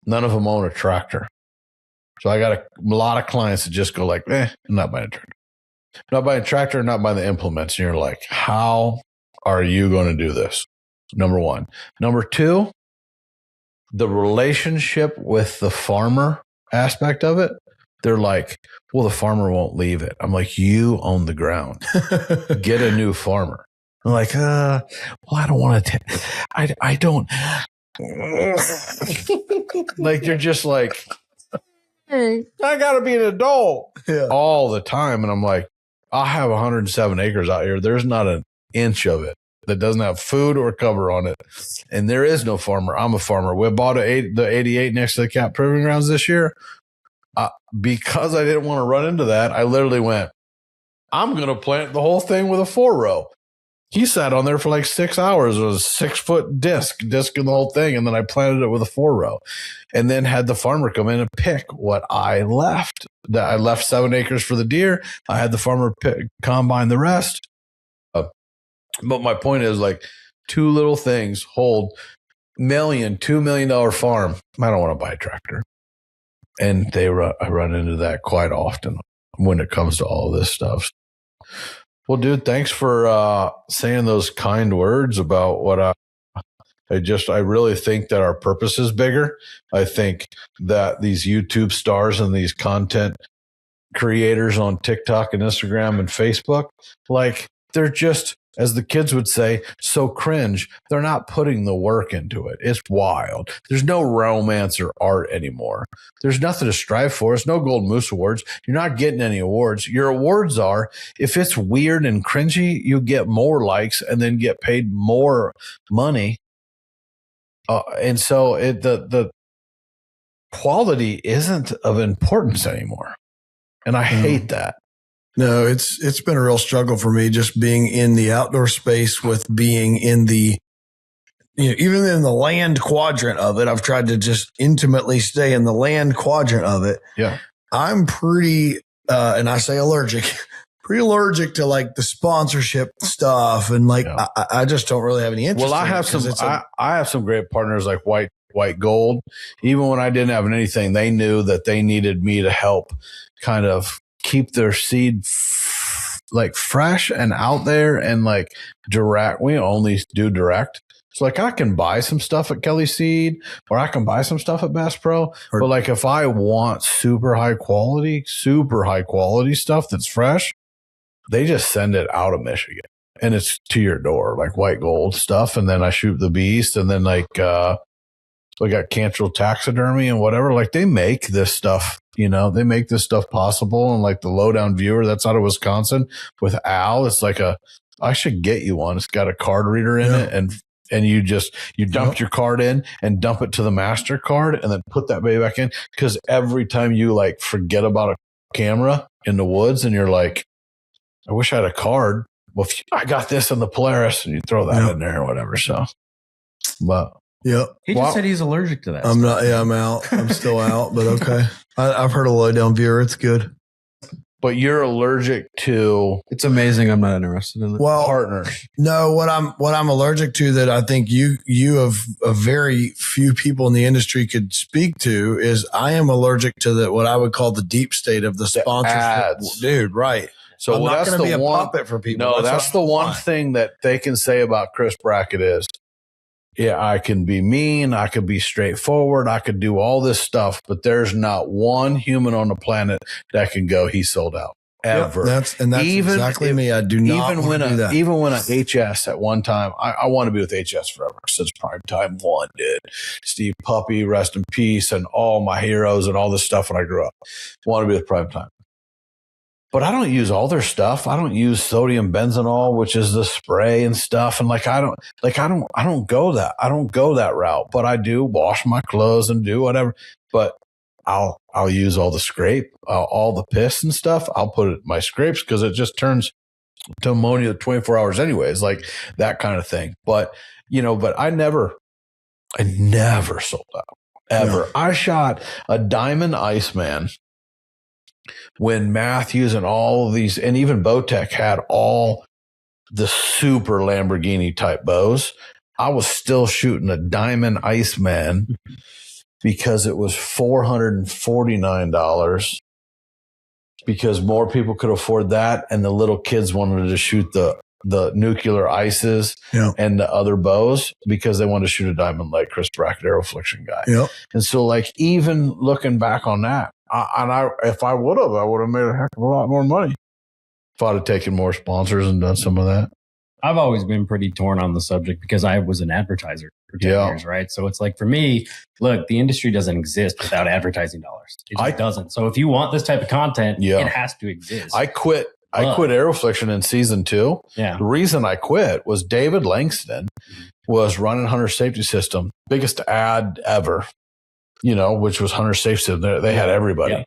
none of them own a tractor. So I got a lot of clients that just go like, I'm not buying a tractor. Not buying a tractor, not buying the implements. And you're like, how are you going to do this? Number one. Number two, the relationship with the farmer aspect of it They're like, well, the farmer won't leave it. I'm like, you own the ground. Get a new farmer. I'm like, well, I don't want to. I don't. Like, they're just like, hey, I got to be an adult all the time. And I'm like, I have 107 acres out here. There's not an inch of it that doesn't have food or cover on it. And there is no farmer. I'm a farmer. We bought the 88 next to the Cap Proving Grounds this year. Because I didn't want to run into that, I literally went, I'm going to plant the whole thing with a 4-row. He sat on there for like 6 hours. It was a 6-foot disc in the whole thing. And then I planted it with a 4-row and then had the farmer come in and pick what I left. I left 7 acres for the deer. I had the farmer combine the rest. But my point is, like, 2 little things hold $2 million farm. I don't want to buy a tractor. And I run into that quite often when it comes to all this stuff. Well, dude, thanks for saying those kind words about what I really think that our purpose is bigger. I think that these YouTube stars and these content creators on TikTok and Instagram and Facebook, like, they're just, as the kids would say, so cringe. They're not putting the work into it. It's wild. There's no romance or art anymore. There's nothing to strive for. It's no Gold Moose Awards. You're not getting any awards. Your awards are, if it's weird and cringy, you get more likes and then get paid more money. And so the quality isn't of importance anymore. And I hate that.
No, it's been a real struggle for me just being in the outdoor space with being in the, even in the land quadrant of it. I've tried to just intimately stay in the land quadrant of it.
Yeah.
I'm pretty, and I say pretty allergic to like the sponsorship stuff. And like, yeah. I just don't really have any interest.
Well, I have some great partners like White Gold. Even when I didn't have anything, they knew that they needed me to help kind of keep their seed like fresh and out there and like direct. We only do direct. So like I can buy some stuff at Kelly Seed or I can buy some stuff at Bass Pro. But like if I want super high quality stuff that's fresh, they just send it out of Michigan and it's to your door, like White Gold stuff. And then I shoot the beast and then like, we got Cantrell Taxidermy and whatever. Like they make this stuff, they make this stuff possible. And like the Lowdown Viewer, that's out of Wisconsin with Al. It's like I should get you one. It's got a card reader in it. And you dump your card in and dump it to the master card and then put that baby back in. Cause every time you like forget about a camera in the woods and you're like, I wish I had a card. Well, I got this in the Polaris and you throw that in there or whatever. So, but.
Yep.
He just said he's allergic to that.
I'm not. Yeah, I'm out. I'm still out, but okay. I've heard of Lowdown Viewer. It's good.
But you're allergic to.
It's amazing. I'm not interested in it.
Well,
partners.
No, what I'm allergic to that I think you have a very few people in the industry could speak to is I am allergic to what I would call the deep state of the sponsorship.
Ads.
Dude, right.
So
I'm not going to be a puppet for people.
No, that's the one thing that they can say about Chris Brackett is, yeah, I can be mean. I could be straightforward. I could do all this stuff, but there's not one human on the planet that can go, he sold out ever.
Yep, that's even exactly me. I do not
even
want to do that.
Even when at HS at one time, I want to be with HS forever since prime time one, dude. Steve Puppy, rest in peace, and all my heroes and all this stuff when I grew up. Want to be with prime time. But I don't use all their stuff. I don't use sodium benzenol, which is the spray and stuff. And I don't go that route, but I do wash my clothes and do whatever. But I'll use all the scrape, all the piss and stuff. I'll put it in my scrapes because it just turns to ammonia 24 hours anyways, like that kind of thing. But, but I never sold out ever. No. I shot a Diamond Iceman when Matthews and all of these, and even Bowtech had all the super Lamborghini type bows. I was still shooting a Diamond Iceman because it was $449 because more people could afford that. And the little kids wanted to shoot the nuclear ices and the other bows because they wanted to shoot a diamond like Chris Brackett Aerofliction guy. Yep. And so even looking back on that, If I would have made a heck of a lot more money if I'd have taken more sponsors and done some of that.
I've always been pretty torn on the subject because I was an advertiser for 10 years, right? So it's like, for me, look, the industry doesn't exist without advertising dollars. It just doesn't. So if you want this type of content, it has to exist.
I quit Aerofliction in season 2.
Yeah.
The reason I quit was David Langston was running Hunter Safety System, biggest ad ever, which was Hunter Safety System. They had everybody. Yeah.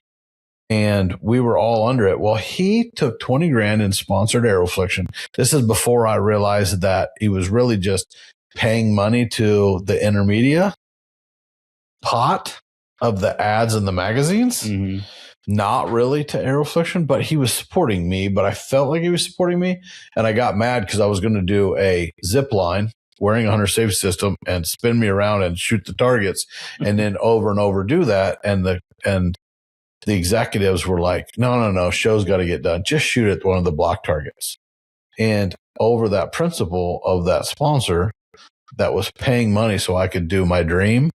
And we were all under it. Well, he took 20 grand and sponsored Aerofliction. This is before I realized that he was really just paying money to the intermedia pot of the ads in the magazines, not really to Aerofliction, but he was supporting me, but I felt like he was supporting me. And I got mad because I was going to do a zip line wearing a Hunter Safety System and spin me around and shoot the targets and then over and over do that. And the executives were like, no, show's got to get done. Just shoot at one of the block targets. And over that principle of that sponsor that was paying money so I could do my dream,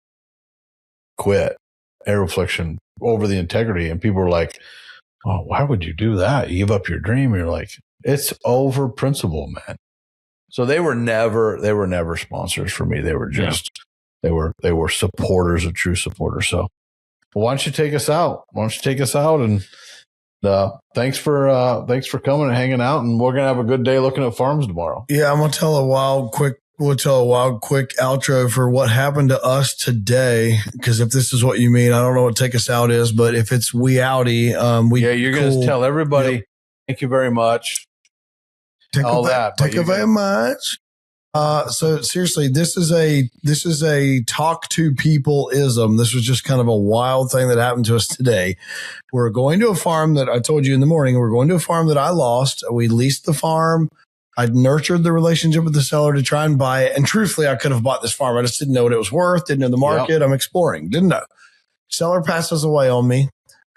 quit Aerofliction over the integrity. And people were like, oh, why would you do that? You give up your dream. You're like, it's over principle, man. So they were never sponsors for me. They were just, they were supporters of true supporters. So why don't you take us out? And thanks for coming and hanging out. And we're gonna have a good day looking at farms tomorrow.
Yeah, I'm gonna tell a wild quick outro for what happened to us today. Because if this is what you mean, I don't know what take us out is, but if it's we outie,
you're gonna tell everybody. Yep. Thank you very much.
Thank you very much. So seriously, this is a talk to people ism. This was just kind of a wild thing that happened to us today. We're going to a farm that I told you in the morning. We're going to a farm that I lost. We leased the farm. I nurtured the relationship with the seller to try and buy it. And truthfully, I could have bought this farm. I just didn't know what it was worth. Didn't know the market. Yep. I'm exploring. Didn't know. Seller passes away on me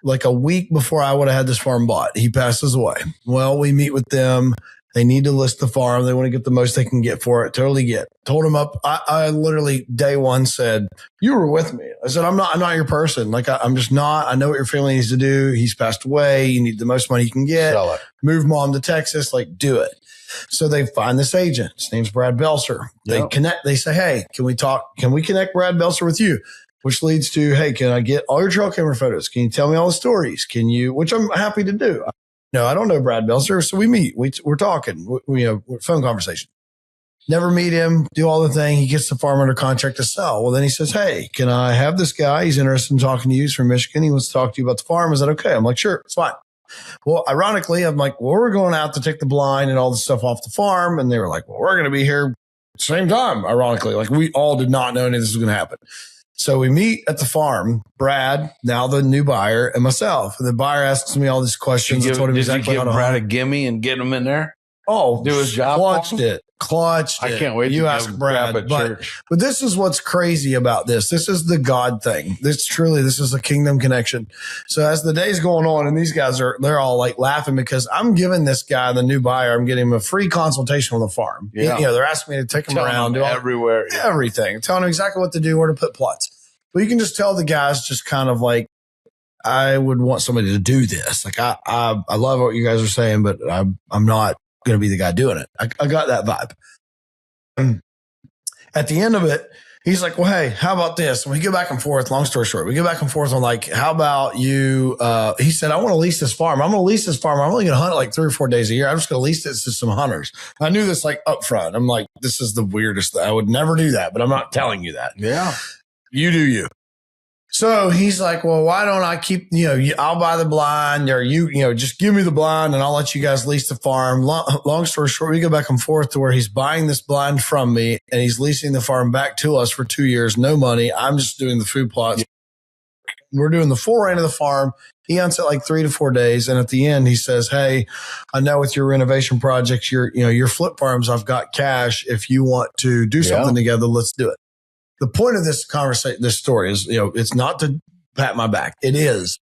like a week before I would have had this farm bought. He passes away. Well, we meet with them. They need to list the farm. They want to get the most they can get for it. Totally get. Told him up. I literally day one said, you were with me. I said, I'm not your person. Like I'm just not. I know what your family needs to do. He's passed away. You need the most money you can get.
Sell it.
Move mom to Texas. Like do it. So they find this agent. His name's Brad Belser. They connect. They say, hey, can we talk? Can we connect Brad Belser with you? Which leads to, hey, can I get all your trail camera photos? Can you tell me all the stories? Can you, which I'm happy to do. No, I don't know Brad Belser. So we meet, we're talking, phone conversation. Never meet him, do all the thing. He gets the farm under contract to sell. Well, then he says, hey, can I have this guy? He's interested in talking to you. He's from Michigan. He wants to talk to you about the farm. Is that okay? I'm like, sure, it's fine. Well, ironically, I'm like, well, we're going out to take the blind and all the stuff off the farm. And they were like, well, we're going to be here at the same time. Ironically, like we all did not know any of this was going to happen. So we meet at the farm, Brad, now the new buyer, and myself. And the buyer asks me all these questions.
Did you give Brad a gimme and get him in there?
Oh,
do his job.
Clutched it.
I can't wait.
You ask Brad, but this is what's crazy about this. This is the God thing. This is a kingdom connection. So as the day's going on, and these guys they're all like laughing because I'm giving this guy, the new buyer, I'm getting him a free consultation on the farm. Yeah. They're asking me to take him around,
everywhere,
everything, telling him exactly what to do, where to put plots. But you can just tell the guys just kind of like, I would want somebody to do this. Like I love what you guys are saying, but I'm not going to be the guy doing it. I got that vibe. And at the end of it, he's like, well, hey, how about this? And we go back and forth. Long story short, we go back and forth on like, how about you? He said, I want to lease this farm. I'm going to lease this farm. I'm only going to hunt it like 3 or 4 days a year. I'm just going to lease this to some hunters. I knew this like up front. I'm like, this is the weirdest thing. I would never do that, but I'm not telling you that.
Yeah.
You do you. So he's like, well, why don't I keep, I'll buy the blind or just give me the blind and I'll let you guys lease the farm. Long story short, we go back and forth to where he's buying this blind from me and he's leasing the farm back to us for 2 years. No money. I'm just doing the food plots. Yeah. We're doing the full reign of the farm. He hunts it like 3 to 4 days. And at the end, he says, hey, I know with your renovation projects, your flip farms, I've got cash. If you want to do something together, let's do it. The point of this conversation, this story is, it's not to pat my back. It is.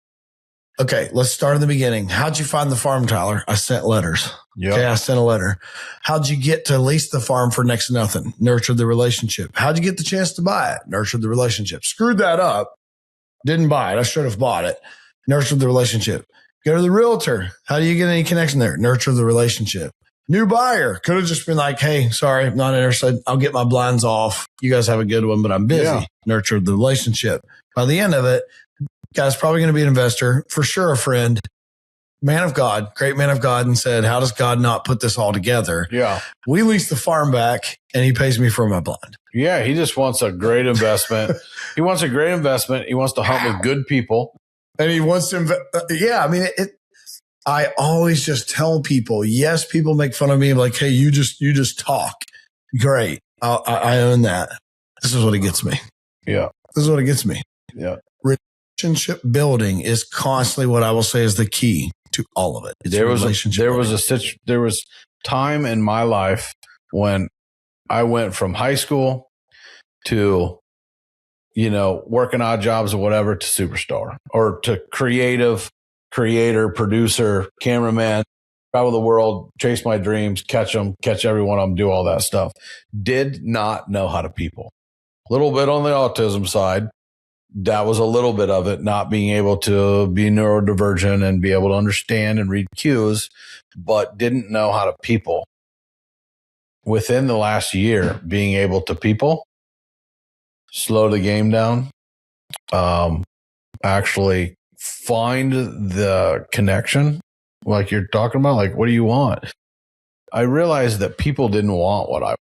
Okay, let's start at the beginning. How'd you find the farm, Tyler? I sent letters. Yep. Okay, I sent a letter. How'd you get to lease the farm for next to nothing? Nurtured the relationship. How'd you get the chance to buy it? Nurtured the relationship. Screwed that up. Didn't buy it. I should have bought it. Nurture the relationship. Go to the realtor. How do you get any connection there? Nurture the relationship. New buyer. Could have just been like, hey, sorry, I'm not interested. I'll get my blinds off. You guys have a good one, but I'm busy. Yeah. Nurture the relationship. By the end of it, guy's probably going to be an investor, for sure a friend, man of God, great man of God, and said, how does God not put this all together?
Yeah.
We lease the farm back and he pays me for my blind.
Yeah. He just wants a great investment. He wants a great investment. He wants to hunt with good people.
And he wants to, I always just tell people, yes, people make fun of me. Like, hey, you just talk. Great. I own that. This is what it gets me.
Yeah.
This is what it gets me.
Yeah.
Relationship building is constantly what I will say is the key to all of it.
There was time in my life when I went from high school to, working odd jobs or whatever to superstar or to creator, producer, cameraman, travel the world, chase my dreams, catch them, catch every one of them, do all that stuff. Did not know how to people. A little bit on the autism side. That was a little bit of it, not being able to be neurodivergent and be able to understand and read cues, but didn't know how to people. Within the last year, being able to people, slow the game down, actually find the connection like you're talking about, like, what do you want? I realized that people didn't want what I want.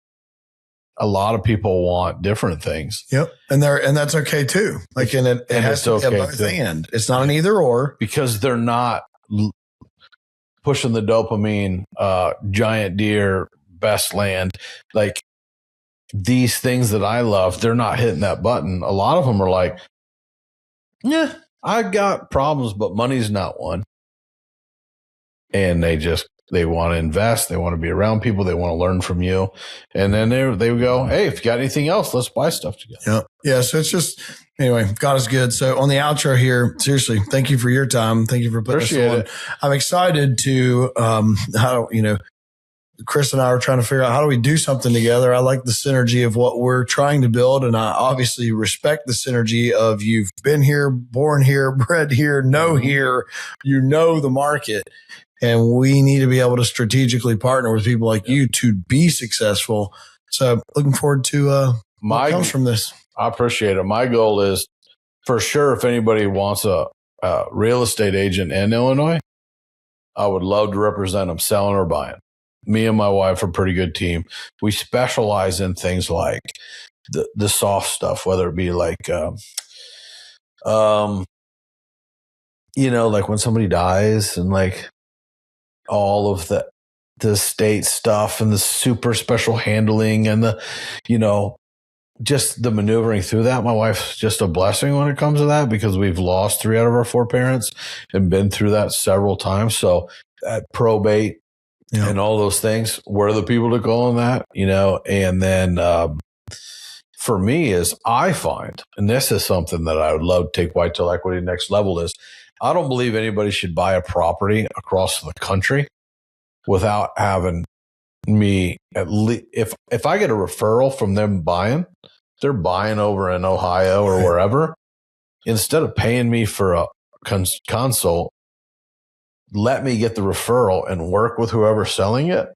A lot of people want different things.
Yep. And that's okay too. Like, and it has to be a both and. It's not an either or.
Because they're not pushing the dopamine, giant deer, best land. Like these things that I love, they're not hitting that button. A lot of them are like, yeah, I got problems, but money's not one. And they want to invest. They want to be around people. They want to learn from you. And then they go, hey, if you got anything else, let's buy stuff together.
Yeah. Yeah. So it's just, anyway, God is good. So on the outro here, seriously, thank you for your time. Thank you for putting
Appreciate
us on.
it.
I'm excited to, Chris and I are trying to figure out how do we do something together. I like the synergy of what we're trying to build. And I obviously respect the synergy of you've been here, born here, bred here, know here, the market. And we need to be able to strategically partner with people like you to be successful. So looking forward to what comes from this.
I appreciate it. My goal is for sure, if anybody wants a real estate agent in Illinois, I would love to represent them selling or buying. Me and my wife are a pretty good team. We specialize in things like the soft stuff, whether it be like, like when somebody dies and like all of the state stuff and the super special handling and the, just the maneuvering through that. My wife's just a blessing when it comes to that because we've lost 3 out of our 4 parents and been through that several times. So at probate, and all those things, we're the people to go on that, and then for me is I find, and this is something that I would love to take Whitetail Equity next level is I don't believe anybody should buy a property across the country without having me at least, if I get a referral from them buying, they're buying over in Ohio or wherever, instead of paying me for a consult, let me get the referral and work with whoever's selling it,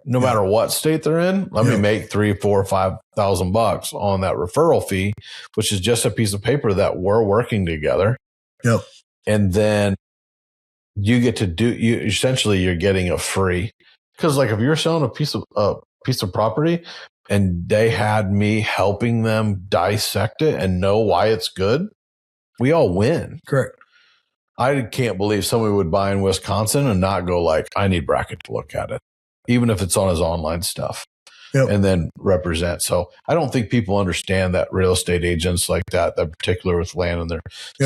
no matter what state they're in. Let me make $3,000, $4,000, $5,000 on that referral fee, which is just a piece of paper that we're working together.
Yep.
And then you get to you're getting a free, because like if you're selling a piece of property and they had me helping them dissect it and know why it's good, we all win.
Correct.
I can't believe somebody would buy in Wisconsin and not go like, I need Brackett to look at it, even if it's on his online stuff, and then represent. So I don't think people understand that real estate agents like that particular with land and their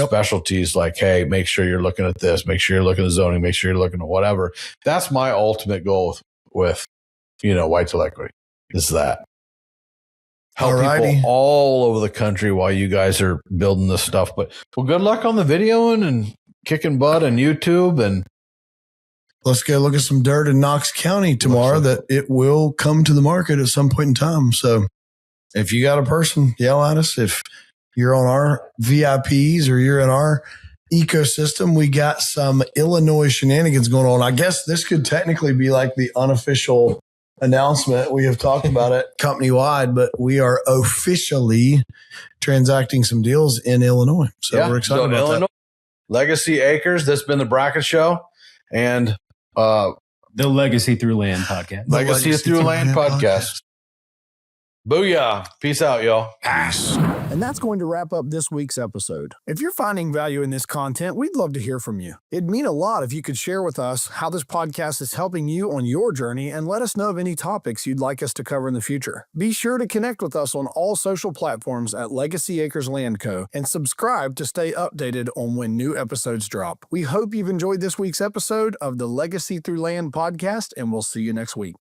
specialties, like, hey, make sure you're looking at this, make sure you're looking at zoning, make sure you're looking at whatever. That's my ultimate goal with Whitetail Equity is that. Help people all over the country while you guys are building this stuff. But good luck on the videoing and kicking butt on YouTube, and
let's go look at some dirt in Knox County tomorrow that it will come to the market at some point in time. So if you got a person, yell at us. If you're on our VIPs or you're in our ecosystem. We got some Illinois shenanigans going on. I guess this could technically be like the unofficial announcement. We have talked about it company wide, but we are officially transacting some deals in Illinois. So we're excited about Illinois, that.
Legacy Acres. That's been the Brackett Show. And
the Legacy Through Land podcast.
Legacy Through Land podcast. Booyah. Peace out, y'all.
Peace. And that's going to wrap up this week's episode. If you're finding value in this content, we'd love to hear from you. It'd mean a lot if you could share with us how this podcast is helping you on your journey and let us know of any topics you'd like us to cover in the future. Be sure to connect with us on all social platforms at Legacy Acres Land Co. and subscribe to stay updated on when new episodes drop. We hope you've enjoyed this week's episode of the Legacy Through Land podcast, and we'll see you next week.